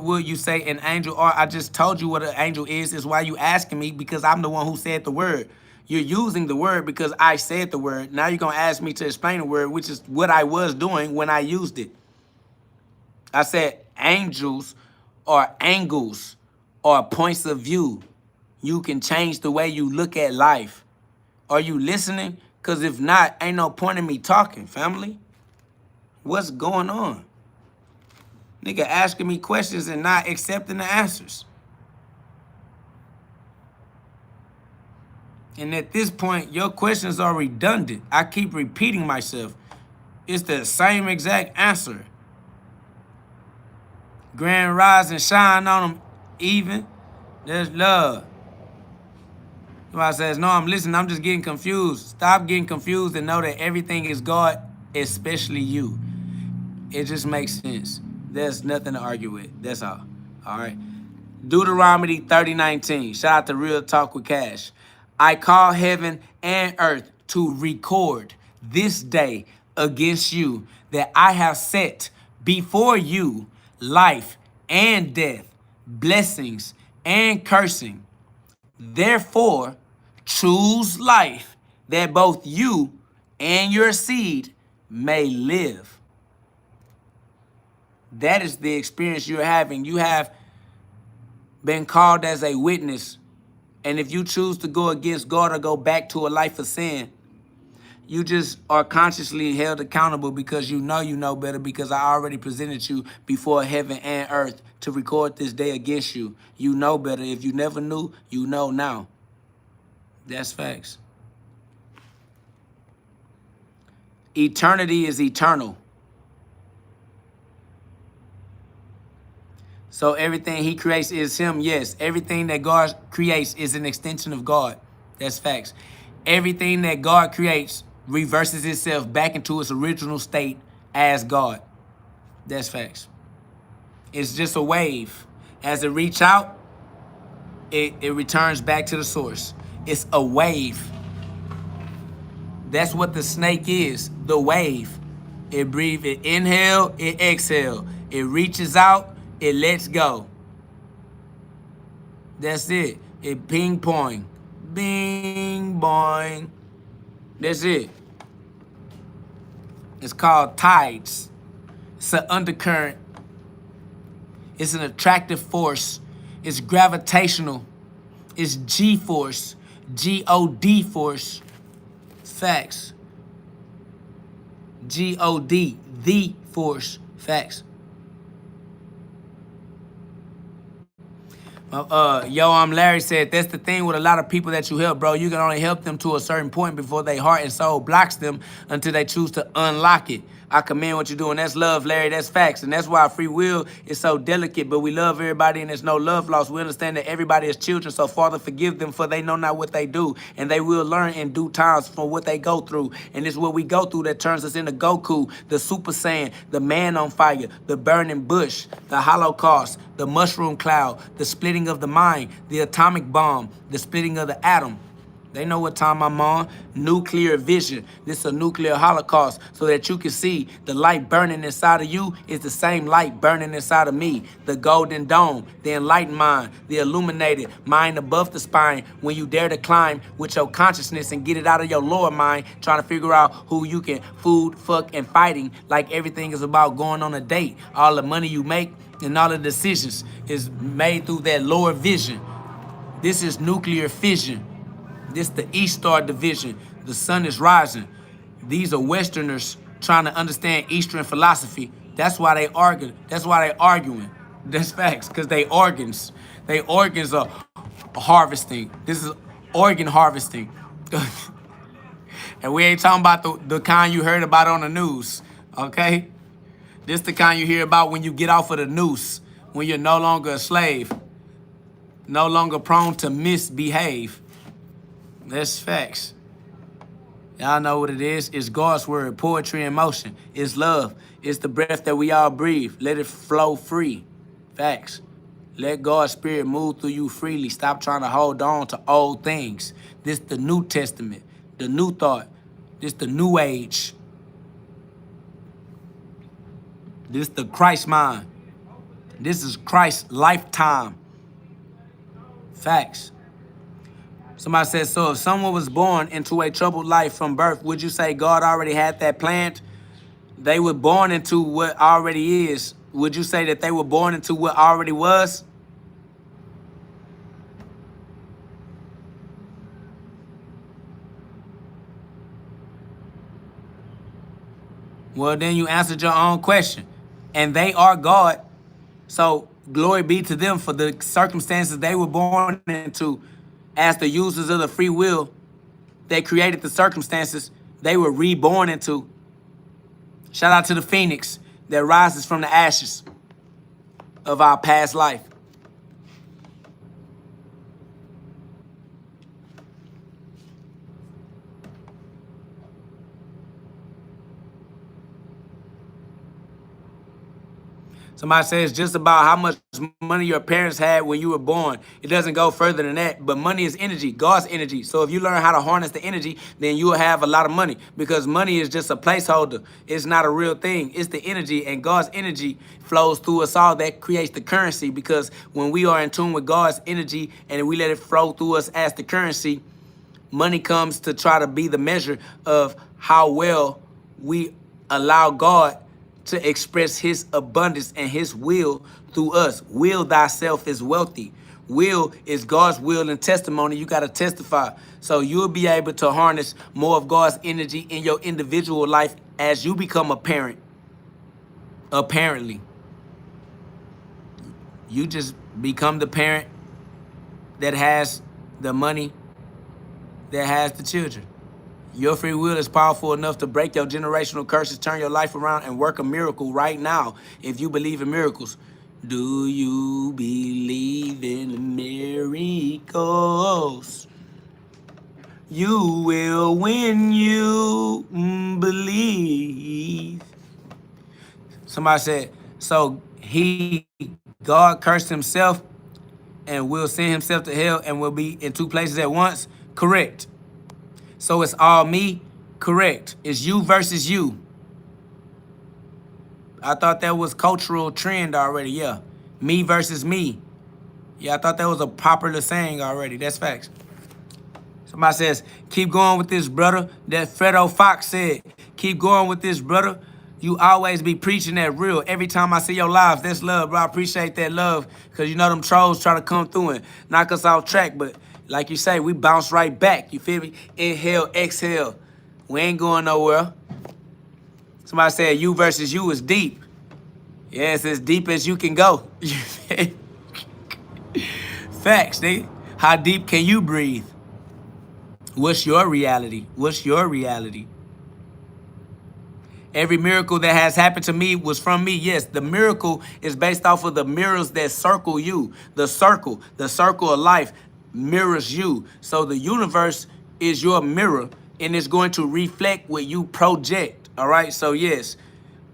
would you say an angel are? I just told you what an angel is why you asking me, because I'm the one who said the word. You're using the word because I said the word. Now you're going to ask me to explain the word, which is what I was doing when I used it. I said angels or angles or points of view. You can change the way you look at life. Are you listening? Because if not, ain't no point in me talking, family. What's going on? Nigga asking me questions and not accepting the answers. And at this point, your questions are redundant. I keep repeating myself. It's the same exact answer. Grand rise and shine on them even. There's love. Somebody says, no, I'm listening. I'm just getting confused. Stop getting confused and know that everything is God, especially you. It just makes sense. There's nothing to argue with. That's all. All right. Deuteronomy 30:19. Shout out to Real Talk with Cash. I call heaven and earth to record this day against you that I have set before you life and death, blessings and cursing. Therefore, choose life that both you and your seed may live. That is the experience you're having. You have been called as a witness. And if you choose to go against God or go back to a life of sin, you just are consciously held accountable because you know better, because I already presented you before heaven and earth to record this day against you. You know better. If you never knew, you know now. That's facts. Eternity is eternal. So everything he creates is him, yes. Everything that God creates is an extension of God. That's facts. Everything that God creates reverses itself back into its original state as God. That's facts. It's just a wave. As it reaches out, it returns back to the source. It's a wave. That's what the snake is, the wave. It breathes, it inhale, it exhale. It reaches out, it lets go. That's it. It ping pong. Bing boing. That's it. It's called tides. It's an undercurrent. It's an attractive force. It's gravitational. It's G-force. G-O-D force. Facts. G-O-D. The force. Facts. I'm Larry said, that's the thing with a lot of people that you help, bro. You can only help them to a certain point before their heart and soul blocks them until they choose to unlock it. I commend what you're doing. That's love, Larry. That's facts. And that's why free will is so delicate, but we love everybody and there's no love lost. We understand that everybody is children, so Father, forgive them for they know not what they do. And they will learn in due times from what they go through. And it's what we go through that turns us into Goku, the Super Saiyan, the man on fire, the burning bush, the Holocaust, the mushroom cloud, the splitting of the mind, the atomic bomb, the splitting of the atom. They know what time I'm on. Nuclear vision. This is a nuclear holocaust so that you can see the light burning inside of you is the same light burning inside of me. The golden dome, the enlightened mind, the illuminated mind above the spine. When you dare to climb with your consciousness and get it out of your lower mind, trying to figure out who you can food, fuck, and fighting like everything is about going on a date. All the money you make and all the decisions is made through that lower vision. This is nuclear fission. This the East Star Division. The sun is rising. These are Westerners trying to understand Eastern philosophy. That's why they argue. That's why they arguing. That's facts, because they organs. They organs are harvesting. This is organ harvesting. And we ain't talking about the kind you heard about on the news, okay? This the kind you hear about when you get off of the noose, when you're no longer a slave, no longer prone to misbehave. That's facts. Y'all know what it is. It's God's word, poetry in motion. It's love. It's the breath that we all breathe. Let it flow free. Facts. Let God's spirit move through you freely. Stop trying to hold on to old things. This the New Testament, the new thought. This the new age. This the Christ mind. This is Christ's lifetime. Facts. Somebody says, so if someone was born into a troubled life from birth, would you say God already had that planned? They were born into what already is would you say that they were born into what already was? Well, then you answered your own question. And they are God. So glory be to them for the circumstances they were born into as the users of the free will. They created the circumstances they were reborn into. Shout out to the phoenix that rises from the ashes of our past life. Somebody says just about how much money your parents had when you were born. It doesn't go further than that. But money is energy, God's energy. So if you learn how to harness the energy, then you will have a lot of money. Because money is just a placeholder. It's not a real thing. It's the energy. And God's energy flows through us all. That creates the currency. Because when we are in tune with God's energy and we let it flow through us as the currency, money comes to try to be the measure of how well we allow God to express his abundance and his will through us. Will thyself is wealthy. Will is God's will and testimony. You got to testify. So you'll be able to harness more of God's energy in your individual life as you become a parent. Apparently. You just become the parent that has the money, that has the children. Your free will is powerful enough to break your generational curses, turn your life around, and work a miracle right now if you believe in miracles. Do you believe in miracles? You will when you believe. Somebody said, so God cursed himself and will send himself to hell and will be in two places at once? Correct. So it's all me? Correct. It's you versus you. I thought that was cultural trend already, yeah. Me versus me. Yeah, I thought that was a popular saying already. That's facts. Somebody says, keep going with this, brother. That Fredo Fox said, keep going with this, brother. You always be preaching that real. Every time I see your lives, that's love, bro. I appreciate that love because you know them trolls try to come through and knock us off track, but like you say, we bounce right back. You feel me? Inhale, exhale. We ain't going nowhere. Somebody said you versus you is deep. Yeah, it's as deep as you can go. Facts, nigga. How deep can you breathe? What's your reality? What's your reality? Every miracle that has happened to me was from me. Yes, the miracle is based off of the mirrors that circle you. The circle of life mirrors you. So the universe is your mirror and it's going to reflect what you project. All right. So yes,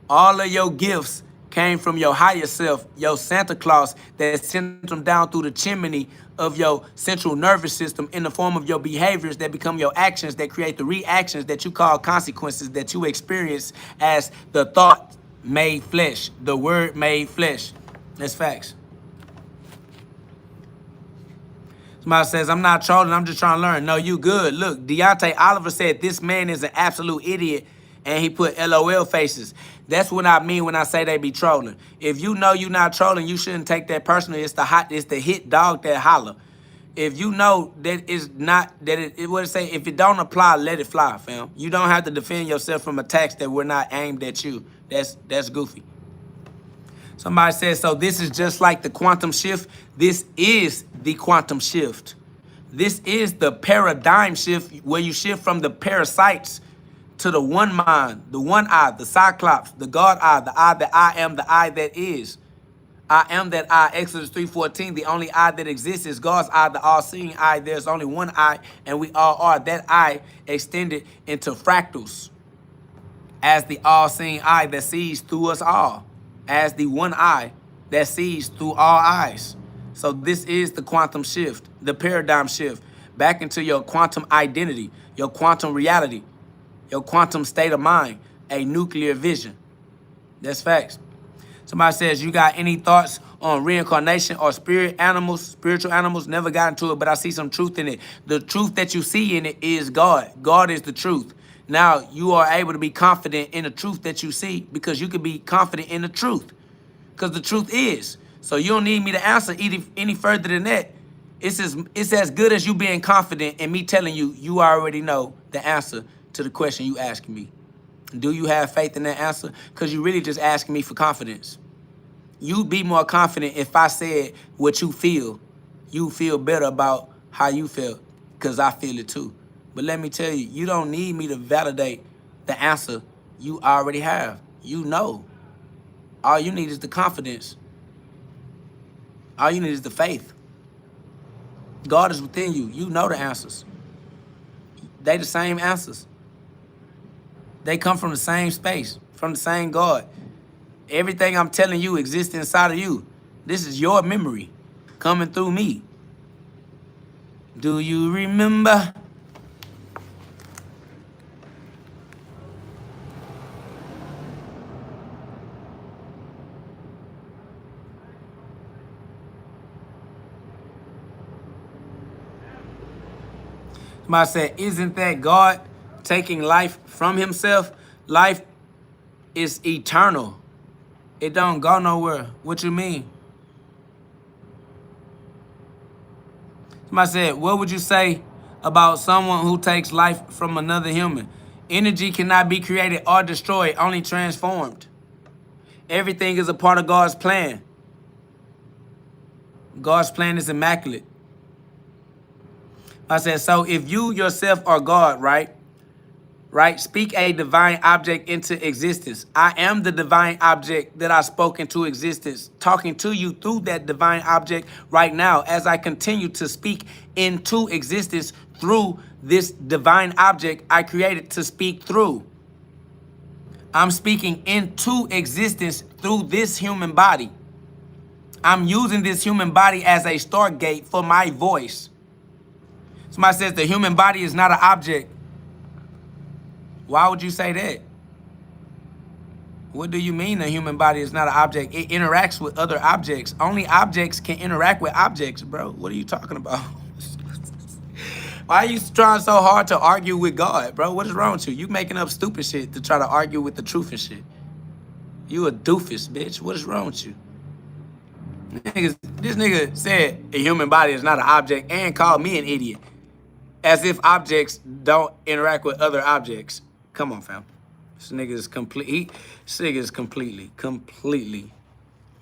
all of your gifts came from your higher self, your Santa Claus that sent them down through the chimney of your central nervous system in the form of your behaviors that become your actions that create the reactions that you call consequences that you experience as the thought made flesh, the word made flesh. That's facts. Somebody says, I'm not trolling, I'm just trying to learn. No, you good. Look, Deontay Oliver said this man is an absolute idiot, and he put LOL faces. That's what I mean when I say they be trolling. If you know you're not trolling, you shouldn't take that personally. It's the hit dog that holler. If you know that it's not, that it would say, if it don't apply, let it fly, fam. You don't have to defend yourself from attacks that were not aimed at you. That's goofy. Somebody says, so this is just like the quantum shift. This is the quantum shift. This is the paradigm shift where you shift from the parasites to the one mind, the one eye, the cyclops, the God eye, the eye that I am, the eye that is. I am that eye, Exodus 3:14. The only eye that exists is God's eye, the all-seeing eye. There's only one eye, and we all are. That eye extended into fractals as the all-seeing eye that sees through us all, as the one eye that sees through all eyes. So this is the quantum shift, the paradigm shift, back into your quantum identity, your quantum reality, your quantum state of mind, a nuclear vision. That's facts. Somebody says, you got any thoughts on reincarnation or spiritual animals? Never got into it, but I see some truth in it. The truth that you see in it is God. God is the truth. Now, you are able to be confident in the truth that you see because you can be confident in the truth. because the truth is. So you don't need me to answer any further than that. It's as good as you being confident and me telling you you already know the answer to the question you asking me. Do you have faith in that answer? Because you really just asking me for confidence. You'd be more confident if I said what you feel. You feel better about how you feel because I feel it too. But let me tell you, you don't need me to validate the answer you already have. You know. All you need is the confidence. All you need is the faith. God is within you. You know the answers. They the same answers. They come from the same space, from the same God. Everything I'm telling you exists inside of you. This is your memory coming through me. Do you remember? Somebody said, isn't that God taking life from himself? Life is eternal. It don't go nowhere. What you mean? Somebody said, what would you say about someone who takes life from another human? Energy cannot be created or destroyed, only transformed. Everything is a part of God's plan. God's plan is immaculate. I said, so if you yourself are God, right? Speak a divine object into existence. I am the divine object that I spoke into existence, talking to you through that divine object right now as I continue to speak into existence through this divine object I created to speak through. I'm speaking into existence through this human body. I'm using this human body as a stargate for my voice. Somebody says the human body is not an object. Why would you say that? What do you mean the human body is not an object? It interacts with other objects. Only objects can interact with objects, bro. What are you talking about? Why are you trying so hard to argue with God, bro? What is wrong with you? You making up stupid shit to try to argue with the truth and shit. You a doofus, bitch. What is wrong with you? This nigga said a human body is not an object and called me an idiot. As if objects don't interact with other objects. Come on, fam. This nigga is completely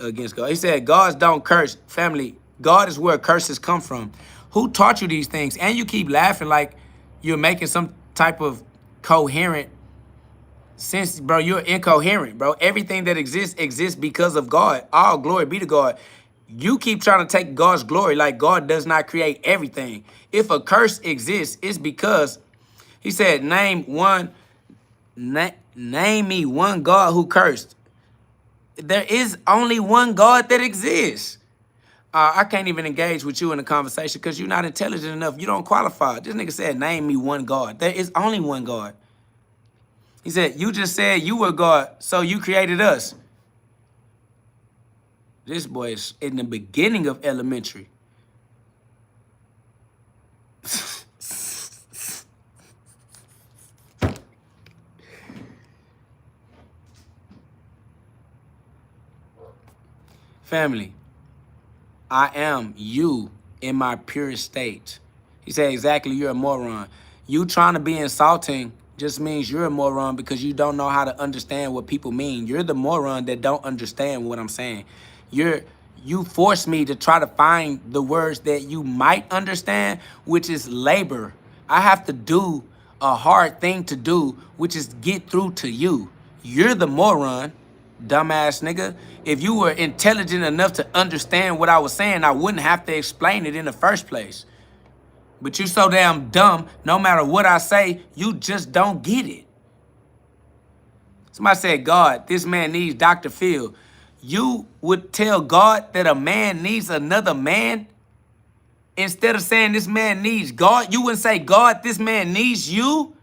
against God. He said, gods don't curse. Family, God is where curses come from. Who taught you these things? And you keep laughing like you're making some type of coherent sense. Bro, you're incoherent, bro. Everything that exists because of God. All glory be to God. You keep trying to take God's glory like God does not create everything. If a curse exists, it's because he said, name me one God who cursed. There is only one God that exists. I can't even engage with you in a conversation because you're not intelligent enough. You don't qualify. This nigga said, name me one God. There is only one God. He said, you just said you were God, so you created us. This boy is in the beginning of elementary. Family, I am you in my purest state. He said, exactly, you're a moron. You trying to be insulting just means you're a moron because you don't know how to understand what people mean. You're the moron that don't understand what I'm saying. You force me to try to find the words that you might understand, which is labor. I have to do a hard thing to do, which is get through to you. You're the moron, dumbass nigga. If you were intelligent enough to understand what I was saying, I wouldn't have to explain it in the first place. But you so damn dumb, no matter what I say, you just don't get it. Somebody said, God, this man needs Dr. Phil. You would tell God that a man needs another man? Instead of saying this man needs God, you wouldn't say, God, this man needs you?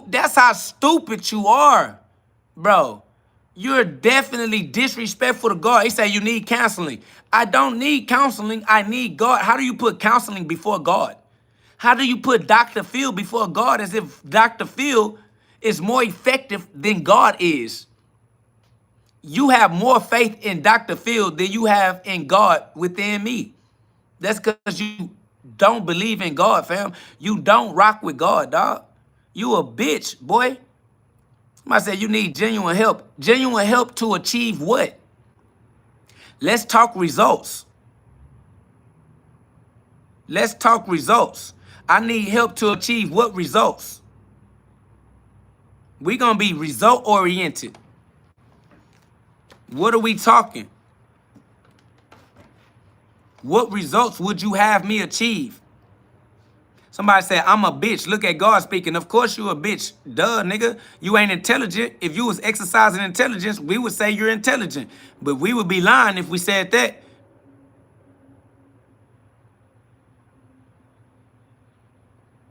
That's how stupid you are, bro. You're definitely disrespectful to God. He said you need counseling. I don't need counseling. I need God. How do you put counseling before God? How do you put Dr. Phil before God as if Dr. Phil is more effective than God is? You have more faith in Dr. Phil than you have in God within me. That's because you don't believe in God, fam. You don't rock with God, dog. You a bitch, boy. Somebody said you need genuine help. Genuine help to achieve what? Let's talk results. Let's talk results. I need help to achieve what results? We're going to be result oriented. What are we talking? What results would you have me achieve? Somebody said, I'm a bitch. Look at God speaking. Of course you a bitch. Duh, nigga. You ain't intelligent. If you was exercising intelligence, we would say you're intelligent. But we would be lying if we said that.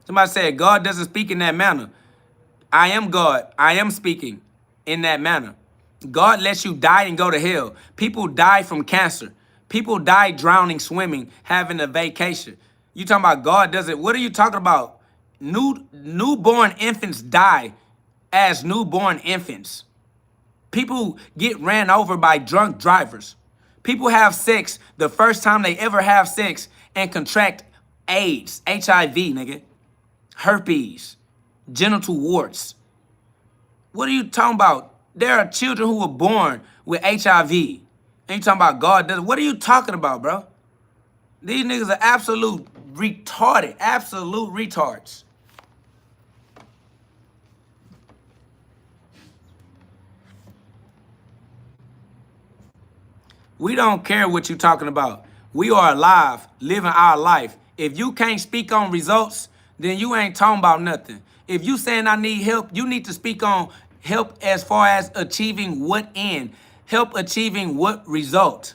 Somebody said, God doesn't speak in that manner. I am God. I am speaking in that manner. God lets you die and go to hell. People die from cancer. People die drowning, swimming, having a vacation. You talking about God doesn't? What are you talking about? Newborn infants die as newborn infants. People get ran over by drunk drivers. People have sex the first time they ever have sex and contract AIDS, HIV, nigga, herpes, genital warts. What are you talking about? There are children who were born with HIV. And you talking about God doesn't? What are you talking about, bro? These niggas are absolute retarded, absolute retards. We don't care what you're talking about. We are alive, living our life. If you can't speak on results, then you ain't talking about nothing. If you saying I need help, you need to speak on help as far as achieving what end? Help achieving what result?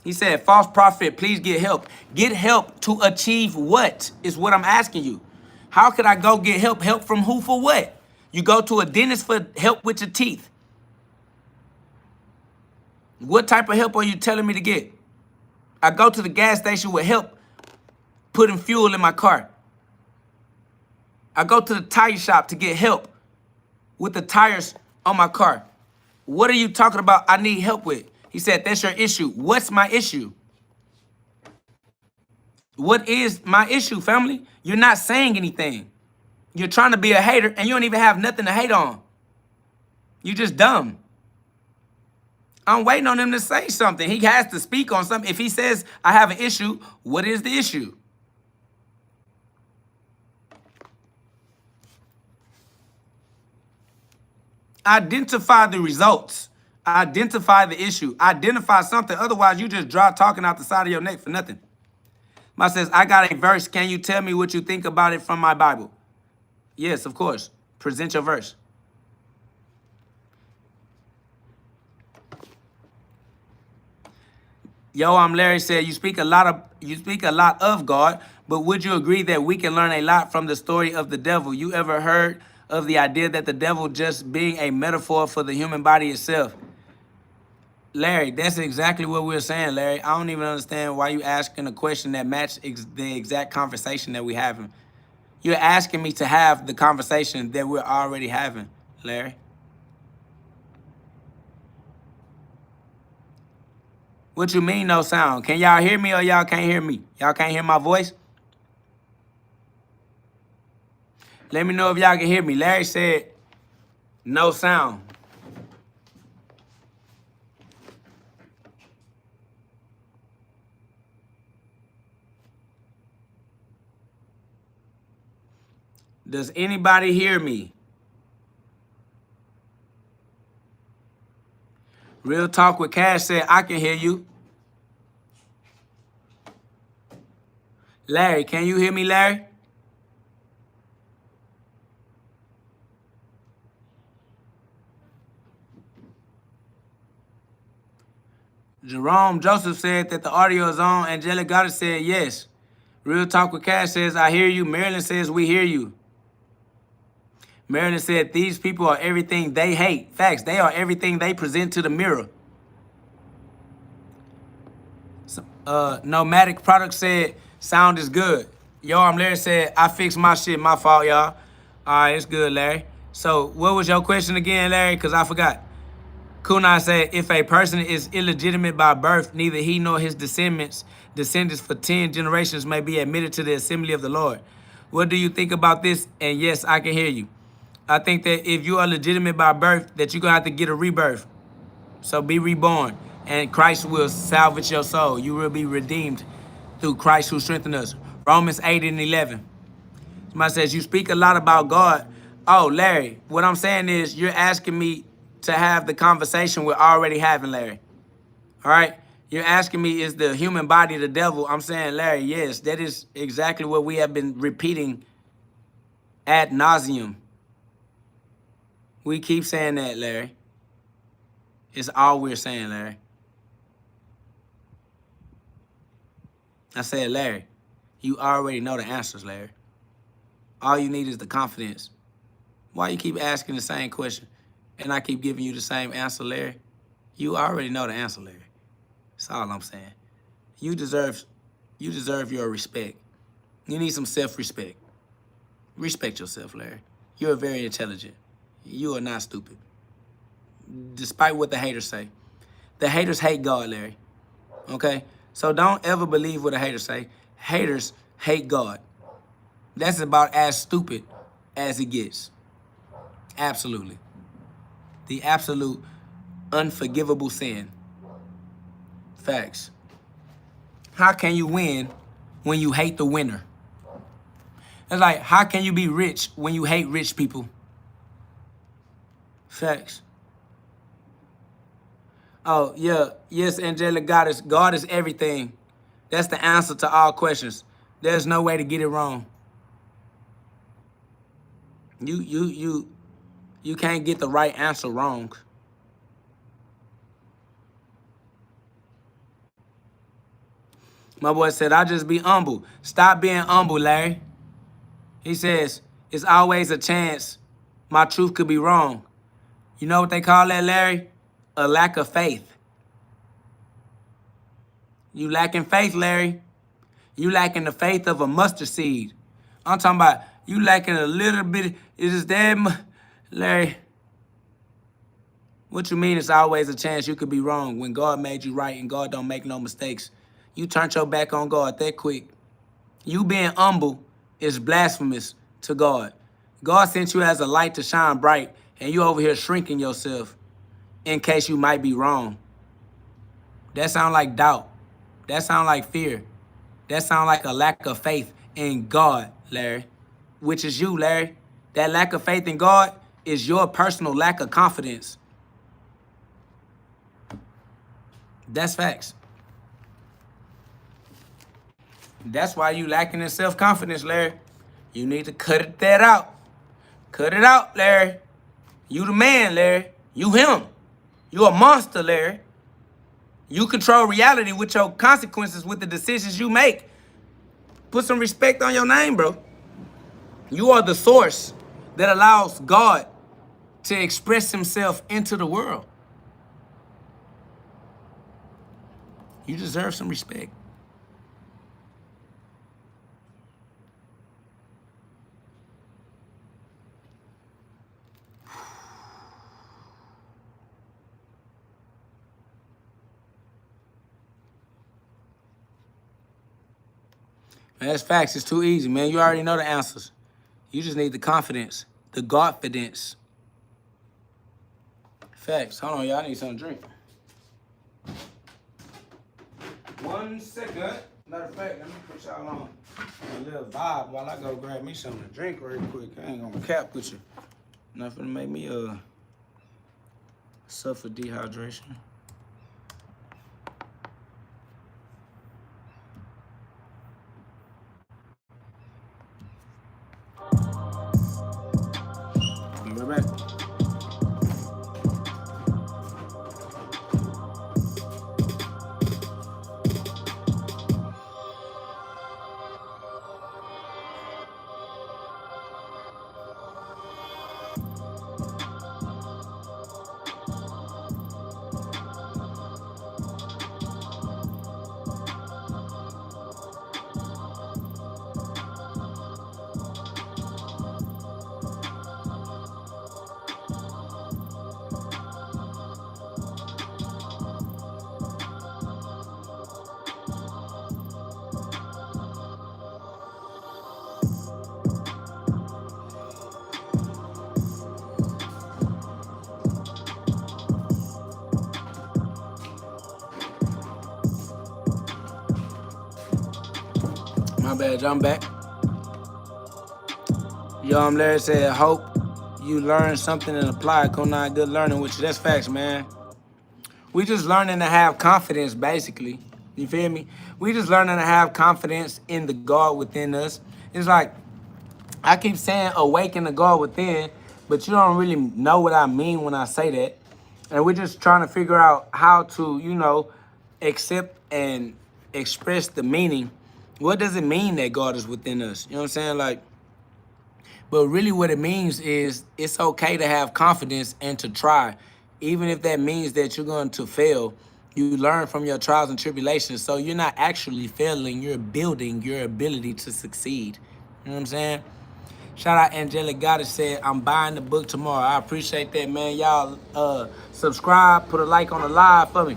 He said, false prophet, please get help. Get help to achieve what is what I'm asking you. How could I go get help? Help from who for what? You go to a dentist for help with your teeth. What type of help are you telling me to get? I go to the gas station with help putting fuel in my car. I go to the tire shop to get help with the tires on my car. What are you talking about I need help with? He said, that's your issue. What's my issue? What is my issue, family? You're not saying anything. You're trying to be a hater and you don't even have nothing to hate on. You just dumb. I'm waiting on him to say something. He has to speak on something. If he says, I have an issue, what is the issue? Identify the results. Identify the issue. Identify something. Otherwise, you just dry talking out the side of your neck for nothing. My says, I got a verse. Can you tell me what you think about it from my Bible? Yes, of course. Present your verse. Yo, I'm Larry said, you speak a lot of God, but would you agree that we can learn a lot from the story of the devil? You ever heard of the idea that the devil just being a metaphor for the human body itself? Larry, that's exactly what we're saying, Larry. I don't even understand why you asking a question that matches the exact conversation that we're having. You're asking me to have the conversation that we're already having, Larry. What you mean no sound? Can y'all hear me or y'all can't hear me? Y'all can't hear my voice? Let me know if y'all can hear me. Larry said no sound. Does anybody hear me? Real Talk with Cash said, I can hear you. Larry, can you hear me, Larry? Jerome Joseph said that the audio is on. Angelic Goddard said yes. Real Talk with Cash says, I hear you. Marilyn says, we hear you. Marilyn said, these people are everything they hate. Facts, they are everything they present to the mirror. Nomadic Product said, sound is good. Yo, I'm Larry said, I fixed my shit. My fault, y'all. All right, it's good, Larry. So what was your question again, Larry? Because I forgot. Kunal said, if a person is illegitimate by birth, neither he nor his descendants for 10 generations may be admitted to the assembly of the Lord. What do you think about this? And yes, I can hear you. I think that if you are legitimate by birth, that you're going to have to get a rebirth. So be reborn, and Christ will salvage your soul. You will be redeemed through Christ who strengthens us. Romans 8:11. Somebody says, you speak a lot about God. Oh, Larry, what I'm saying is you're asking me to have the conversation we're already having, Larry. All right? You're asking me, is the human body the devil? I'm saying, Larry, yes, that is exactly what we have been repeating ad nauseum. We keep saying that, Larry. It's all we're saying, Larry. I said, Larry, you already know the answers, Larry. All you need is the confidence. Why you keep asking the same question and I keep giving you the same answer, Larry? You already know the answer, Larry. That's all I'm saying. You deserve your respect. You need some self-respect. Respect yourself, Larry. You're very intelligent. You are not stupid. Despite what the haters say. The haters hate God, Larry. Okay? So don't ever believe what the haters say. Haters hate God. That's about as stupid as it gets. Absolutely. The absolute unforgivable sin. Facts. How can you win when you hate the winner? It's like, how can you be rich when you hate rich people? Facts. Oh, yeah. Yes, angelic goddess. God is everything. That's the answer to all questions. There's no way to get it wrong. You can't get the right answer wrong. My boy said, I just be humble. Stop being humble, Larry. He says, it's always a chance my truth could be wrong. You know what they call that, Larry? A lack of faith. You lacking faith, Larry. You lacking the faith of a mustard seed. I'm talking about you lacking a little bit. Is just that, Larry? What you mean it's always a chance you could be wrong when God made you right and God don't make no mistakes? You turned your back on God that quick. You being humble is blasphemous to God. God sent you as a light to shine bright, and you over here shrinking yourself in case you might be wrong. That sound like doubt. That sound like fear. That sound like a lack of faith in God, Larry, which is you, Larry. That lack of faith in God is your personal lack of confidence. That's facts. That's why you lacking in self-confidence, Larry. You need to cut that out. Cut it out, Larry. You the man, Larry. You him. You a monster, Larry. You control reality with your consequences, with the decisions you make. Put some respect on your name, bro. You are the source that allows God to express himself into the world. You deserve some respect. Man, that's facts. It's too easy, man. You already know the answers. You just need the confidence, the Godfidence. Facts. Hold on, y'all. I need something to drink. 1 second. Matter of fact, let me put y'all on a little vibe while I go grab me something to drink real quick. I ain't gonna cap with you. Nothing to make me suffer dehydration. Be right back. badge. I'm back. Yo, I'm Larry said, hope you learn something and apply it. Come on, good learning with you. That's facts, man. We just learning to have confidence, basically. You feel me? We just learning to have confidence in the God within us. It's like, I keep saying awaken the God within, but you don't really know what I mean when I say that. And we're just trying to figure out how to, accept and express the meaning. What does it mean that God is within us? You know what I'm saying? Like, but really what it means is it's okay to have confidence and to try. Even if that means that you're going to fail, you learn from your trials and tribulations. So you're not actually failing, you're building your ability to succeed. You know what I'm saying? Shout out Angelic Goddess said, I'm buying the book tomorrow. I appreciate that, man. Y'all subscribe, put a like on the live for me.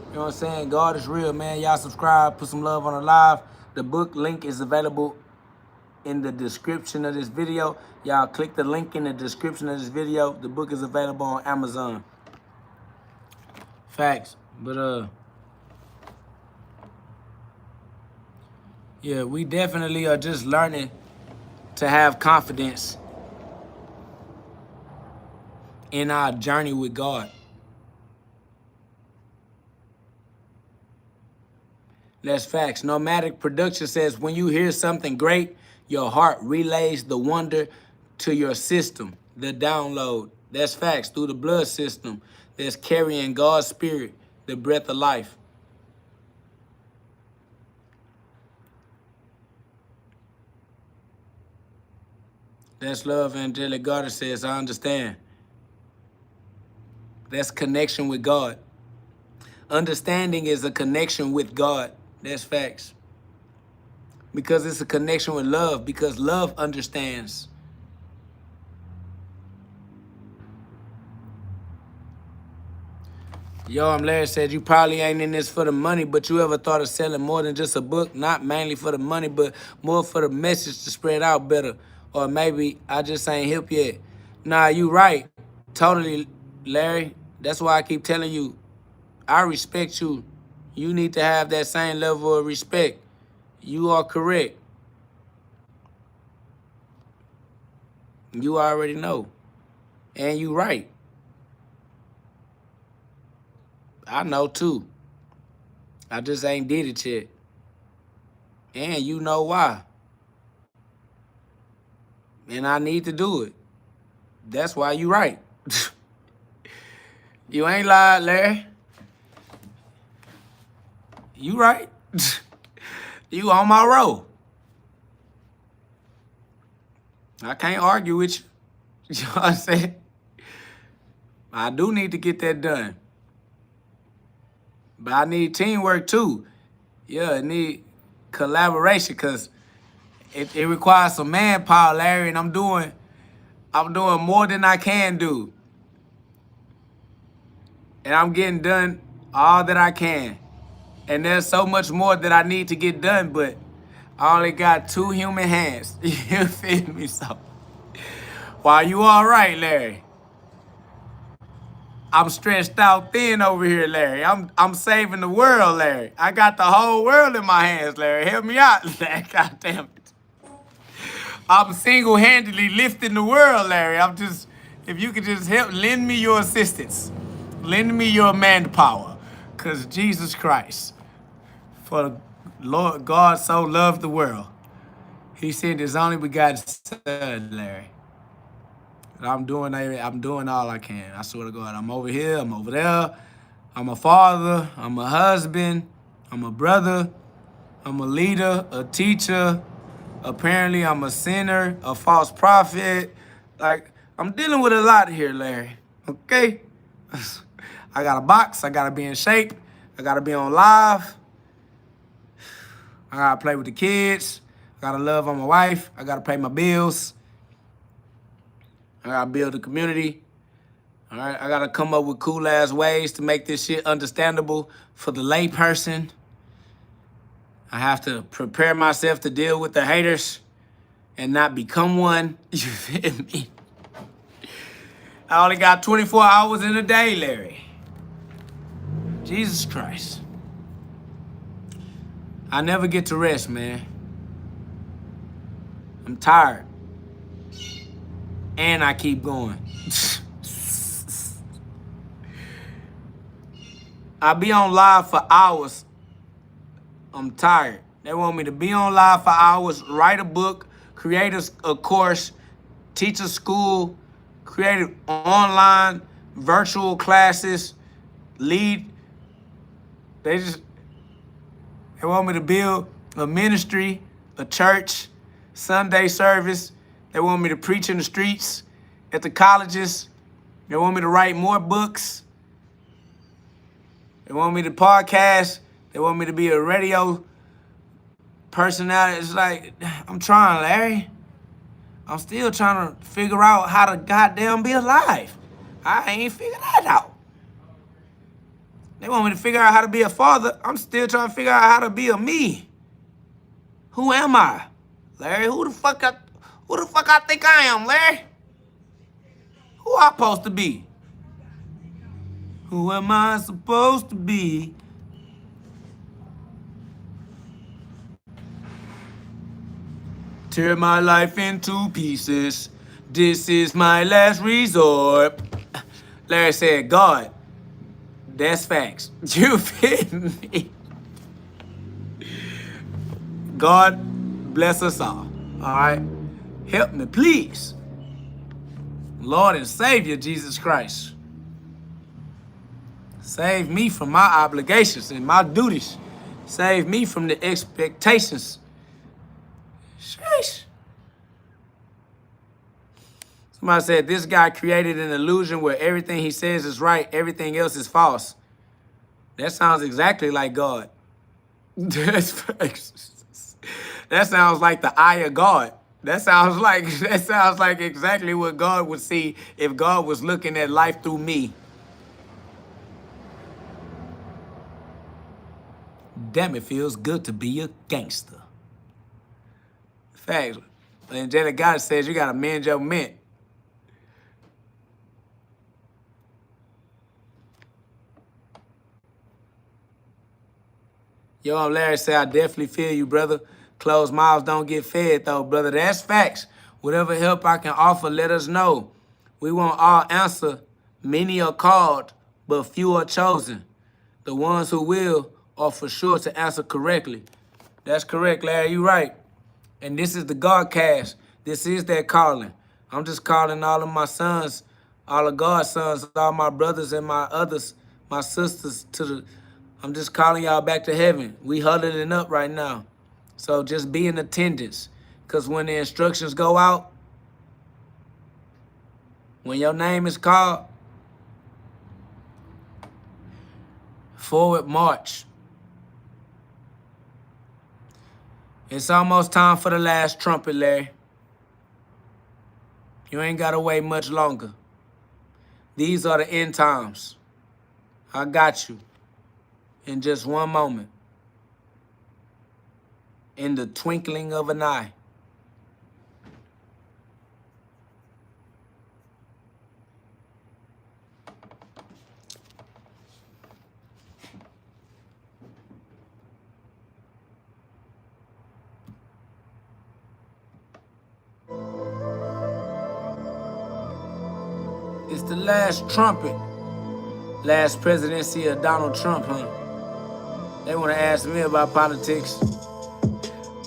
You know what I'm saying? God is real, man. Y'all subscribe, put some love on the live. The book link is available in the description of this video. Y'all click the link in the description of this video. The book is available on Amazon. Facts. But yeah, we definitely are just learning to have confidence in our journey with God. That's facts. Nomadic Production says, when you hear something great, your heart relays the wonder to your system, the download. That's facts. Through the blood system that's carrying God's spirit, the breath of life. That's love, Angelic Goddess says, I understand. That's connection with God. Understanding is a connection with God. That's facts. Because it's a connection with love, because love understands. Yo, I'm Larry said, you probably ain't in this for the money, but you ever thought of selling more than just a book? Not mainly for the money, but more for the message to spread out better. Or maybe I just ain't hip yet. Nah, you right. Totally, Larry. That's why I keep telling you, I respect you. You need to have that same level of respect. You are correct. You already know. And you right. I know too. I just ain't did it yet. And you know why. And I need to do it. That's why you right. You ain't lied, Larry. You right. You on my road. I can't argue with you. You know what I'm saying? I do need to get that done. But I need teamwork too. Yeah, I need collaboration because it requires some manpower, Larry, and I'm doing more than I can do. And I'm getting done all that I can. And there's so much more that I need to get done, but I only got 2 human hands. You feel me? So, while you all right, Larry, I'm stretched out thin over here, Larry. I'm saving the world, Larry. I got the whole world in my hands, Larry. Help me out, Larry. God damn it. I'm single-handedly lifting the world, Larry. If you could just lend me your assistance. Lend me your manpower. Because Jesus Christ, for Lord God so loved the world, he sent his only begotten son, Larry. And I'm doing all I can. I swear to God, I'm over here, I'm over there. I'm a father, I'm a husband, I'm a brother, I'm a leader, a teacher. Apparently, I'm a sinner, a false prophet. Like, I'm dealing with a lot here, Larry. Okay? I got a box, I gotta be in shape, I gotta be on live. I gotta play with the kids. I gotta love on my wife. I gotta pay my bills. I gotta build a community. All right, I gotta come up with cool ass ways to make this shit understandable for the lay person. I have to prepare myself to deal with the haters and not become one. You feel me? I only got 24 hours in a day, Larry. Jesus Christ. I never get to rest, man. I'm tired. And I keep going. I be on live for hours. I'm tired. They want me to be on live for hours, write a book, create a course, teach a school, create online virtual classes, lead. They want me to build a ministry, a church, Sunday service. They want me to preach in the streets, at the colleges. They want me to write more books. They want me to podcast. They want me to be a radio personality. It's like, I'm trying, Larry. I'm still trying to figure out how to goddamn be alive. I ain't figured that out. They want me to figure out how to be a father. I'm still trying to figure out how to be a me. Who am I? Larry, who the fuck I think I am, Larry? Who I supposed to be? Who am I supposed to be? Tear my life into pieces. This is my last resort. Larry said, God, that's facts. You feel me? God bless us all right? Help me, please. Lord and Savior, Jesus Christ. Save me from my obligations and my duties. Save me from the expectations. Sheesh. Somebody said, this guy created an illusion where everything he says is right, everything else is false. That sounds exactly like God. That sounds like the eye of God. That sounds like exactly what God would see if God was looking at life through me. Damn, it feels good to be a gangster. Facts. Angelic God says you gotta mend your mint. Yo, Larry said, I definitely feel you, brother. Closed mouths don't get fed, though, brother. That's facts. Whatever help I can offer, let us know. We won't all answer. Many are called, but few are chosen. The ones who will are for sure to answer correctly. That's correct, Larry. You right. And this is the GhODCast. This is that calling. I'm just calling all of my sons, all of God's sons, all my brothers and my others, my sisters I'm just calling y'all back to heaven. We huddling up right now. So just be in attendance. Because when the instructions go out, when your name is called, forward march. It's almost time for the last trumpet, Larry. You ain't got to wait much longer. These are the end times. I got you. In just one moment. In the twinkling of an eye. It's the last trumpet. Last presidency of Donald Trump, huh? They want to ask me about politics.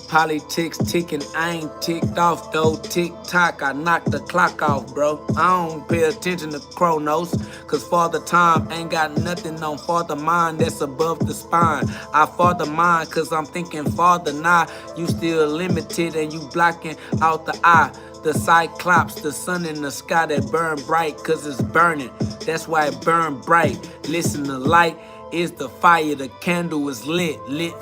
Politics ticking, I ain't ticked off though. Tick-tock, I knocked the clock off, bro. I don't pay attention to chronos, cause Father Time ain't got nothing on Father Mind that's above the spine. I Father Mind cause I'm thinking Father now. You still limited and you blocking out the eye. The cyclops, the sun in the sky that burn bright cause it's burning. That's why it burn bright. Listen, the light is the fire, the candle is lit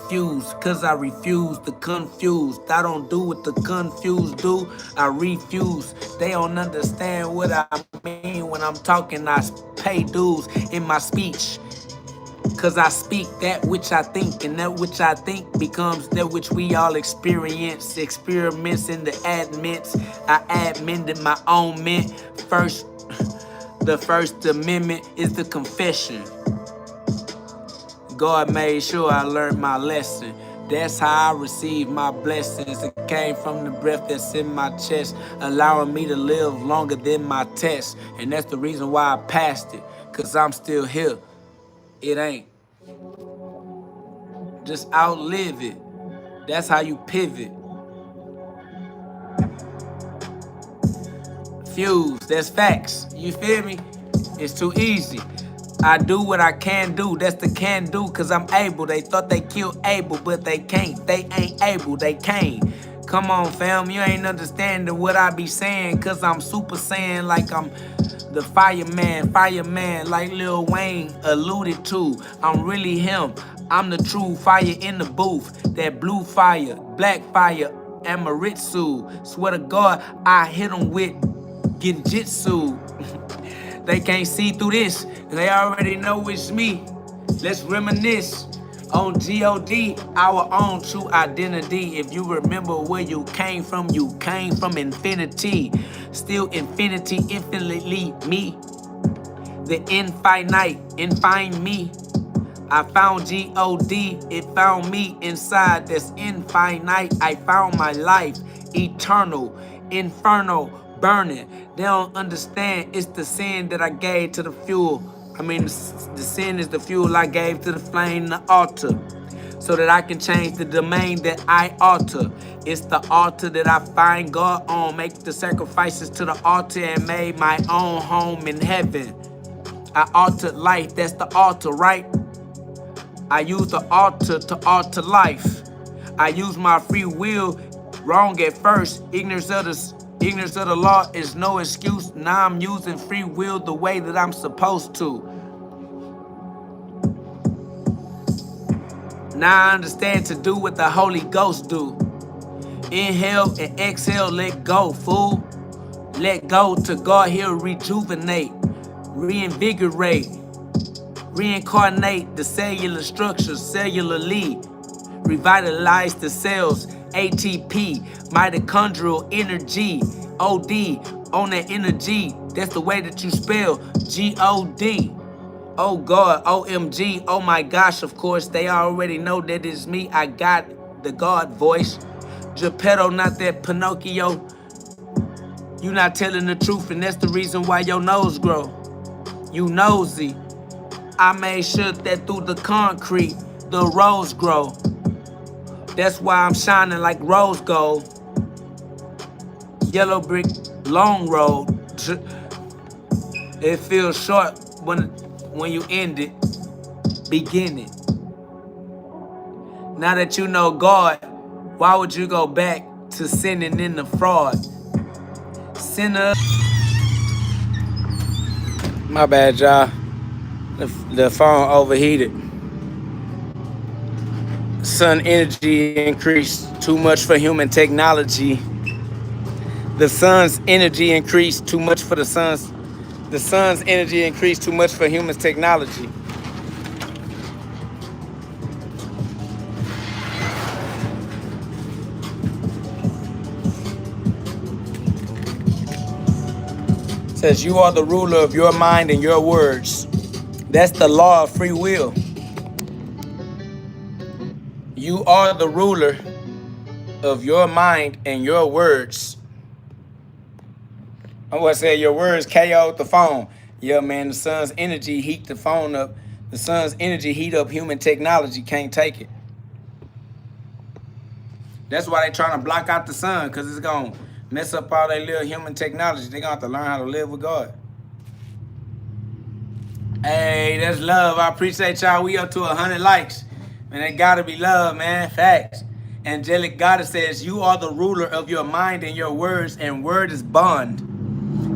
fuse, cause I refuse to confuse. I don't do what the confused do, I refuse. They don't understand what I mean when I'm talking. I pay dues in my speech, cause I speak that which I think, and that which I think becomes that which we all experience. Experiments in the admits, I admitted my own mint. First, the First Amendment is the confession. God made sure I learned my lesson. That's how I receive my blessings. It came from the breath that's in my chest, allowing me to live longer than my test. And that's the reason why I passed it, cause I'm still here. It ain't. Just outlive it. That's how you pivot. Fuse, that's facts. You feel me? It's too easy. I do what I can do. That's the can do, cause I'm able. They thought they killed Abel, but they can't. They ain't able, they can't. Come on, fam, you ain't understanding what I be saying, cause I'm super saiyan like I'm the fireman, like Lil Wayne alluded to. I'm really him. I'm the true fire in the booth. That blue fire, black fire, Amaritsu. Swear to God, I hit them with Genjitsu. They can't see through this. They already know it's me. Let's reminisce on GhOD, our own true identity. If you remember where you came from infinity. Still infinity, infinitely me. The infine me. I found GhOD, it found me inside that's infinite. I found my life, eternal, infernal, burning. They don't understand it's the sin that I gave to the fuel. The sin is the fuel I gave to the flame, the altar, so that I can change the domain that I alter. It's the altar that I find God on. Make the sacrifices to the altar and made my own home in heaven. I altered life, that's the altar, right? I use the altar to alter life. I use my free will wrong at first. Ignorance of the law is no excuse. Now I'm using free will the way that I'm supposed to. Now I understand to do what the Holy Ghost do. Inhale and exhale, let go, fool. Let go to God, he'll rejuvenate, reinvigorate, reincarnate the cellular structures cellularly, revitalize the cells, ATP, mitochondrial energy, OD, on that energy. That's the way that you spell GhOD. Oh God, OMG, oh my gosh, of course, they already know that it's me. I got the God voice. Geppetto, not that Pinocchio. You not telling the truth, and that's the reason why your nose grow. You nosy. I made sure that through the concrete, the rose grow. That's why I'm shining like rose gold. Yellow brick, long road. It feels short when you end it, begin it. Now that you know God, why would you go back to sinning in the fraud? Sinner. My bad, y'all. The phone overheated. Sun energy increased too much for human technology. The sun's energy increased too much for the sun's energy increased too much for human technology. It says you are the ruler of your mind and your words. That's the law of free will. You are the ruler of your mind and your words. I'm gonna say your words KO'd the phone. Yeah, man, the sun's energy heat the phone up. The sun's energy heat up human technology. Can't take it. That's why they trying to block out the sun, because it's gonna mess up all their little human technology. They gonna have to learn how to live with God. Hey, that's love. I appreciate y'all. We up to 100 likes. Man, that gotta be love, man. Facts. Angelic Goddess says, you are the ruler of your mind and your words, and word is bond.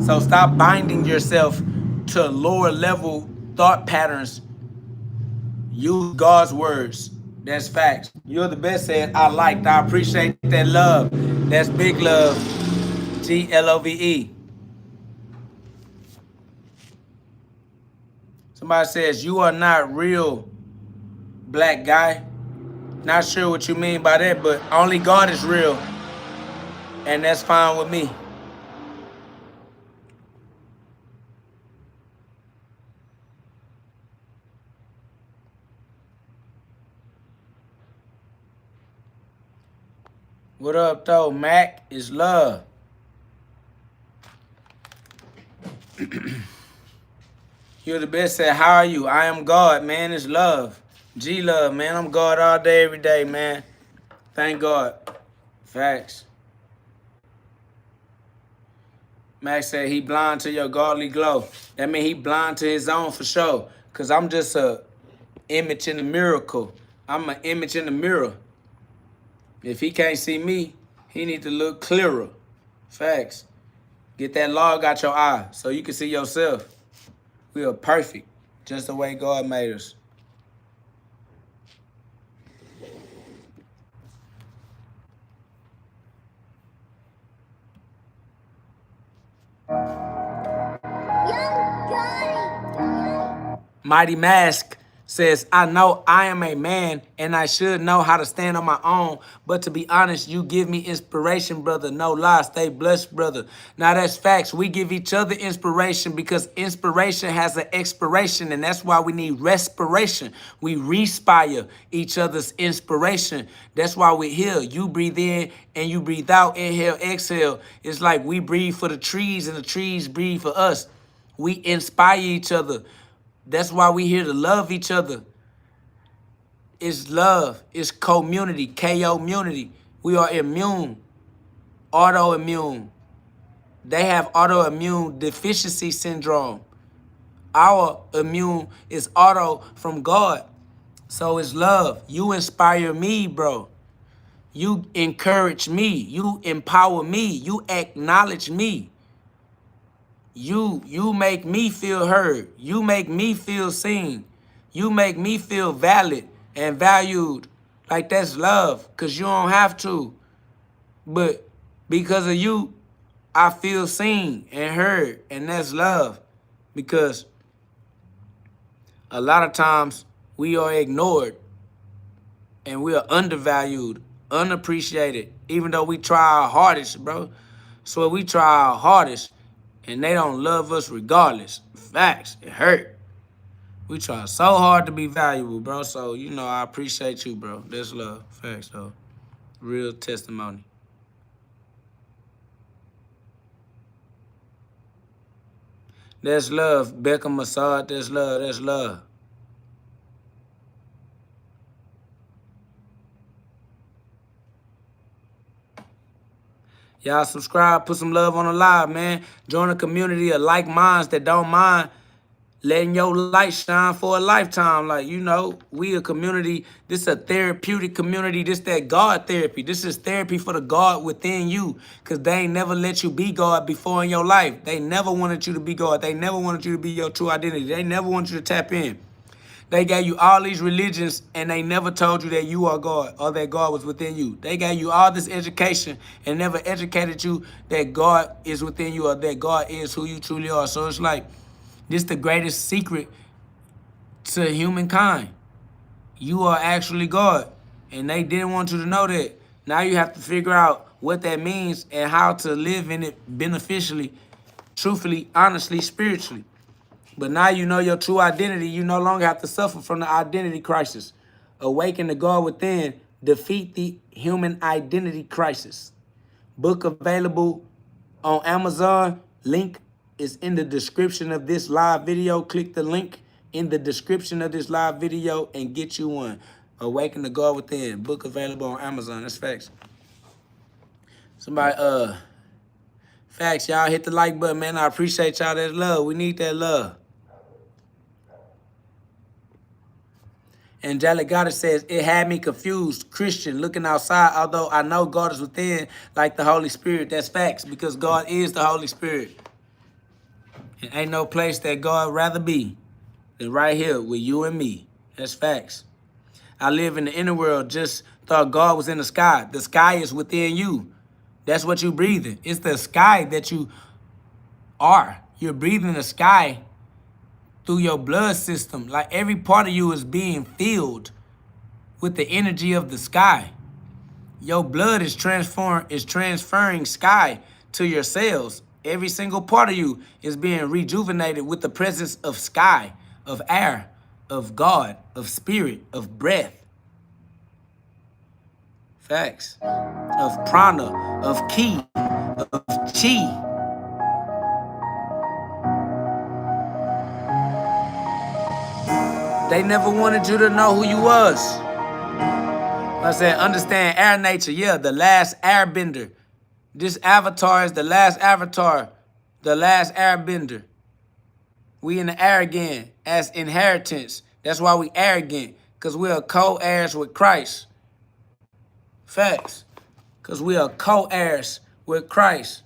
So stop binding yourself to lower level thought patterns. Use God's words. That's facts. You're the best, said I liked. I appreciate that love. That's big love. GLOVE. Somebody says, you are not real, black guy. Not sure what you mean by that, but only God is real. And that's fine with me. What up, though, Mac? Is love. You're the best. Said, how are you? I am God, man. It's love. G love, man. I'm God all day, every day, man. Thank God. Facts. Max said he blind to your godly glow. That mean he blind to his own for sure. Cause I'm just a image in the miracle. I'm an image in the mirror. If he can't see me, he need to look clearer. Facts. Get that log out your eye so you can see yourself. We are perfect, just the way God made us. Mighty Mask says, I know I am a man and I should know how to stand on my own. But to be honest, you give me inspiration, brother. No lie, stay blessed, brother. Now that's facts. We give each other inspiration because inspiration has an expiration, and that's why we need respiration. We respire each other's inspiration. That's why we're here. You breathe in and you breathe out. Inhale, exhale. It's like we breathe for the trees and the trees breathe for us. We inspire each other. That's why we here to love each other. It's love. It's community, K-O-munity. We are immune, autoimmune. They have autoimmune deficiency syndrome. Our immune is auto from God. So it's love. You inspire me, bro. You encourage me. You empower me. You acknowledge me. You make me feel heard. You make me feel seen. You make me feel valid and valued. Like that's love, because you don't have to. But because of you, I feel seen and heard, and that's love. Because a lot of times we are ignored and we are undervalued, unappreciated, even though we try our hardest, bro. So we try our hardest and they don't love us regardless. Facts, it hurt. We try so hard to be valuable, bro. So, you know, I appreciate you, bro. That's love. Facts, though. Real testimony. That's love. Beckham Assad, that's love. That's love. Y'all subscribe, put some love on the live, man. Join a community of like minds that don't mind letting your light shine for a lifetime. Like, you know, we a community. This is a therapeutic community. This that God therapy. This is therapy for the God within you. Because they ain't never let you be God before in your life. They never wanted you to be God. They never wanted you to be your true identity. They never wanted you to tap in. They gave you all these religions and they never told you that you are God or that God was within you. They gave you all this education and never educated you that God is within you or that God is who you truly are. So it's like, this is the greatest secret to humankind. You are actually God. And they didn't want you to know that. Now you have to figure out what that means and how to live in it beneficially, truthfully, honestly, spiritually. But now you know your true identity. You no longer have to suffer from the identity crisis. Awaken the God within. Defeat the human identity crisis. Book available on Amazon. Link is in the description of this live video. Click the link in the description of this live video and get you one. Awaken the God within. Book available on Amazon. That's facts. Somebody, facts, y'all hit the like button, man. I appreciate y'all. That love. We need that love. Angelic Goddess says, it had me confused, Christian, looking outside, although I know God is within, like the Holy Spirit. That's facts, because God is the Holy Spirit. And ain't no place that God rather be than right here with you and me. That's facts. I live in the inner world, just thought God was in the sky. The sky is within you. That's what you breathing. It's the sky that you are. You're breathing the sky through your blood system. Like every part of you is being filled with the energy of the sky. Your blood is transferring sky to your cells. Every single part of you is being rejuvenated with the presence of sky, of air, of God, of spirit, of breath. Facts. Of prana, of ki, of chi. They never wanted you to know who you was. I said, understand air nature. Yeah, the last airbender. This avatar is the last avatar. The last airbender. We in the air again as inheritance. That's why we arrogant. Because we are co-heirs with Christ. Facts. Because we are co-heirs with Christ.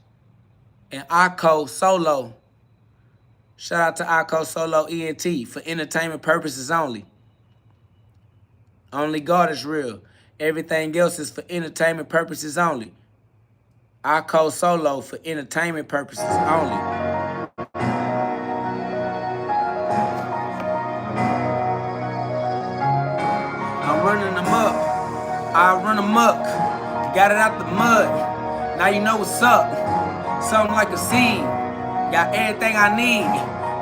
And Ako Solo. Shout out to Ako Solo ENT for entertainment purposes only. Only God is real. Everything else is for entertainment purposes only. Ako Solo for entertainment purposes only. I'm running them up. I run them up. Got it out the mud. Now you know what's up. Something like a seed. Got everything I need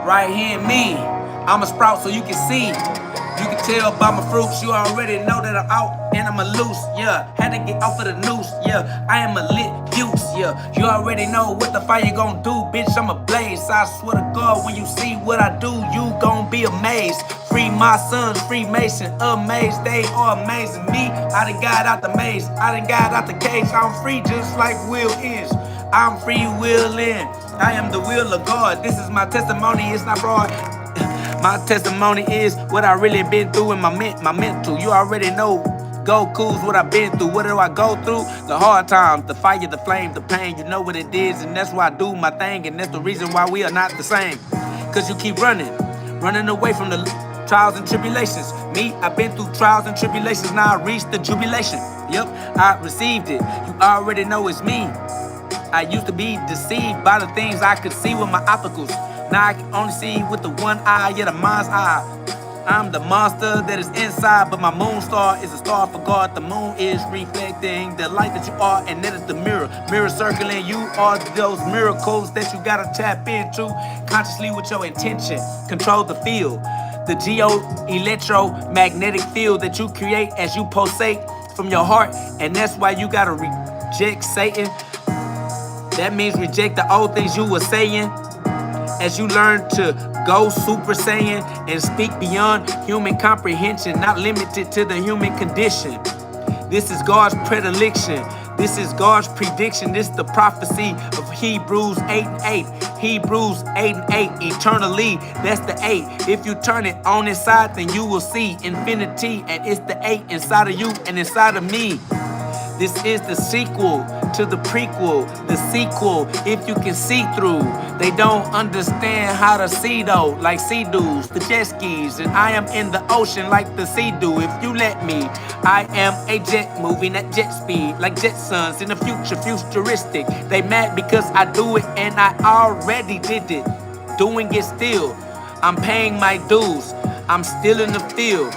right here in me. I'm a sprout so you can see. You can tell by my fruits, you already know that I'm out and I'm a loose, yeah. Had to get off of the noose, yeah. I am a lit fuse, yeah. You already know what the fire gonna do, bitch, I'm a blaze. I swear to God, when you see what I do, you gon' be amazed. Free my sons, Freemason, amazed, they are amazing me. I done got out the maze, I done got out the cage. I'm free just like Will is. I'm free willing. I am the will of God. This is my testimony, it's not fraud. My testimony is what I really been through in my mental. You already know. Goku's what I've been through. What do I go through? The hard times, the fire, the flame, the pain. You know what it is, and that's why I do my thing. And that's the reason why we are not the same. Cause you keep running away from the trials and tribulations. Me, I've been through trials and tribulations. Now I reached the jubilation. Yep, I received it. You already know it's me. I used to be deceived by the things I could see with my opticals. Now I can only see with the one eye, yeah, the mind's eye. I'm the monster that is inside, but my moon star is a star for God. The moon is reflecting the light that you are, and that is the mirror. Mirror circling, you are those miracles that you gotta tap into consciously with your intention. Control the field, the geo-electromagnetic field that you create as you pulsate from your heart, and that's why you gotta reject Satan. That means reject the old things you were saying. As you learn to go Super Saiyan and speak beyond human comprehension, not limited to the human condition. This is God's predilection. This is God's prediction. This is the prophecy of Hebrews 8:8. Hebrews 8:8. Eternally, that's the 8. If you turn it on inside, then you will see infinity. And it's the 8 inside of you and inside of me. This is the sequel to the prequel, the sequel, if you can see through. They don't understand how to see though, like sea dudes, the jet skis, and I am in the ocean like the sea do. If you let me, I am a jet moving at jet speed, like Jetsons in the future, futuristic. They mad because I do it and I already did it. Doing it still, I'm paying my dues, I'm still in the field.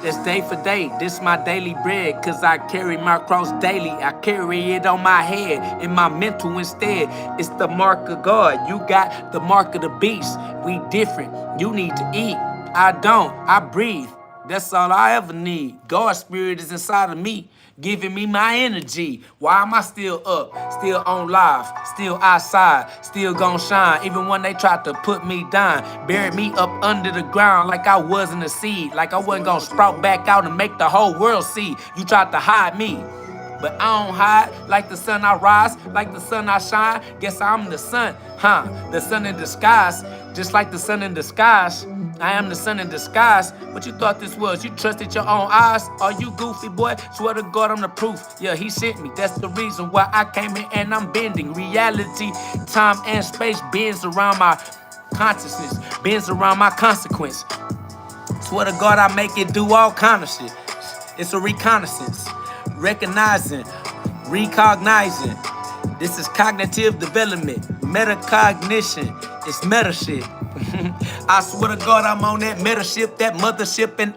That's day for day, this my daily bread, cause I carry my cross daily. I carry it on my head, in my mental instead. It's the mark of God, you got the mark of the beast. We different, you need to eat, I don't, I breathe. That's all I ever need. God's spirit is inside of me, giving me my energy. Why am I still up, still on live, still outside, still gon' shine? Even when they tried to put me down, buried me up under the ground like I wasn't a seed, like I wasn't gonna sprout back out and make the whole world see. You tried to hide me, but I don't hide. Like the sun I rise, like the sun I shine. Guess I'm the sun, the sun in disguise. Just like the sun in disguise, I am the sun in disguise. What you thought this was? You trusted your own eyes? Are you goofy, boy? Swear to God, I'm the proof. Yeah, he sent me. That's the reason why I came here and I'm bending. Reality, time and space bends around my consciousness, bends around my consequence. Swear to God, I make it do all kind of shit. It's a reconnaissance, recognizing, recognizing. This is cognitive development, metacognition. It's meta shit. I swear to God, I'm on that meta-ship, that mothership, and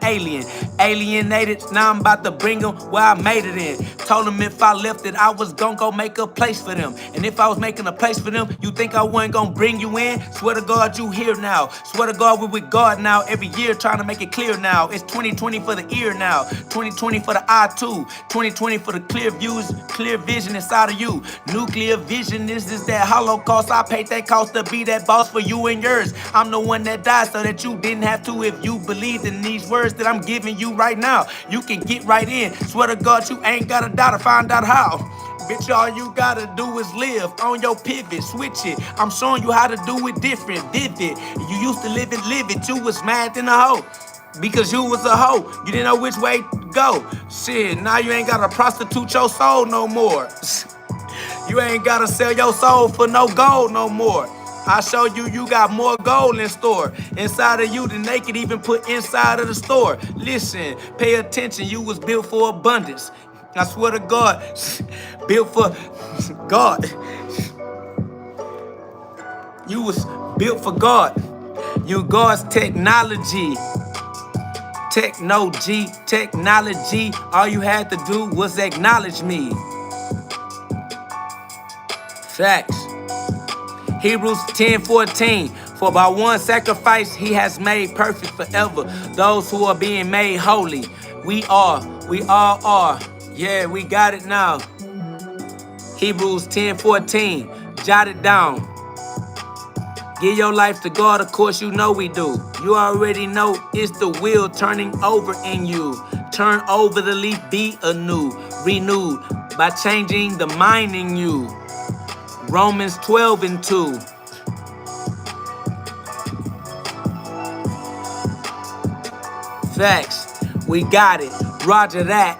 alienated. Now I'm about to bring them where I made it in. Told them if I left it, I was gonna go make a place for them. And if I was making a place for them, you think I wasn't gonna bring you in? Swear to God, you here now. Swear to God, we're with God now. Every year trying to make it clear now. It's 2020 for the ear now. 2020 for the eye too. 2020 for the clear views, clear vision inside of you. Nuclear vision is that Holocaust. I paid that cost to be that boss for you and yours. I'm the one that died so that you didn't have to. If you believed in these words that I'm giving you right now, you can get right in. Swear to God, you ain't gotta die to find out how. Bitch, all you gotta do is live on your pivot, switch it. I'm showing you how to do it different, vivid. You used to live it, you was mad than a hoe. Because you was a hoe, you didn't know which way to go. Shit, now you ain't gotta prostitute your soul no more. You ain't gotta sell your soul for no gold no more. I show you, you got more gold in store inside of you than they could even put inside of the store. Listen, pay attention, you was built for abundance. I swear to God, built for God. You was built for God. You God's technology. Technology. All you had to do was acknowledge me. Facts. Hebrews 10:14. For by one sacrifice he has made perfect forever those who are being made holy. We all are. Yeah, we got it now. Hebrews 10:14. Jot it down. Give your life to God, of course you know we do. You already know it's the wheel turning over in you. Turn over the leaf, be anew, renewed by changing the mind in you. Romans 12:2. Facts, we got it. Roger that.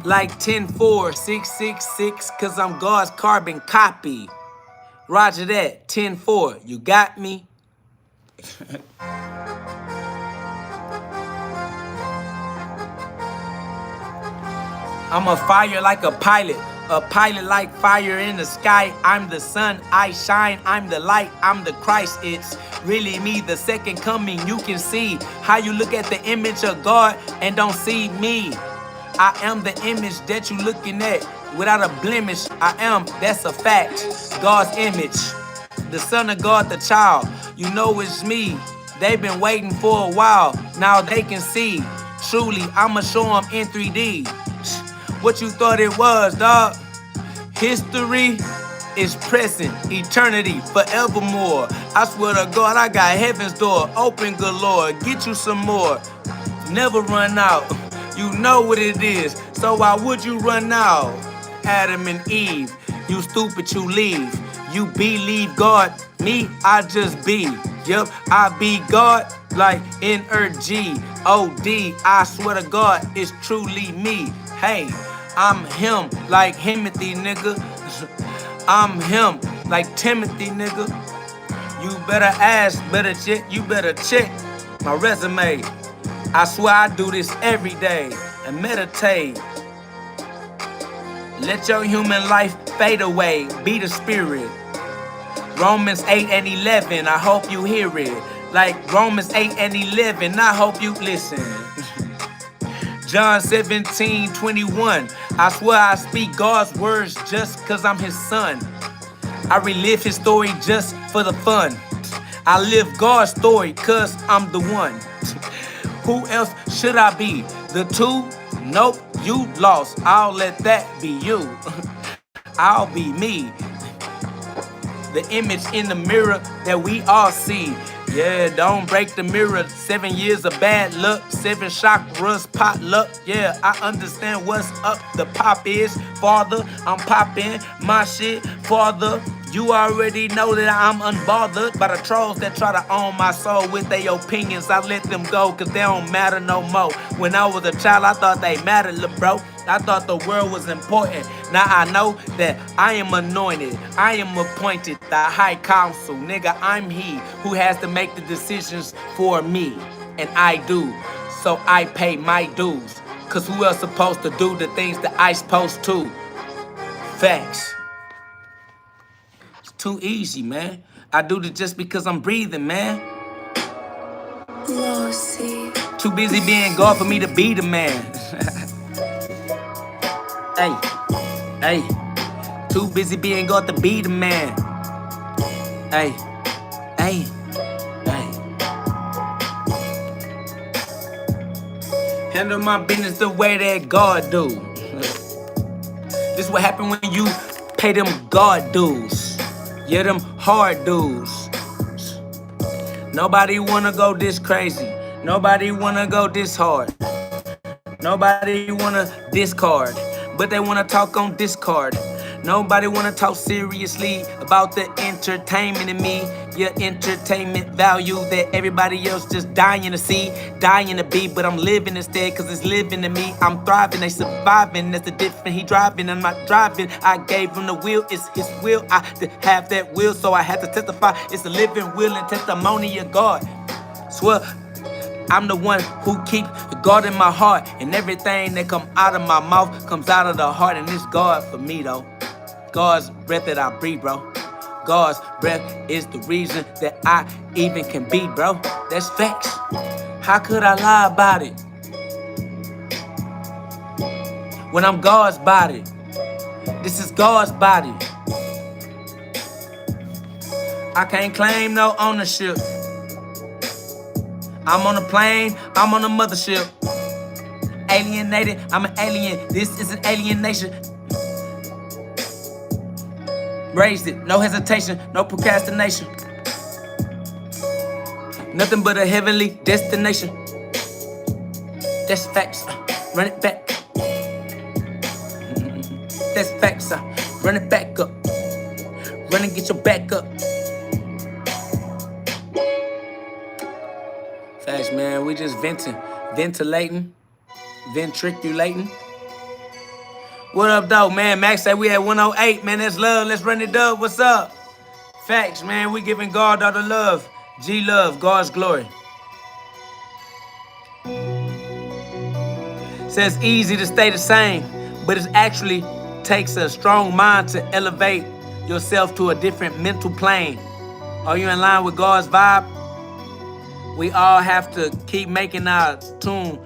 Like 10-4-666, cause I'm God's carbon copy. Roger that. 10-4. You got me? I'm a fire like a pilot like fire in the sky. I'm the sun, I shine, I'm the light, I'm the Christ. It's really me, the second coming. You can see how you look at the image of God and don't see me. I am the image that you looking at without a blemish. I am, that's a fact, God's image. The son of God, the child, you know it's me. They've been waiting for a while, now they can see. Truly, I'ma show them in 3D. What you thought it was, dog? History is present, eternity, forevermore. I swear to God, I got heaven's door open, good Lord. Get you some more. Never run out. You know what it is. So why would you run out? Adam and Eve, you stupid, you leave. You believe God, me, I just be. Yep, I be God like NRGOD. I swear to God, it's truly me. Hey, I'm him like Timothy, nigga. I'm him like Timothy, nigga. You better ask, better check, you better check my resume. I swear I do this every day and meditate. Let your human life fade away, be the spirit. Romans 8:11, I hope you hear it. Like Romans 8:11, I hope you listen. John 17:21, I swear I speak God's words just cause I'm his son. I relive his story just for the fun. I live God's story cause I'm the one. Who else should I be? The two? Nope, you lost. I'll let that be you. I'll be me. The image in the mirror that we all see. Yeah, don't break the mirror. 7 years of bad luck, 7 chakras, potluck. Yeah, I understand what's up. The pop is, Father, I'm popping my shit, Father. You already know that I'm unbothered by the trolls that try to own my soul with their opinions. I let them go cause they don't matter no more. When I was a child, I thought they mattered, little bro. I thought the world was important. Now I know that I am anointed. I am appointed the high council. Nigga, I'm he who has to make the decisions for me. And I do. So I pay my dues. Cause who else supposed to do the things that I supposed to? Facts. It's too easy, man. I do this just because I'm breathing, man. Too busy being God for me to be the man. Hey, hey. Too busy being God to be the man. Hey, hey, hey. Handle my business the way that God do. This what happen when you pay them God dues. Yeah, them hard dues. Nobody wanna go this crazy. Nobody wanna go this hard. Nobody wanna discard, but they wanna talk on Discord. Nobody wanna talk seriously about the entertainment in me. Your entertainment value that everybody else just dying to see, dying to be, but I'm living instead, cause it's living in me. I'm thriving, they surviving, that's the difference. He driving, I'm not driving. I gave him the will, it's his will. I have that will, so I had to testify. It's a living will and testimony of God. Swear, I'm the one who keep God in my heart, and everything that come out of my mouth comes out of the heart, and it's God for me though. God's breath that I breathe, bro. God's breath is the reason that I even can be, bro. That's facts. How could I lie about it when I'm God's body? This is God's body. I can't claim no ownership. I'm on a plane, I'm on a mothership. Alienated, I'm an alien. This is an alienation. Raised it, no hesitation, no procrastination. Nothing but a heavenly destination. That's facts, run it back. That's facts, run it back up. Run and get your back up. Facts, man, we just ventilating, ventriculating. What up, though, man? Max said we at 108, man. That's love. Let's run it up. What's up? Facts, man. We giving God all the love. G love, God's glory. Says easy to stay the same, but it actually takes a strong mind to elevate yourself to a different mental plane. Are you in line with God's vibe? We all have to keep making our tune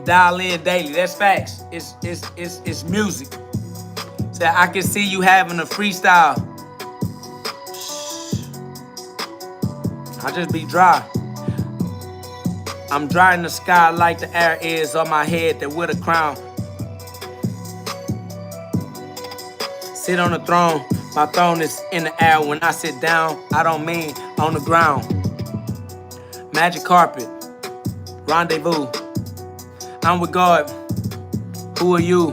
dial in daily. That's facts. It's music. So I can see you having a freestyle. I just be dry. I'm dry in the sky like the air is on my head that with a crown. Sit on the throne. My throne is in the air. When I sit down, I don't mean on the ground. Magic carpet. Rendezvous. I'm with God. Who are you?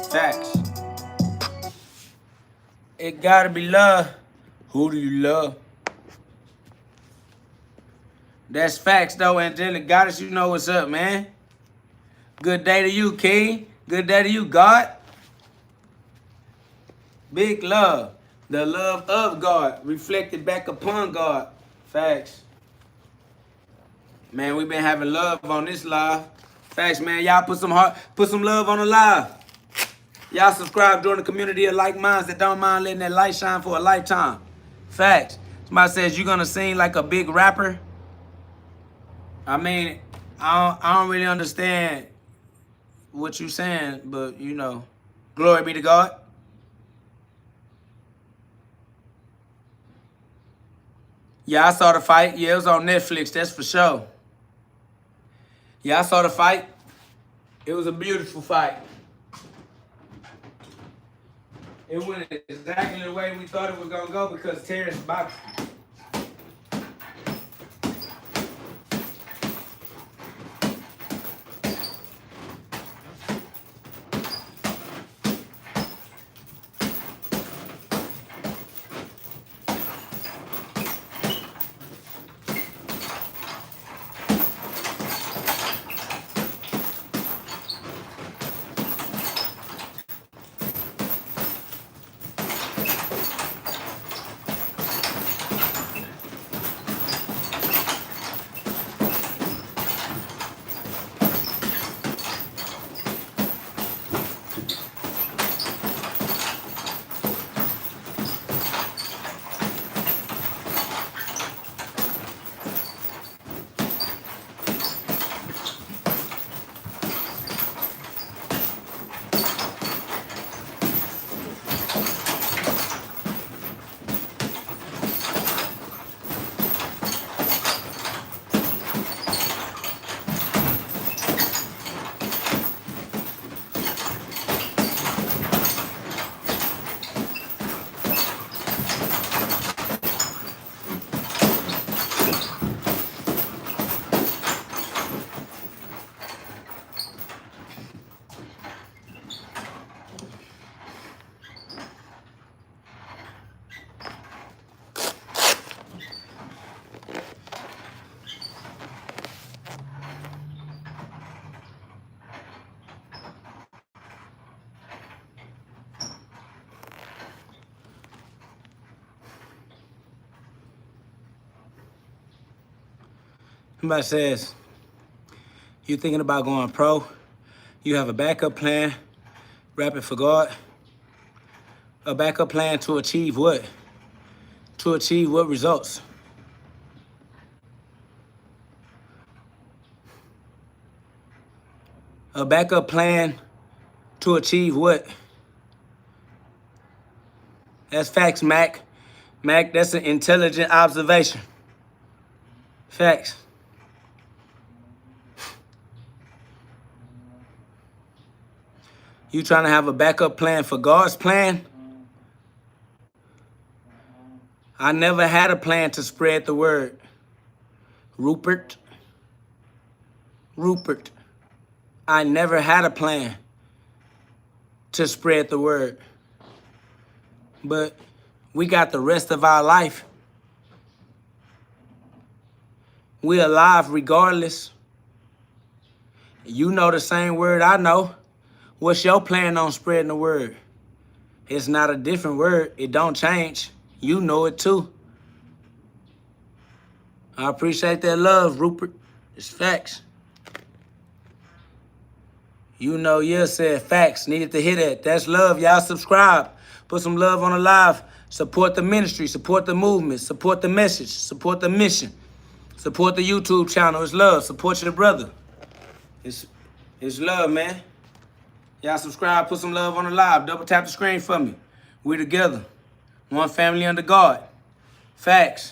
Facts. It gotta be love. Who do you love? That's facts though, Angelic Goddess. You know what's up, man. Good day to you, King. Good day to you, God. Big love. The love of God reflected back upon God. Facts. Man, we've been having love on this live. Facts, man. Y'all put some love on the live. Y'all subscribe, join the community of like minds that don't mind letting that light shine for a lifetime. Facts. Somebody says you're gonna sing like a big rapper. I mean, I don't really understand what you saying, but you know, glory be to God. Yeah, I saw the fight. Yeah, it was on Netflix, that's for sure. Yeah, I saw the fight. It was a beautiful fight. It went exactly the way we thought it was gonna go because Terrence boxed. Somebody says, you thinking about going pro, you have a backup plan, rapping for God. A backup plan to achieve what? To achieve what results? A backup plan to achieve what? That's facts, Mac. Mac, that's an intelligent observation. Facts. You trying to have a backup plan for God's plan? I never had a plan to spread the word. Rupert. I never had a plan to spread the word. But we got the rest of our life. We alive regardless. You know the same word I know. What's your plan on spreading the word? It's not a different word. It don't change. You know it too. I appreciate that love, Rupert. It's facts. You know, you said facts. Needed to hear that. That's love. Y'all subscribe. Put some love on the live. Support the ministry. Support the movement. Support the message. Support the mission. Support the YouTube channel. It's love. Support your brother. It's love, man. Y'all subscribe. Put some love on the live. Double tap the screen for me. We together. One family under God. Facts.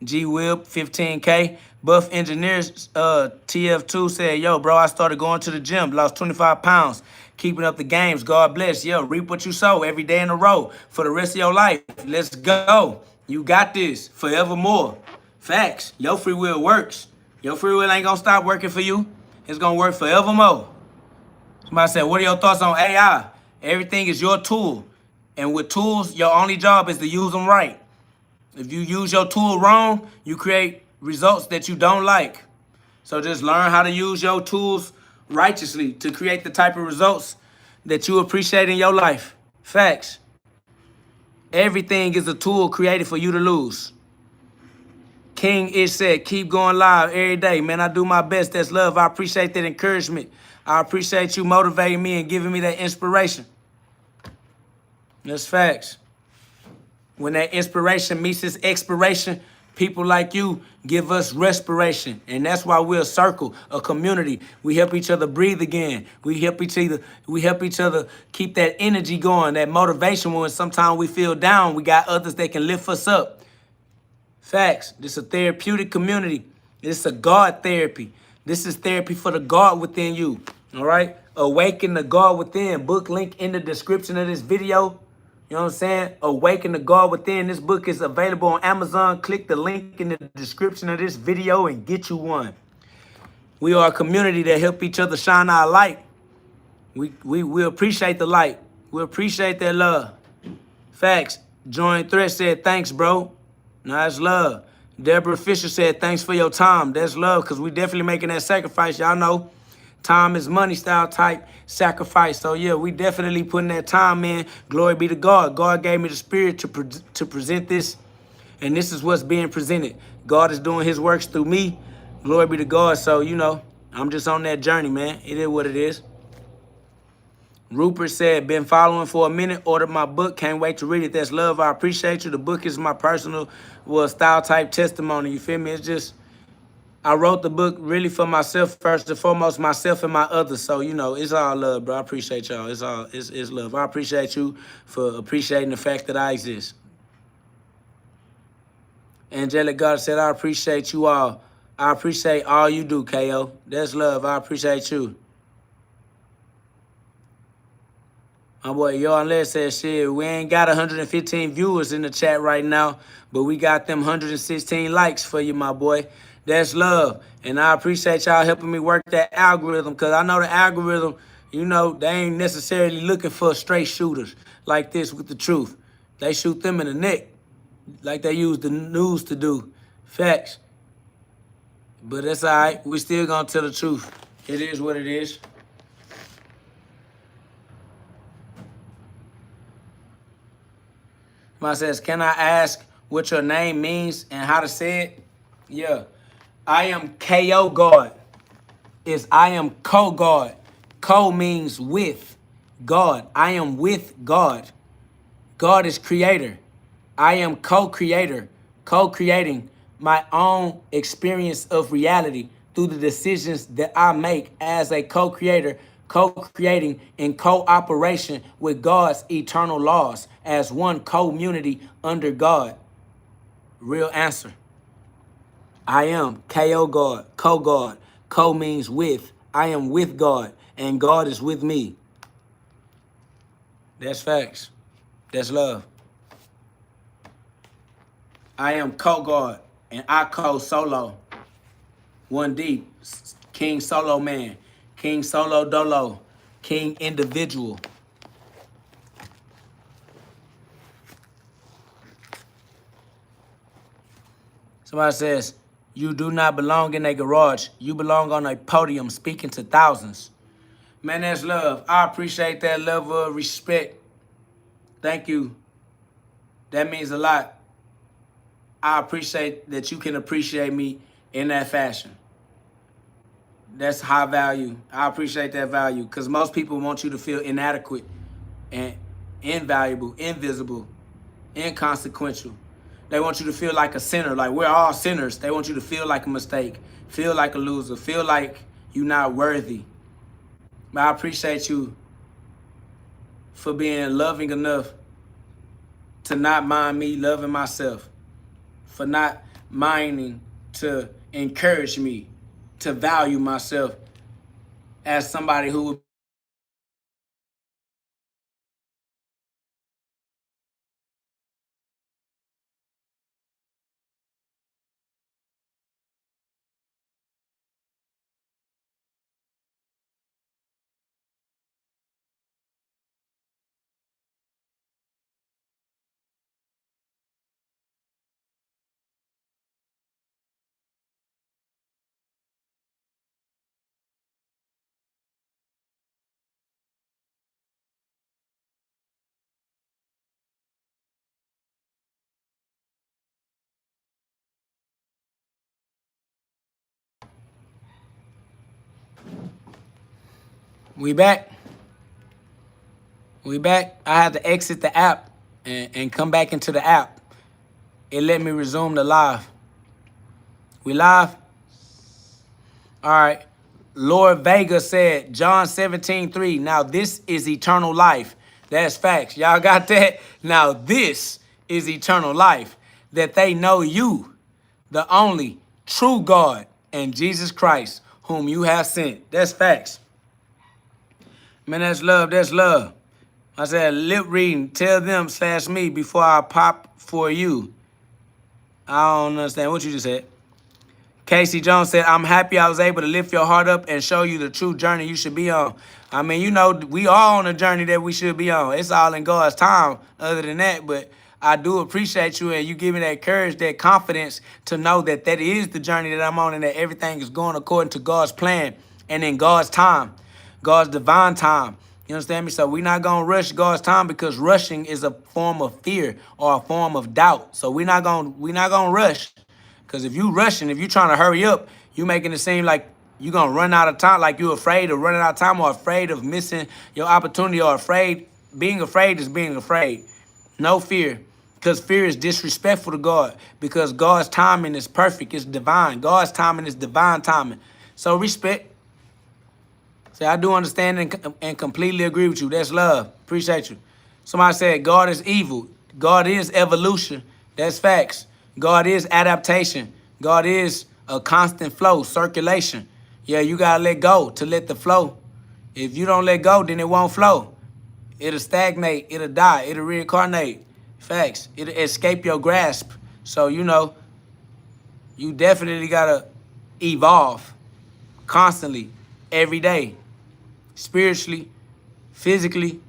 G-Whip, 15K. Buff Engineers, TF2 said, yo, bro, I started going to the gym, lost 25 pounds, keeping up the games. God bless. Yo, reap what you sow every day in a row for the rest of your life. Let's go. You got this forevermore. Facts. Your free will works. Your free will ain't going to stop working for you. It's going to work forevermore. Somebody said, what are your thoughts on AI? Everything is your tool. And with tools, your only job is to use them right. If you use your tool wrong, you create results that you don't like. So just learn how to use your tools righteously to create the type of results that you appreciate in your life. Facts. Everything is a tool created for you to lose. King Ish said, keep going live every day. Man, I do my best. That's love. I appreciate that encouragement. I appreciate you motivating me and giving me that inspiration. That's facts. When that inspiration meets its expiration, people like you give us respiration. And that's why we're a circle, a community. We help each other breathe again. We help each other keep that energy going, that motivation when sometimes we feel down. We got others that can lift us up. Facts. This is a therapeutic community. This is a God therapy. This is therapy for the God within you. All right? Awaken the God within. Book link in the description of this video. You know what I'm saying? Awaken the God within. This book is available on Amazon. Click the link in the description of this video and get you one. We are a community that help each other shine our light. We appreciate the light. We appreciate that love. Facts. Join Threat said, thanks, bro. No, that's love. Deborah Fisher said, thanks for your time. That's love, because we definitely making that sacrifice. Y'all know time is money style type sacrifice. So, yeah, we definitely putting that time in. Glory be to God. God gave me the spirit to present this, and this is what's being presented. God is doing his works through me. Glory be to God. So, you know, I'm just on that journey, man. It is what it is. Rupert said, been following for a minute, ordered my book, can't wait to read it. That's love. I appreciate you. The book is my personal style type testimony. You feel me? It's just, I wrote the book really for myself, first and foremost, myself and my others. So, you know, it's all love, bro. I appreciate y'all. It's love. I appreciate you for appreciating the fact that I exist. Angelic God said, I appreciate you all. I appreciate all you do, KO. That's love. I appreciate you. My boy Yarn Les said, shit, we ain't got 115 viewers in the chat right now, but we got them 116 likes for you, my boy. That's love. And I appreciate y'all helping me work that algorithm, because I know the algorithm, you know, they ain't necessarily looking for straight shooters like this with the truth. They shoot them in the neck like they use the news to do. Facts. But that's all right. We still gonna tell the truth. It is what it is. Somebody says, can I ask what your name means and how to say it? Yeah. I am KO God. Is I am co-God. Co means with God. I am with God. God is creator. I am co-creator, co-creating my own experience of reality through the decisions that I make as a co-creator, co-creating in cooperation with God's eternal laws as one community under God. Real answer. I am KO God, co-God. Co means with. I am with God, and God is with me. That's facts. That's love. I am co-God, and I co-solo. One deep. King Solo Man. King Solo Dolo. King Individual. Somebody says, you do not belong in a garage. You belong on a podium speaking to thousands. Man, that's love. I appreciate that level of respect. Thank you. That means a lot. I appreciate that you can appreciate me in that fashion. That's high value. I appreciate that value because most people want you to feel inadequate and invaluable, invisible, inconsequential. They want you to feel like a sinner, like we're all sinners. They want you to feel like a mistake, feel like a loser, feel like you're not worthy. But I appreciate you for being loving enough to not mind me loving myself, for not minding to encourage me to value myself as somebody who would. We back. We back. I had to exit the app and come back into the app. It let me resume the live. We live? All right. Lord Vega said, John 17:3. Now this is eternal life. That's facts. Y'all got that? Now this is eternal life. That they know you, the only true God, and Jesus Christ, whom you have sent. That's facts. Man, that's love. That's love. I said, lip reading, tell them / me before I pop for you. I don't understand what you just said. Casey Jones said, I'm happy I was able to lift your heart up and show you the true journey you should be on. I mean, you know, we all on a journey that we should be on. It's all in God's time other than that, but I do appreciate you and you give me that courage, that confidence to know that that is the journey that I'm on and that everything is going according to God's plan and in God's time, God's divine time. You understand me? So we're not going to rush God's time because rushing is a form of fear or a form of doubt. So we're not going to rush. Because if you rushing, if you trying to hurry up, you making it seem like you're going to run out of time, like you're afraid of running out of time or afraid of missing your opportunity or afraid. Being afraid is being afraid. No fear. Because fear is disrespectful to God. Because God's timing is perfect. It's divine. God's timing is divine timing. So respect. See, I do understand and completely agree with you. That's love. Appreciate you. Somebody said God is evil. God is evolution. That's facts. God is adaptation. God is a constant flow, circulation. Yeah, you got to let go to let the flow. If you don't let go, then it won't flow. It'll stagnate. It'll die. It'll reincarnate. Facts. It'll escape your grasp. So, you know, you definitely got to evolve constantly, every day. Spiritually, physically,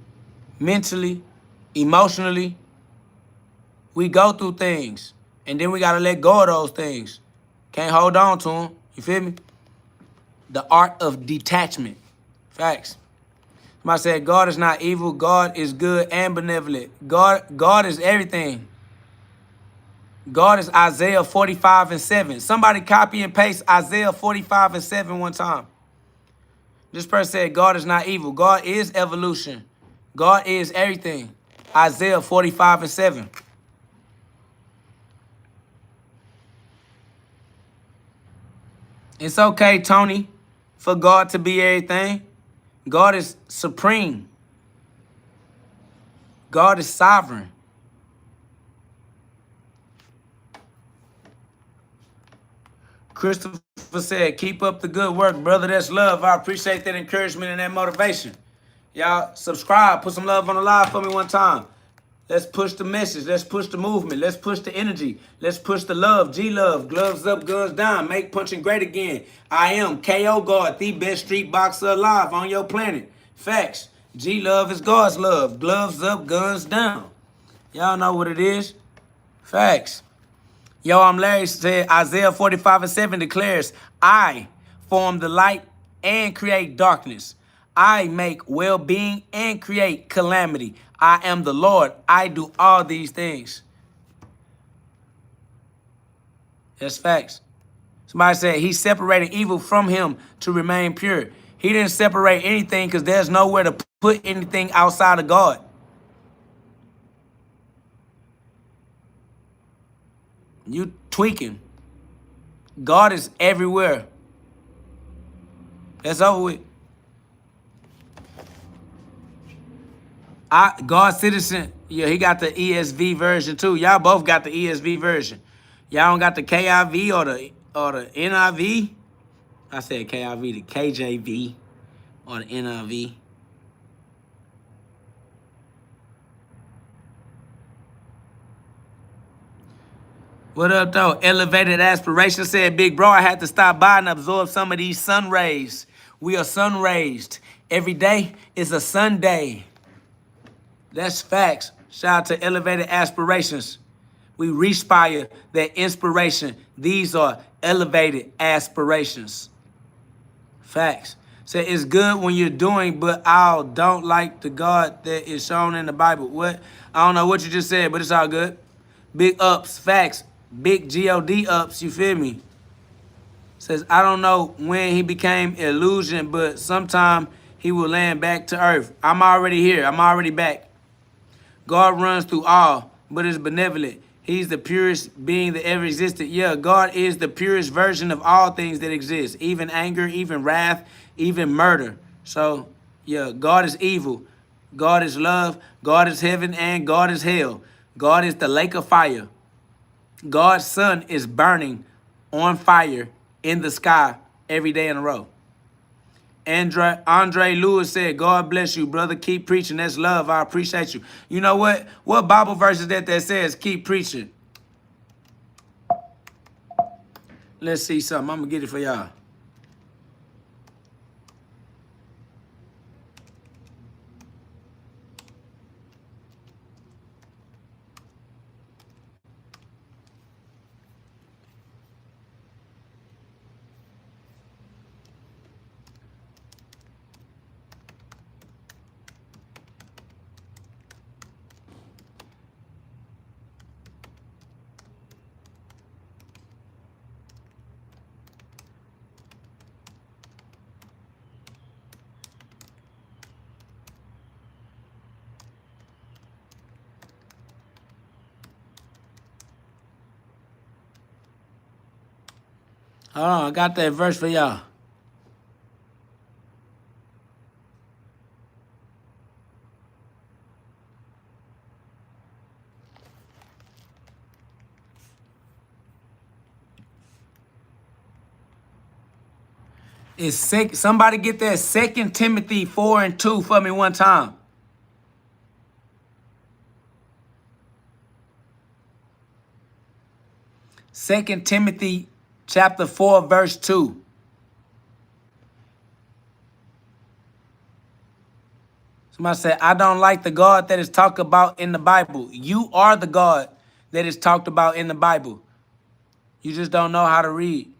mentally, emotionally. We go through things, and then we got to let go of those things. Can't hold on to them. You feel me? The art of detachment. Facts. Somebody said, God is not evil. God is good and benevolent. God is everything. God is Isaiah 45:7. Somebody copy and paste Isaiah 45:7 one time. This person said God is not evil. God is evolution. God is everything. Isaiah 45:7. It's okay, Tony, for God to be everything. God is supreme. God is sovereign. Christopher said, keep up the good work, brother. That's love. I appreciate that encouragement and that motivation. Y'all subscribe. Put some love on the live for me one time. Let's push the message. Let's push the movement. Let's push the energy. Let's push the love. G-Love. Gloves up, guns down. Make punching great again. I am KO God, the best street boxer alive on your planet. Facts. G-Love is God's love. Gloves up, guns down. Y'all know what it is. Facts. Yo, I'm Larry. Said Isaiah 45:7 declares, I form the light and create darkness. I make well-being and create calamity. I am the Lord. I do all these things. That's facts. Somebody said he separated evil from him to remain pure. He didn't separate anything because there's nowhere to put anything outside of God. You tweaking. God is everywhere. That's over with. God Citizen, yeah, he got the ESV version too. Y'all both got the ESV version. Y'all don't got the KIV or the NIV. I said KIV, the KJV or the NIV. What up, though? Elevated Aspiration said, big bro, I had to stop by and absorb some of these sun rays. We are sun raised. Every day is a Sunday. That's facts. Shout out to Elevated Aspirations. We respire that inspiration. These are elevated aspirations. Facts. Say it's good when you're doing, but I don't like the God that is shown in the Bible. What? I don't know what you just said, but it's all good. Big ups, facts. Big God ups, you feel me? Says, I don't know when he became illusion, but sometime he will land back to earth. I'm already here. I'm already back. God runs through all, but is benevolent. He's the purest being that ever existed. Yeah, God is the purest version of all things that exist, even anger, even wrath, even murder. So, yeah, God is evil. God is love. God is heaven, and God is hell. God is the lake of fire. God's sun is burning on fire in the sky every day in a row. Andre Lewis said, God bless you, brother. Keep preaching. That's love. I appreciate you. You know what? What Bible verse is that says keep preaching? Let's see something. I'm going to get it for y'all. Hold on, I got that verse for y'all. Somebody get that 2 Timothy 4:2 for me one time. 2 Timothy chapter 4, verse 2. Somebody said, I don't like the God that is talked about in the Bible. You are the God that is talked about in the Bible. You just don't know how to read.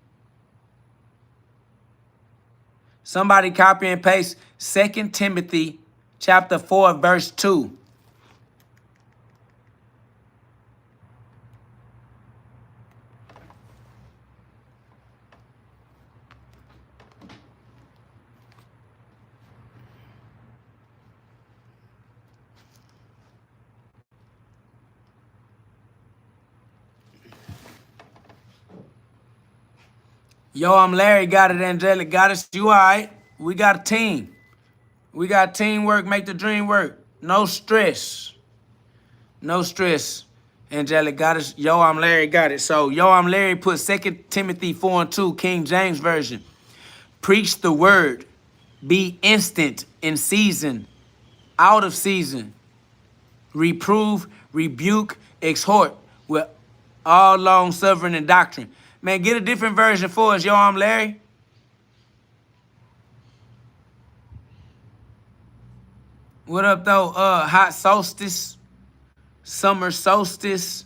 Somebody copy and paste 2 Timothy chapter 4, verse 2. Yo, I'm Larry. Got it, Angelic. Got it. You all right? We got a team. We got teamwork. Make the dream work. No stress. No stress. Angelic got it. Yo, I'm Larry. Got it. So, yo, I'm Larry. Put 2 Timothy 4:2, King James Version. Preach the word. Be instant in season, out of season. Reprove, rebuke, exhort with all long suffering and doctrine. Man, get a different version for us. Yo, I'm Larry. What up, though? Hot solstice, summer solstice.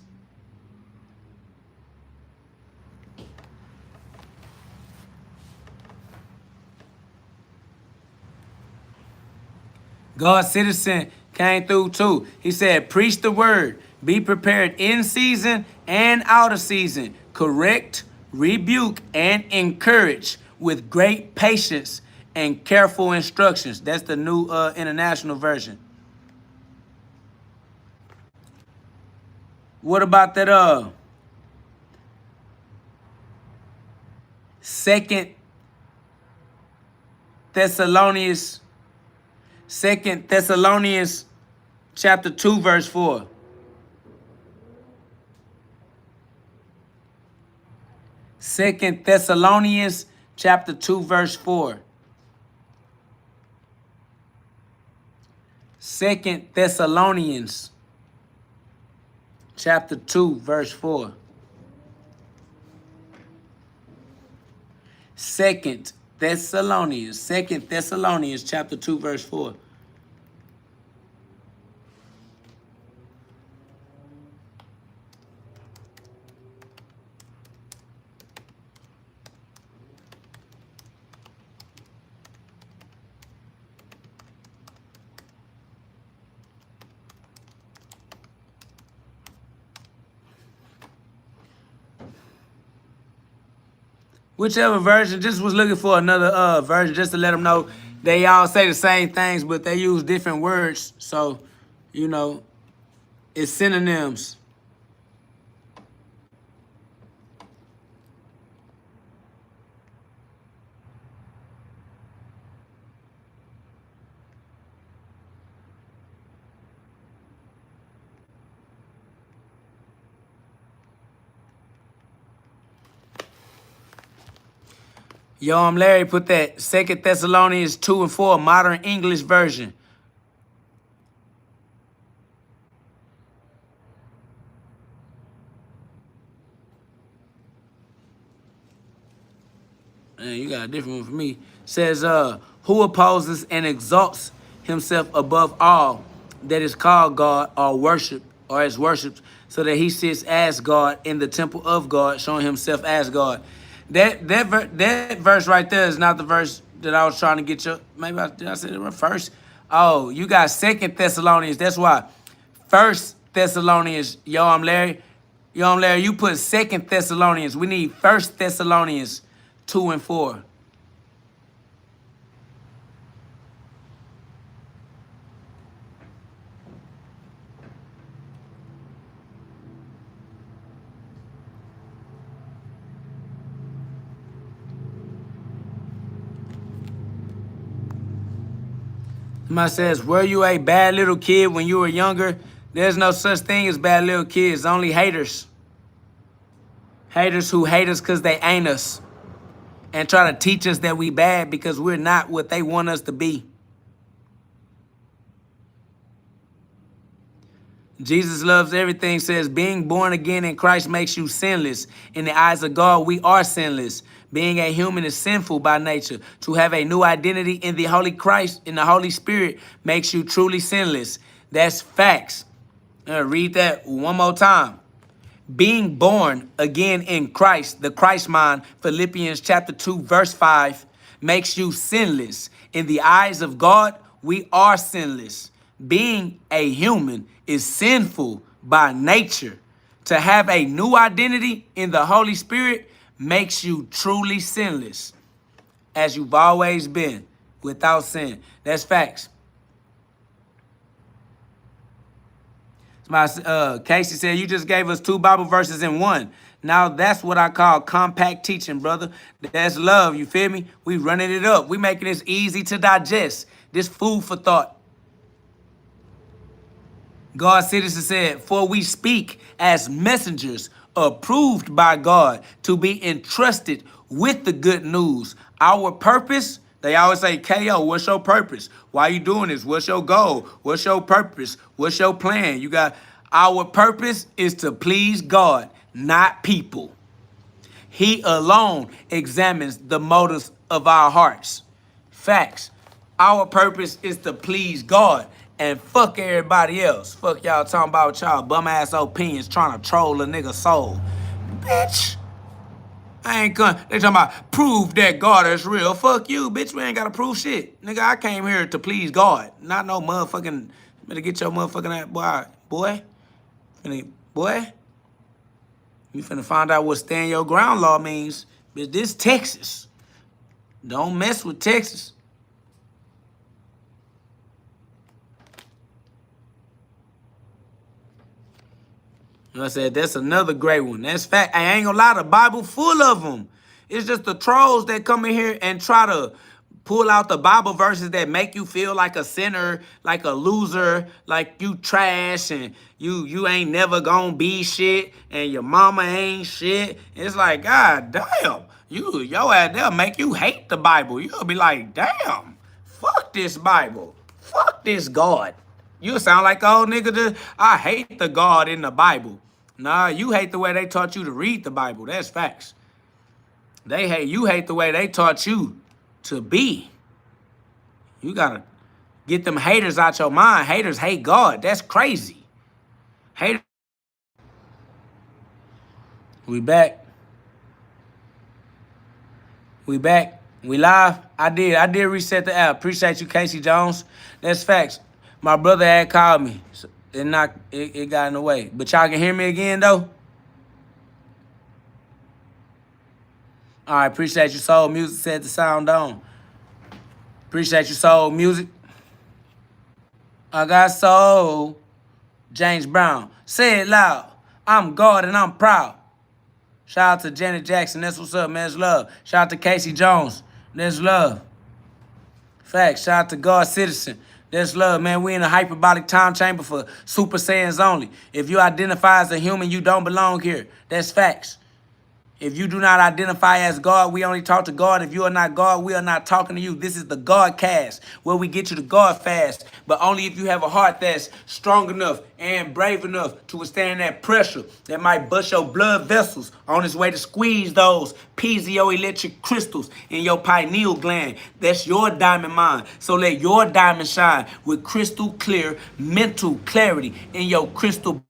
God's citizen came through too. He said, preach the word. Be prepared in season and out of season. Correct, rebuke, and encourage with great patience and careful instructions. That's the new international version. What about that Second Thessalonians chapter 2, verse 4. Second Thessalonians chapter 2, verse 4. Second Thessalonians chapter 2, verse 4. Second Thessalonians chapter 2, verse 4. Whichever version, just was looking for another version just to let them know they all say the same things, but they use different words. So, you know, it's synonyms. Yo, I'm Larry. Put that 2 Thessalonians 2 and 4, modern English version. Man, you got a different one for me. Says, who opposes and exalts himself above all that is called God or worship or is worshipped, so that he sits as God in the temple of God, showing himself as God. That verse right there is not the verse that I was trying to get you. Maybe did I say it first? Oh, you got 2 Thessalonians. That's why. 1 Thessalonians. Yo, I'm Larry. You put 2 Thessalonians. We need 1 Thessalonians 2 and 4. Somebody says, were you a bad little kid when you were younger? There's no such thing as bad little kids, only haters. Haters who hate us because they ain't us. And try to teach us that we bad because we're not what they want us to be. Jesus loves everything, says, being born again in Christ makes you sinless. In the eyes of God, we are sinless. Being a human is sinful by nature. To have a new identity in the Holy Christ, in the Holy Spirit, makes you truly sinless. That's facts. Read that one more time. Being born again in Christ, the Christ mind, Philippians chapter 2, verse 5, makes you sinless. In the eyes of God, we are sinless. Being a human is sinful by nature. To have a new identity in the Holy Spirit makes you truly sinless, as you've always been, without sin. That's facts. Casey said, you just gave us 2 Bible verses in one. Now that's what I call compact teaching, brother. That's love, you feel me? We running it up. We making this easy to digest. This food for thought. God's citizen said, for we speak as messengers approved by God to be entrusted with the good news. Our purpose, they always say, KO, what's your purpose? Why you doing this? What's your goal? What's your purpose? What's your plan? You got, our purpose is to please God, not people. He alone examines the motives of our hearts. Facts. Our purpose is to please God and fuck everybody else. Fuck y'all talking about y'all bum ass opinions trying to troll a nigga soul. Bitch. I ain't gonna. They talking about prove that God is real. Fuck you, bitch. We ain't gotta prove shit. Nigga, I came here to please God. Not no motherfucking. Better get your motherfucking ass, boy. Boy. You finna find out what stand your ground law means. Bitch, this Texas. Don't mess with Texas. I said, that's another great one. That's fact. I ain't gonna lie, the Bible full of them. It's just the trolls that come in here and try to pull out the Bible verses that make you feel like a sinner, like a loser, like you trash, and you ain't never gonna be shit, and your mama ain't shit. It's like, God damn, your ass, they'll make you hate the Bible. You'll be like, damn, fuck this Bible. Fuck this God. You sound like old nigga, I hate the God in the Bible. Nah, you hate the way they taught you to read the Bible. That's facts. You hate the way they taught you to be. You gotta get them haters out your mind. Haters hate God. That's crazy. Haters. We back. We back. We live. I did reset the app. Appreciate you, Casey Jones. That's facts. My brother had called me. So it got in the way. But y'all can hear me again though? All right, appreciate you, Soul Music. Set the sound on. Appreciate you, Soul Music. I got soul. James Brown. Say it loud. I'm God and I'm proud. Shout out to Janet Jackson. That's what's up, man. That's love. Shout out to Casey Jones. That's love. Facts. Shout out to God Citizen. That's love, man. We in a hyperbolic time chamber for Super Saiyans only. If you identify as a human, you don't belong here. That's facts. If you do not identify as God, we only talk to God. If you are not God, we are not talking to you. This is the GhODCast, where we get you to God fast, but only if you have a heart that's strong enough and brave enough to withstand that pressure that might bust your blood vessels on its way to squeeze those piezoelectric crystals in your pineal gland. That's your diamond mind. So let your diamond shine with crystal clear mental clarity in your crystal.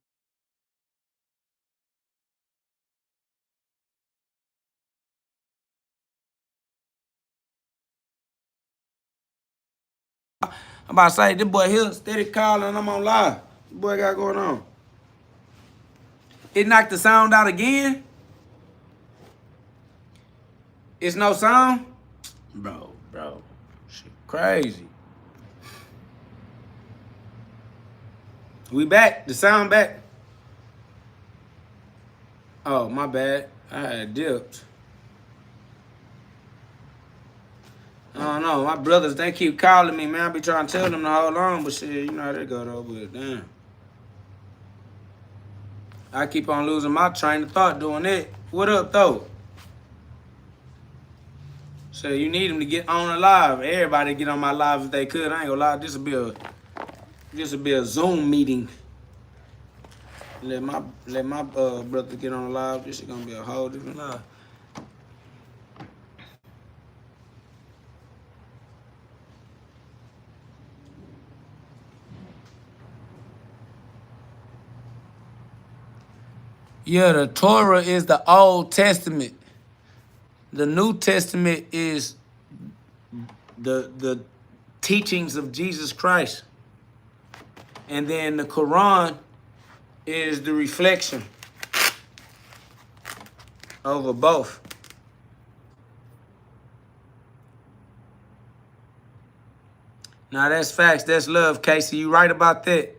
I'm about to say, this boy here steady calling, I'm on live. This boy got going on. It knocked the sound out again? It's no sound? Bro. Shit crazy. We back. The sound back. Oh, my bad. I had dipped. I don't know. My brothers, they keep calling me, man. I be trying to tell them to hold on, but shit, you know how they go though, but damn. I keep on losing my train of thought doing it. What up, though? So you need them to get on the live. Everybody get on my live if they could. I ain't gonna lie. This will be a Zoom meeting. Let my brother get on the live. This is gonna be a whole different live. Yeah, the Torah is the Old Testament. The New Testament is the teachings of Jesus Christ. And then the Quran is the reflection over both. Now that's facts, that's love, Casey. You right about that.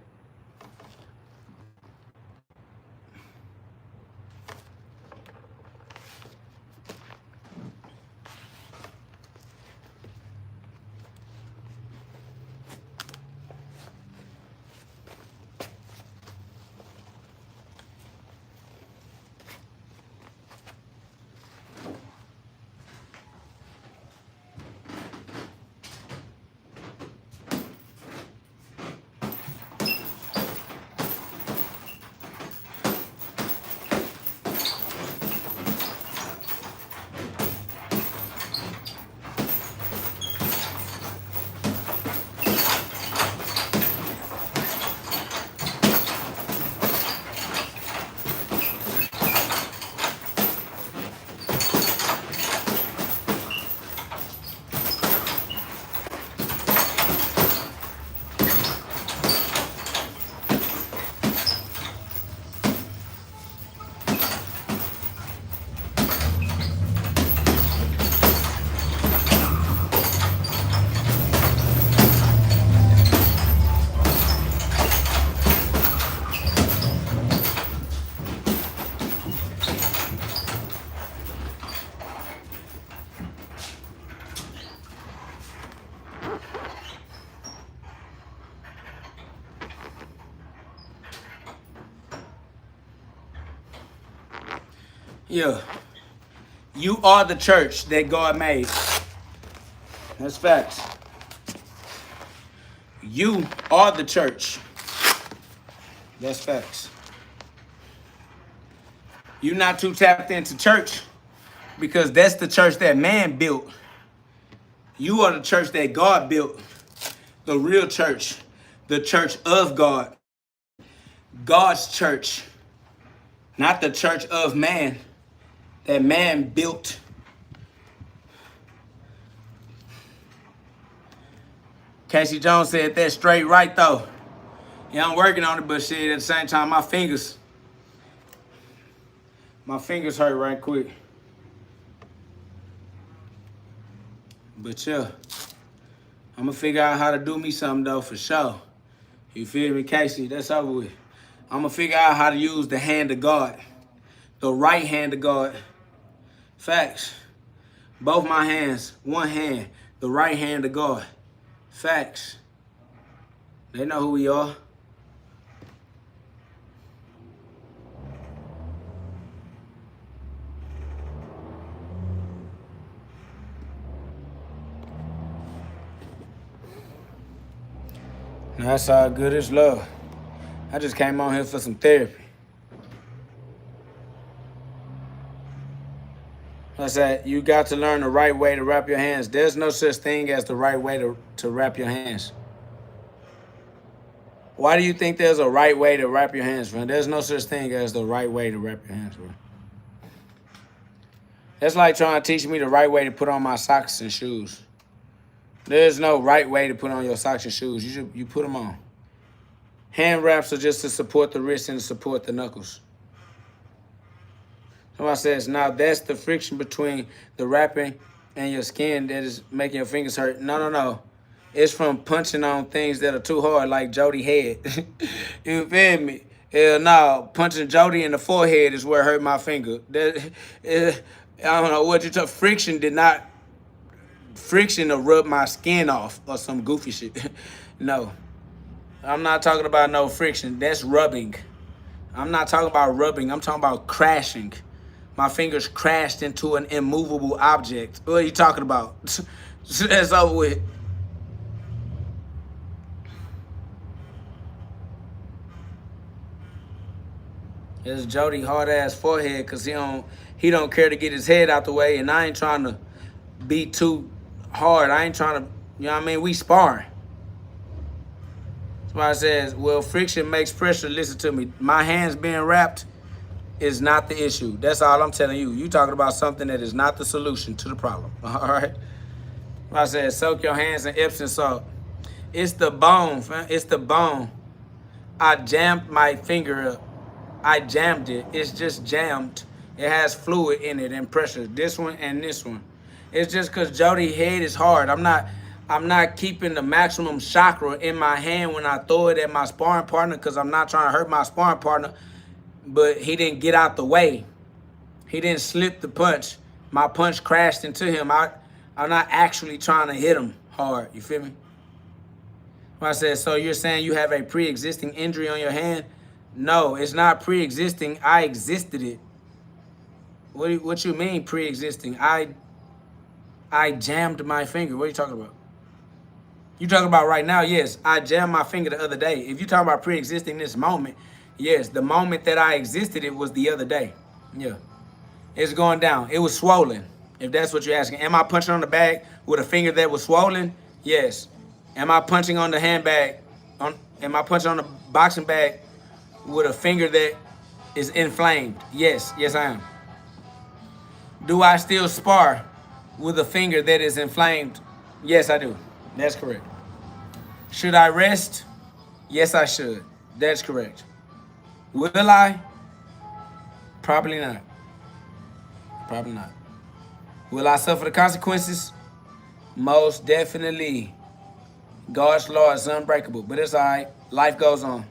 Yeah. You are the church that God made. That's facts. You are the church. That's facts. You're not too tapped into church because that's the church that man built. You are the church that God built. The real church. The church of God. God's church. Not the church of man that man built. Casey Jones said that straight right though. Yeah, I'm working on it, but shit, at the same time, my fingers hurt right quick. But yeah, I'm gonna figure out how to do me something though, for sure. You feel me, Casey? That's over with. I'm gonna figure out how to use the hand of God. The right hand of God. Facts. Both my hands, one hand, the right hand of God. Facts. They know who we are. That's all good as love. I just came on here for some therapy. I said, you got to learn the right way to wrap your hands. There's no such thing as the right way to wrap your hands. Why do you think there's a right way to wrap your hands, friend? There's no such thing as the right way to wrap your hands, bro. That's like trying to teach me the right way to put on my socks and shoes. There's no right way to put on your socks and shoes. You put them on. Hand wraps are just to support the wrist and to support the knuckles. Somebody says, now that's the friction between the wrapping and your skin that is making your fingers hurt. No. It's from punching on things that are too hard, like Jody head. You feel me? Hell no. Punching Jody in the forehead is where it hurt my finger. I don't know what you're talking. Friction to rub my skin off or some goofy shit. No. I'm not talking about no friction. That's rubbing. I'm not talking about rubbing. I'm talking about crashing. My fingers crashed into an immovable object. What are you talking about? That's over with. It's Jody hard ass forehead because he don't care to get his head out the way, and I ain't trying to be too hard. I ain't trying to, you know what I mean? We sparring. Somebody says, well, friction makes pressure. Listen to me. My hands being wrapped is not the issue. That's all I'm telling you. You talking about something that is not the solution to the problem. All right? I said, soak your hands in Epsom salt. It's the bone, fam. It's the bone. I jammed my finger up. I jammed it. It's just jammed. It has fluid in it and pressure. This one and this one. It's just because Jody's head is hard. I'm not keeping the maximum chakra in my hand when I throw it at my sparring partner because I'm not trying to hurt my sparring partner. But he didn't get out the way. He didn't slip the punch. My punch crashed into him. I'm not actually trying to hit him hard. You feel me? I said, so you're saying you have a pre-existing injury on your hand? No, it's not pre-existing. I existed it. What you mean pre-existing? I jammed my finger. What are you talking about? You talking about right now? Yes, I jammed my finger the other day. If you're talking about pre-existing this moment, yes, the moment that I existed, it was the other day. Yeah. It's going down. It was swollen, if that's what you're asking. Am I punching on the bag with a finger that was swollen? Yes. Am I punching on the handbag? Am I punching on the boxing bag with a finger that is inflamed? Yes. Yes, I am. Do I still spar with a finger that is inflamed? Yes, I do. That's correct. Should I rest? Yes, I should. That's correct. Will I? Probably not. Probably not. Will I suffer the consequences? Most definitely. God's law is unbreakable, but it's all right. Life goes on.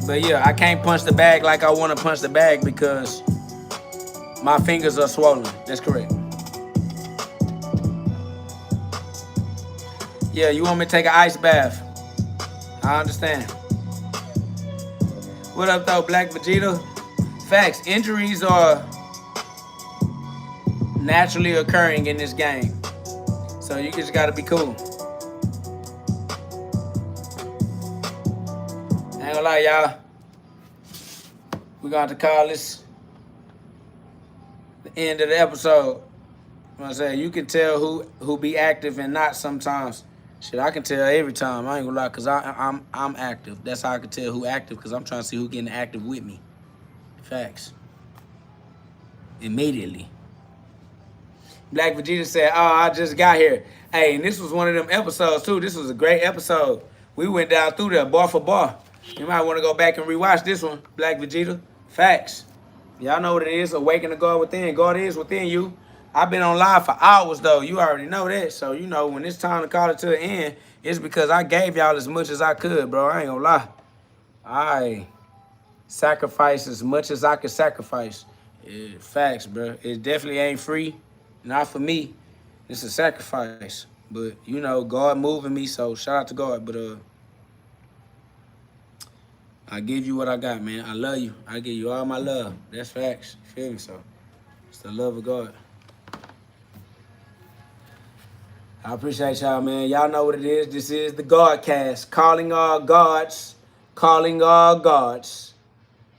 But yeah, I can't punch the bag like I want to punch the bag because my fingers are swollen. That's correct. Yeah, you want me to take an ice bath? I understand. What up, though, Black Vegeta? Facts. Injuries are naturally occurring in this game. So you just gotta be cool. I ain't gonna lie, y'all. We're gonna have to call this the end of the episode. I'm gonna say, you can tell who be active and not sometimes. Shit, I can tell every time. I ain't gonna lie, cause I'm active. That's how I can tell who active, cause I'm trying to see who getting active with me. Facts. Immediately. Black Vegeta said, "Oh, I just got here." Hey, and this was one of them episodes too. This was a great episode. We went down through there bar for bar. You might want to go back and rewatch this one, Black Vegeta. Facts. Y'all know what it is. Awaken the God within. God is within you. I've been on live for hours though. You already know that. So you know when it's time to call it to the end, it's because I gave y'all as much as I could, bro. I ain't gonna lie. I sacrificed as much as I could sacrifice. Facts, bro. It definitely ain't free. Not for me. It's a sacrifice. But, you know, God moving me, so shout out to God. But I give you what I got, man. I love you. I give you all my love. That's facts. You feel me? So it's the love of God. I appreciate y'all, man. Y'all know what it is. This is the GhODCast. Calling all gods. Calling all gods.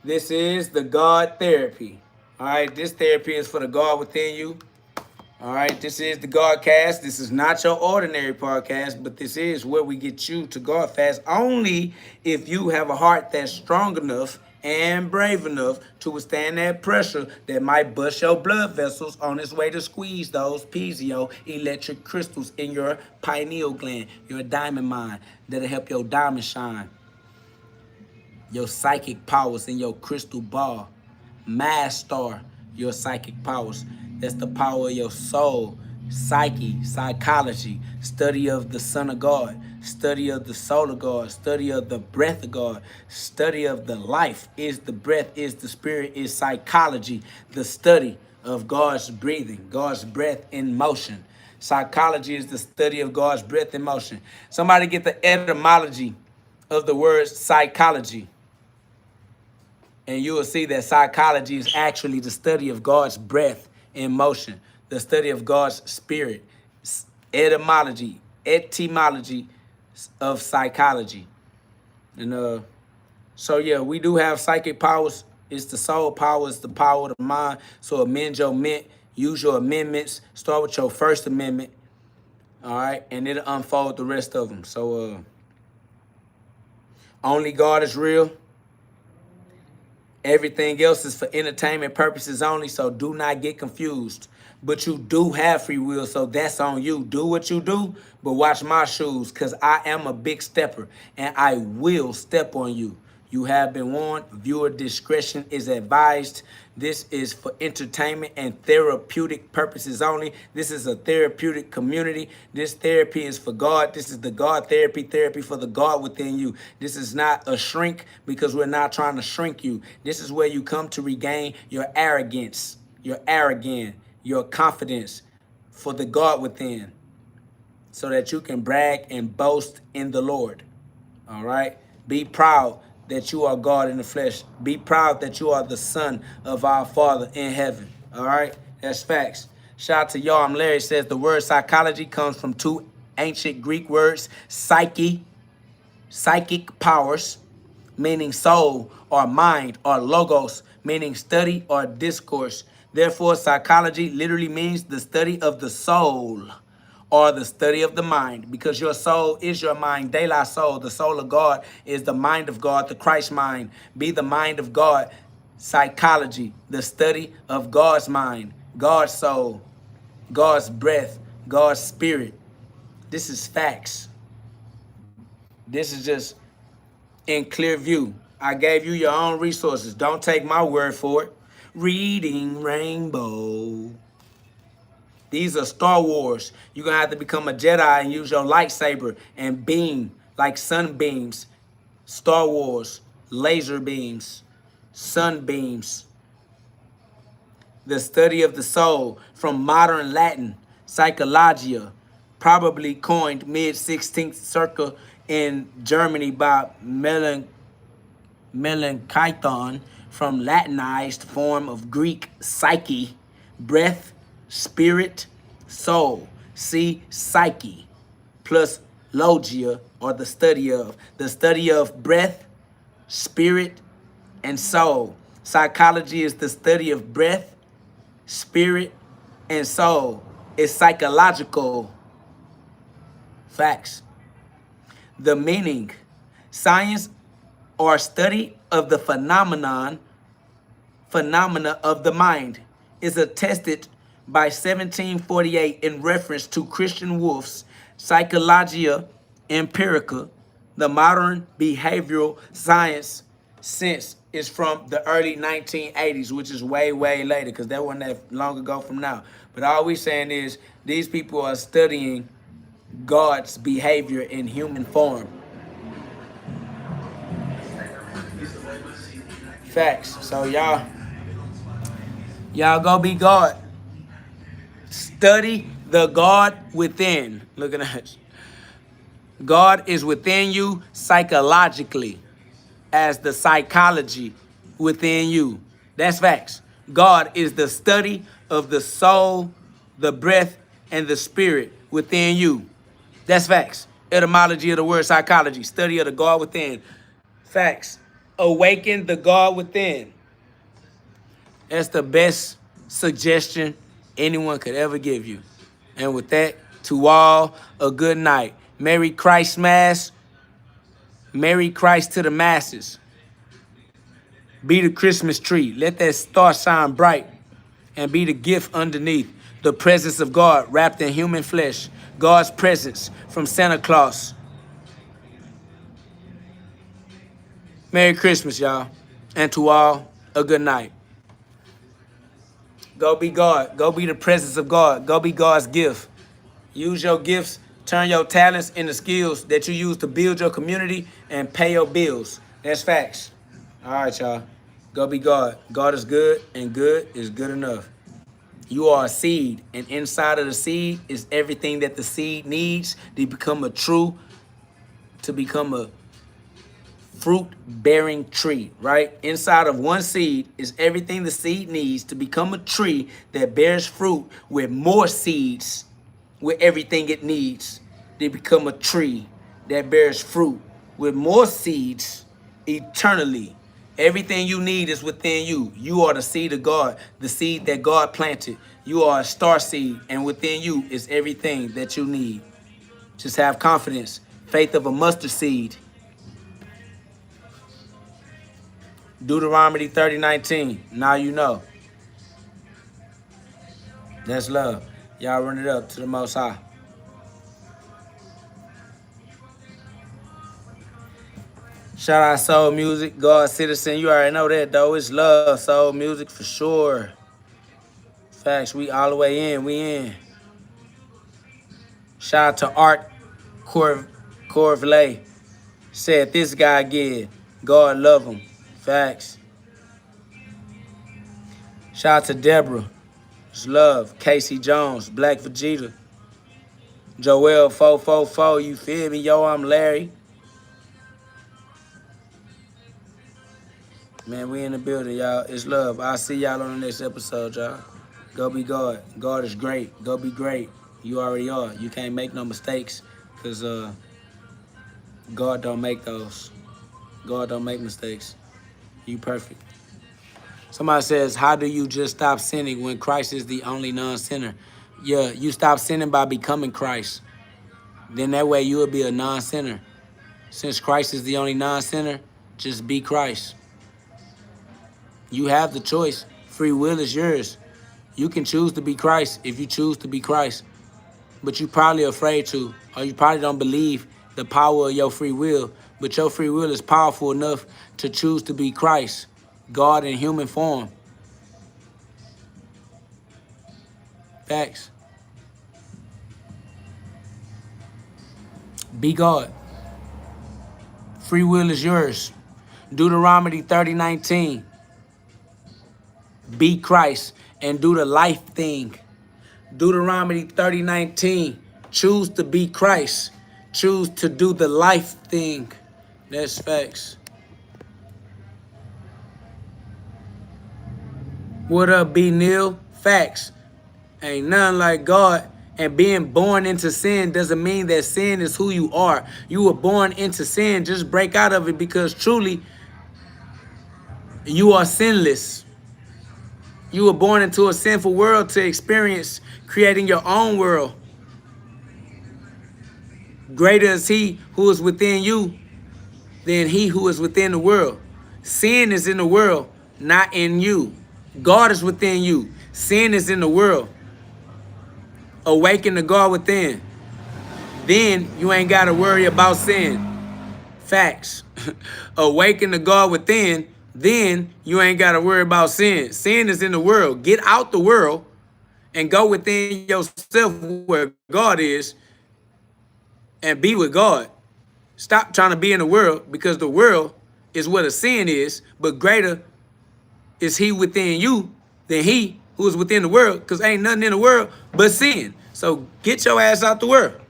This is the God therapy. All right, this therapy is for the God within you. All right, this is the GhODCast. This is not your ordinary podcast, but this is where we get you to God fast only if you have a heart that's strong enough and brave enough to withstand that pressure that might bust your blood vessels on its way to squeeze those piezoelectric crystals in your pineal gland, your diamond mine, that'll help your diamond shine. Your psychic powers in your crystal ball. Master your psychic powers. That's the power of your soul. Psyche, psychology, study of the Son of God, study of the soul of God, study of the breath of God, study of the life is the breath, is the spirit, is psychology, the study of God's breathing, God's breath in motion. Psychology is the study of God's breath in motion. Somebody get the etymology of the word psychology. And you will see that psychology is actually the study of God's breath in motion, the study of God's spirit, etymology of psychology. And so yeah, we do have psychic powers. It's the soul power, it's the power of the mind. So amend your mint, use your amendments, start with your first amendment, all right, and it'll unfold the rest of them. So only God is real. Everything else is for entertainment purposes only, so do not get confused. But you do have free will, so that's on you. Do what you do, but watch my shoes, because I am a big stepper, and I will step on you. You have been warned. Viewer discretion is advised. This is for entertainment and therapeutic purposes only. This is a therapeutic community. This therapy is for God. This is the God therapy for the God within you. This is not a shrink, because we're not trying to shrink you. This is where you come to regain your arrogance, your confidence for the God within, so that you can brag and boast in the Lord. All right? Be proud that you are God in the flesh. Be proud that you are the son of our Father in heaven. All right? That's facts. Shout out to y'all. I'm Larry. Says the word psychology comes from two ancient Greek words, psychic powers, meaning soul or mind, or logos, meaning study or discourse. Therefore, psychology literally means the study of the soul, or the study of the mind, because your soul is your mind. De la soul, the soul of God, is the mind of God, the Christ mind. Be the mind of God. Psychology, the study of God's mind, God's soul, God's breath, God's spirit. This is facts. This is just in clear view. I gave you your own resources. Don't take my word for it. Reading Rainbow. These are Star Wars. You're going to have to become a Jedi and use your lightsaber and beam like sunbeams. Star Wars, laser beams, sunbeams. The study of the soul, from modern Latin, psychologia, probably coined mid-16th circa in Germany by melanchthon, from Latinized form of Greek psyche, breath, spirit, soul. See psyche, plus logia, or the study of. The study of breath, spirit, and soul. Psychology is the study of breath, spirit, and soul. It's psychological facts. The meaning: science or study of the phenomena of the mind, is attested by 1748 in reference to Christian Wolff's Psychologia Empirica. The modern behavioral science sense is from the early 1980s, which is way, way later, because that wasn't that long ago from now. But all we saying is these people are studying God's behavior in human form. Facts. So y'all go be God. Study the God within. Look at that. God is within you psychologically, as the psychology within you. That's facts. God is the study of the soul, the breath, and the spirit within you. That's facts. Etymology of the word psychology, study of the God within. Facts. Awaken the God within. That's the best suggestion anyone could ever give you. And with that, to all, a good night. Merry Christ Mass. Merry Christ to the masses. Be the Christmas tree. Let that star shine bright and be the gift underneath. The presence of God wrapped in human flesh. God's presence from Santa Claus. Merry Christmas, y'all. And to all, a good night. Go be God. Go be the presence of God. Go be God's gift. Use your gifts. Turn your talents into skills that you use to build your community and pay your bills. That's facts. All right, y'all. Go be God. God is good, and good is good enough. You are a seed, and inside of the seed is everything that the seed needs to become a fruit-bearing tree, right? Inside of one seed is everything the seed needs to become a tree that bears fruit with more seeds, with everything it needs to become a tree that bears fruit with more seeds eternally. Everything you need is within you. You are the seed of God, the seed that God planted. You are a star seed, and within you is everything that you need. Just have confidence, faith of a mustard seed. Deuteronomy 30:19. Now you know. That's love. Y'all run it up to the Most High. Shout out Soul Music, God Citizen. You already know that, though. It's love, Soul Music for sure. Facts, we all the way in. We in. Shout out to Art Corvlay. Said this guy again. God love him. Facts. Shout out to Deborah. It's love. Casey Jones, Black Vegeta. Joel 444, you feel me? Yo, I'm Larry. Man, we in the building, y'all. It's love. I'll see y'all on the next episode, y'all. Go be God. God is great. Go be great. You already are. You can't make no mistakes because God don't make those. God don't make mistakes. You perfect. Somebody says, how do you just stop sinning when Christ is the only non-sinner? Yeah, you stop sinning by becoming Christ. Then that way you will be a non-sinner. Since Christ is the only non-sinner, just be Christ. You have the choice. Free will is yours. You can choose to be Christ if you choose to be Christ. But you're probably afraid to, or you probably don't believe the power of your free will. But your free will is powerful enough to choose to be Christ, God in human form. Facts. Be God. Free will is yours. Deuteronomy 30:19. Be Christ and do the life thing. Deuteronomy 30:19. Choose to be Christ. Choose to do the life thing. That's facts. What up, B. Neal? Facts. Ain't nothing like God. And being born into sin doesn't mean that sin is who you are. You were born into sin. Just break out of it, because truly you are sinless. You were born into a sinful world to experience creating your own world. Greater is he who is within you than he who is within the world. Sin is in the world, not in you. God is within you. Sin is in the world. Awaken the God within. Then you ain't got to worry about sin. Facts. Awaken the God within. Then you ain't got to worry about sin. Sin is in the world. Get out the world and go within yourself where God is and be with God. Stop trying to be in the world, because the world is where the sin is, but greater is he within you than he who is within the world, because ain't nothing in the world but sin. So get your ass out the world.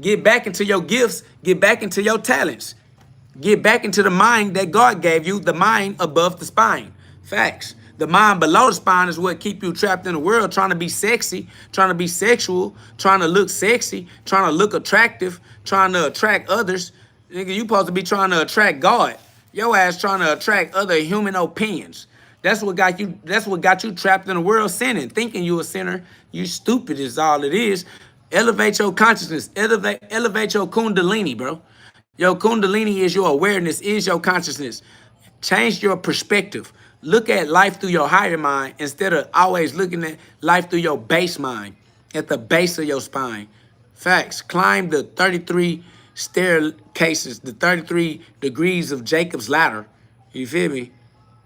Get back into your gifts. Get back into your talents. Get back into the mind that God gave you, the mind above the spine. Facts. The mind below the spine is what keep you trapped in the world, trying to be sexy, trying to be sexual, trying to look sexy, trying to look attractive, trying to attract others. Nigga, you supposed to be trying to attract God. Your ass trying to attract other human opinions. That's what got you trapped in the world, sinning, thinking you a sinner. You stupid is all it is. Elevate your consciousness. Elevate your kundalini, bro. Your kundalini is your awareness, is your consciousness. Change your perspective. Look at life through your higher mind instead of always looking at life through your base mind, at the base of your spine. Facts. Climb the 33 staircases, the 33 degrees of Jacob's ladder. You feel me?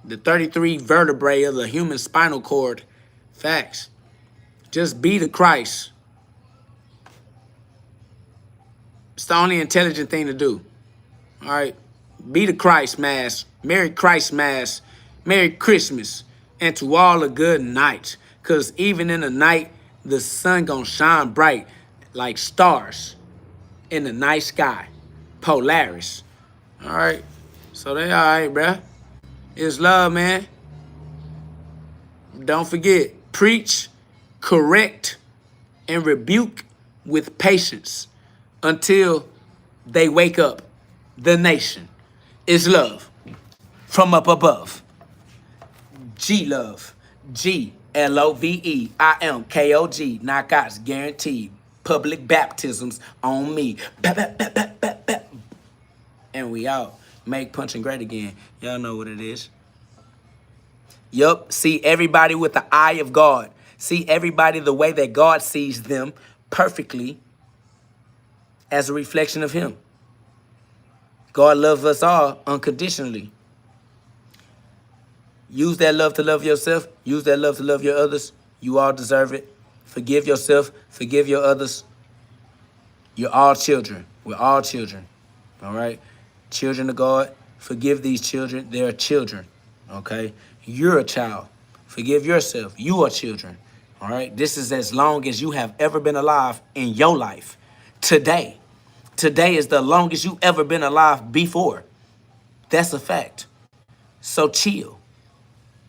The 33 vertebrae of the human spinal cord. Facts. Just be the Christ. It's the only intelligent thing to do. All right? Be the Christ mass. Merry Christ mass. Merry Christmas. And to all a good night. Because even in the night, the sun gonna shine bright like stars in the night sky. Polaris. All right? So they all right, bruh. It's love, man. Don't forget, preach, correct, and rebuke with patience until they wake up. The nation is love from up above. G-Love. G-L-O-V-E. I am K-O-G. Knockouts guaranteed. Public baptisms on me. Bap, bap, bap, bap, bap, bap. And we out. Make punching great again. Y'all know what it is. Yup. See everybody with the eye of God. See everybody the way that God sees them, perfectly, as a reflection of him. God loves us all unconditionally. Use that love to love yourself. Use that love to love your others. You all deserve it. Forgive yourself. Forgive your others. You're all children. We're all children. All right? Children of God. Forgive these children. They're children. Okay? You're a child. Forgive yourself. You are children. All right? This is as long as you have ever been alive in your life. Today. Today is the longest you ever been alive before. That's a fact. So chill.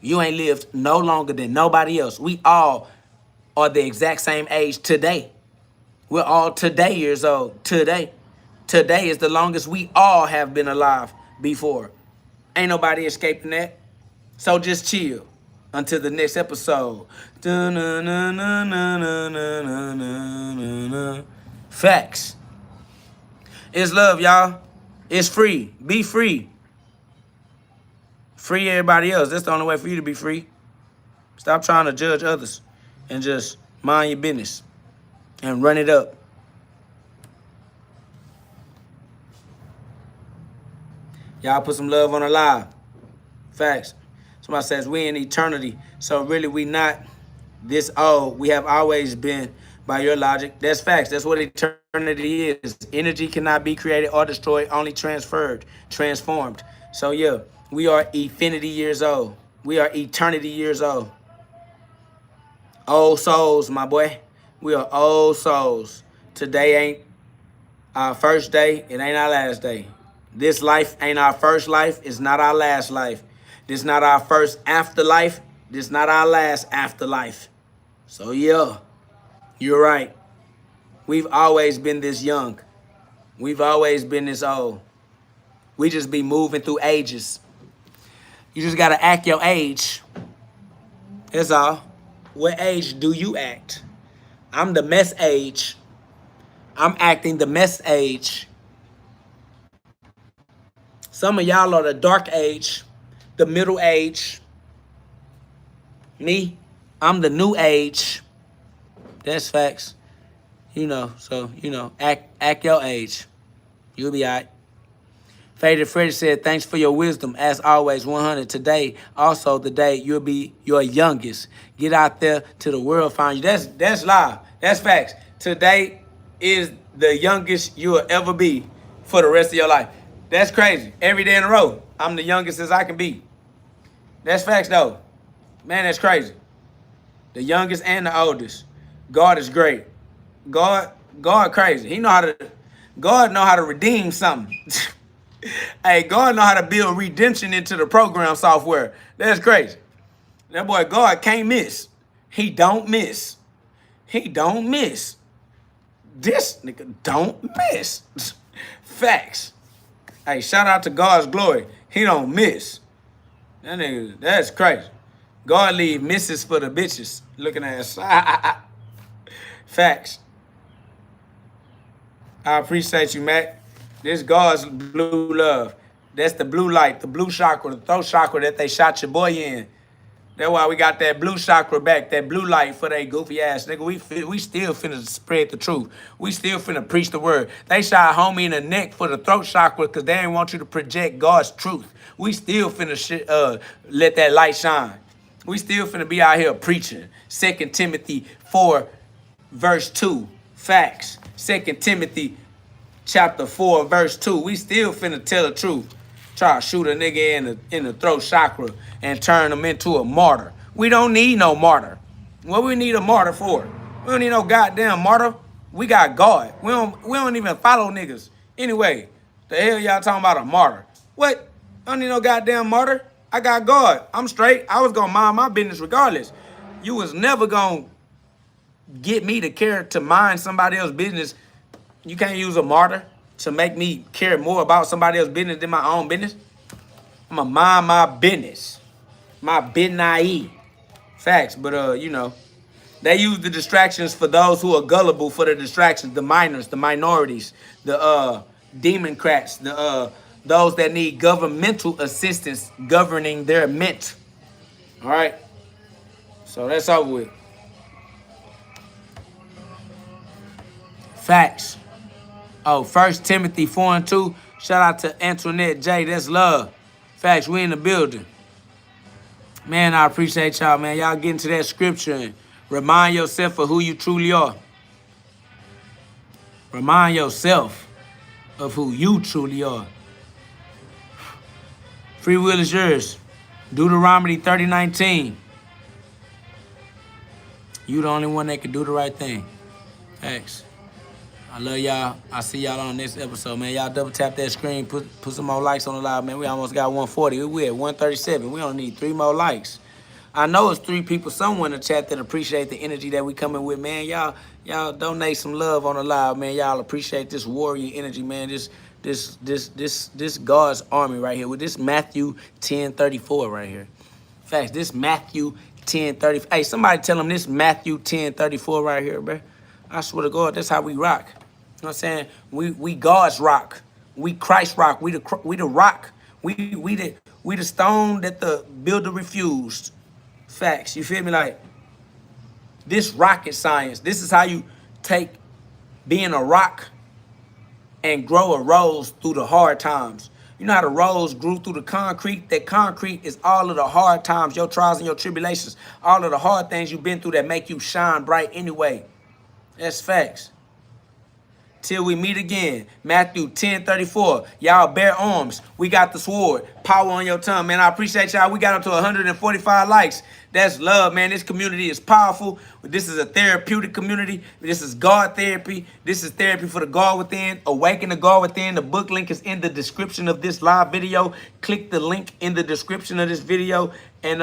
You ain't lived no longer than nobody else. We all are the exact same age today. We're all today years old. Today. Today is the longest we all have been alive before. Ain't nobody escaping that. So just chill until the next episode. Facts. It's love, y'all. It's free. Be free. Free everybody else. That's the only way for you to be free. Stop trying to judge others and just mind your business and run it up. Y'all put some love on our live. Facts. Somebody says we in eternity. So really we not this old. We have always been, by your logic. That's facts. That's what eternity is. Energy cannot be created or destroyed, only transferred, transformed. So yeah, we are infinity years old. We are eternity years old. Old souls, my boy. We are old souls. Today ain't our first day. It ain't our last day. This life ain't our first life. It's not our last life. This not our first afterlife. This not our last afterlife. So yeah, you're right. We've always been this young. We've always been this old. We just be moving through ages. You just gotta act your age. That's all. What age do you act? I'm the mess age. I'm acting the mess age. Some of y'all are the dark age, the middle age. Me, I'm the new age. That's facts. So, act your age. You'll be all right. Faded Freddy said, thanks for your wisdom. As always, 100 today. Also, the day you'll be your youngest. Get out there to the world find you. That's live. That's facts. Today is the youngest you will ever be for the rest of your life. That's crazy. Every day in a row, I'm the youngest as I can be. That's facts, though. Man, that's crazy. The youngest and the oldest. God is great. God crazy. God know how to redeem something. Hey, God know how to build redemption into the program software. That's crazy. That boy God can't miss. He don't miss. He don't miss. This nigga don't miss. Facts. Hey, shout out to God's glory. He don't miss. That nigga, that's crazy. God leave misses for the bitches. Looking at us. Facts. I appreciate you, Mac. This God's blue love. That's the blue light, the blue chakra, the throat chakra that they shot your boy in. That's why we got that blue chakra back, that blue light for that goofy ass nigga. We still finna spread the truth. We still finna preach the word. They shot homie in the neck for the throat chakra because they didn't want you to project God's truth. We still finna let that light shine. We still finna be out here preaching. 2 Timothy 4, verse 2. Facts. 2 Timothy chapter 4, verse 2. We still finna tell the truth. Try to shoot a nigga in the throat chakra and turn him into a martyr. We don't need no martyr. What we need a martyr for? We don't need no goddamn martyr. We got God. We don't even follow niggas. Anyway, the hell y'all talking about a martyr? What? I don't need no goddamn martyr. I got God. I'm straight. I was gonna mind my business regardless. You was never gonna get me to care to mind somebody else's business. You can't use a martyr to make me care more about somebody else's business than my own business. I'm gonna mind my business. My business. Facts, but they use the distractions for those who are gullible for the distractions, the minors, the minorities, the democrats, those that need governmental assistance governing their mint. All right. So that's over with. Facts. Oh, 1 Timothy 4 and 2. Shout out to Antoinette J. That's love. Facts, we in the building. Man, I appreciate y'all, man. Y'all get into that scripture and remind yourself of who you truly are. Remind yourself of who you truly are. Free will is yours. Deuteronomy 30:19. You the only one that can do the right thing. Facts. I love y'all. I see y'all on the next episode, man. Y'all double tap that screen. Put some more likes on the live, man. We almost got 140. We at 137. We only need 3 more likes. I know it's 3 people somewhere in the chat that appreciate the energy that we coming with, man. Y'all donate some love on the live, man. Y'all appreciate this warrior energy, man. This God's army right here with this Matthew 10:34 right here. Facts. This Matthew 10:30. Hey, somebody tell them this Matthew 10:34 right here, bro. I swear to God, that's how we rock. You know what I'm saying? We God's rock. We Christ rock. We the rock. We the stone that the builder refused. Facts. You feel me? Like this rocket science. This is how you take being a rock and grow a rose through the hard times. You know how the rose grew through the concrete? That concrete is all of the hard times, your trials and your tribulations, all of the hard things you've been through that make you shine bright anyway. That's facts. Till we meet again. Matthew 10:34. Y'all bear arms. We got the sword. Power on your tongue, man. I appreciate y'all. We got up to 145 likes. That's love, man. This community is powerful. This is a therapeutic community. This is God therapy. This is therapy for the God within. Awaken the God within. The book link is in the description of this live video. Click the link in the description of this video and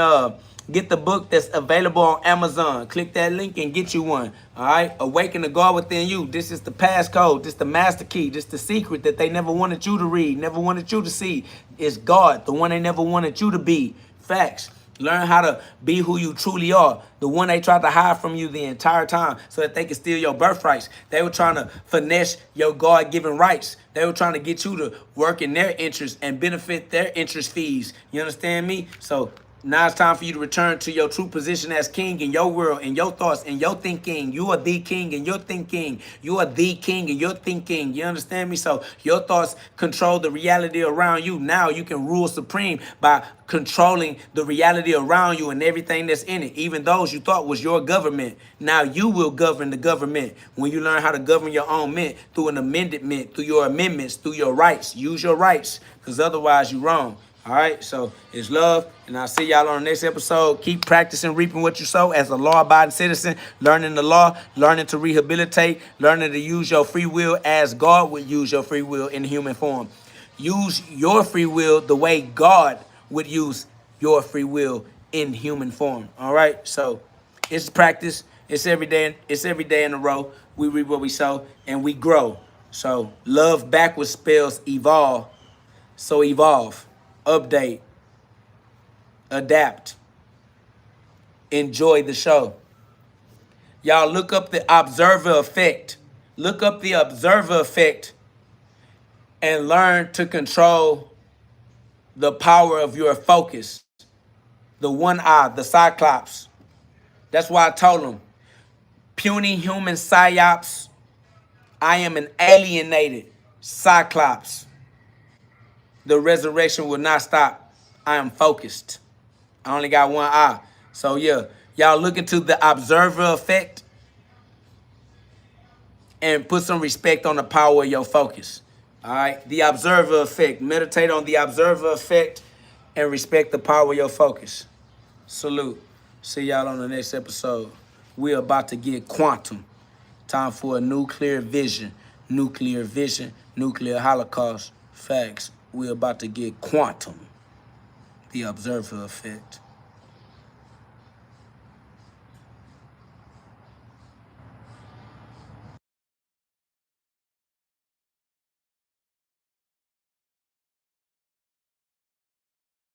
Get the book that's available on Amazon. Click that link and get you one. All right? Awaken the God within you. This is the passcode. This is the master key. This is the secret that they never wanted you to read, never wanted you to see. It's God, the one they never wanted you to be. Facts. Learn how to be who you truly are. The one they tried to hide from you the entire time so that they could steal your birthrights. They were trying to finesse your God-given rights. They were trying to get you to work in their interest and benefit their interest fees. You understand me? So now it's time for you to return to your true position as king in your world, in your thoughts, in your thinking. You are the king in your thinking. You are the king in your thinking. You understand me? So your thoughts control the reality around you. Now you can rule supreme by controlling the reality around you and everything that's in it. Even those you thought was your government. Now you will govern the government when you learn how to govern your own mint through an amendment, through your amendments, through your rights. Use your rights, because otherwise you're wrong. All right, so it's love, and I'll see y'all on the next episode. Keep practicing reaping what you sow as a law-abiding citizen, learning the law, learning to rehabilitate, learning to use your free will as God would use your free will in human form. Use your free will the way God would use your free will in human form. All right, so it's practice. It's every day. It's every day in a row. We reap what we sow, and we grow. So love backwards spells evolve. So evolve. Update, adapt, enjoy the show. Y'all look up the observer effect. Look up the observer effect and learn to control the power of your focus. The one eye, the cyclops. That's why I told them, puny human psyops, I am an alienated cyclops. The resurrection will not stop. I am focused. I only got one eye. So yeah, y'all look into the observer effect and put some respect on the power of your focus. All right, the observer effect. Meditate on the observer effect and respect the power of your focus. Salute. See y'all on the next episode. We're about to get quantum. Time for a nuclear vision. Nuclear vision, nuclear holocaust. Facts. We're about to get quantum. The observer effect.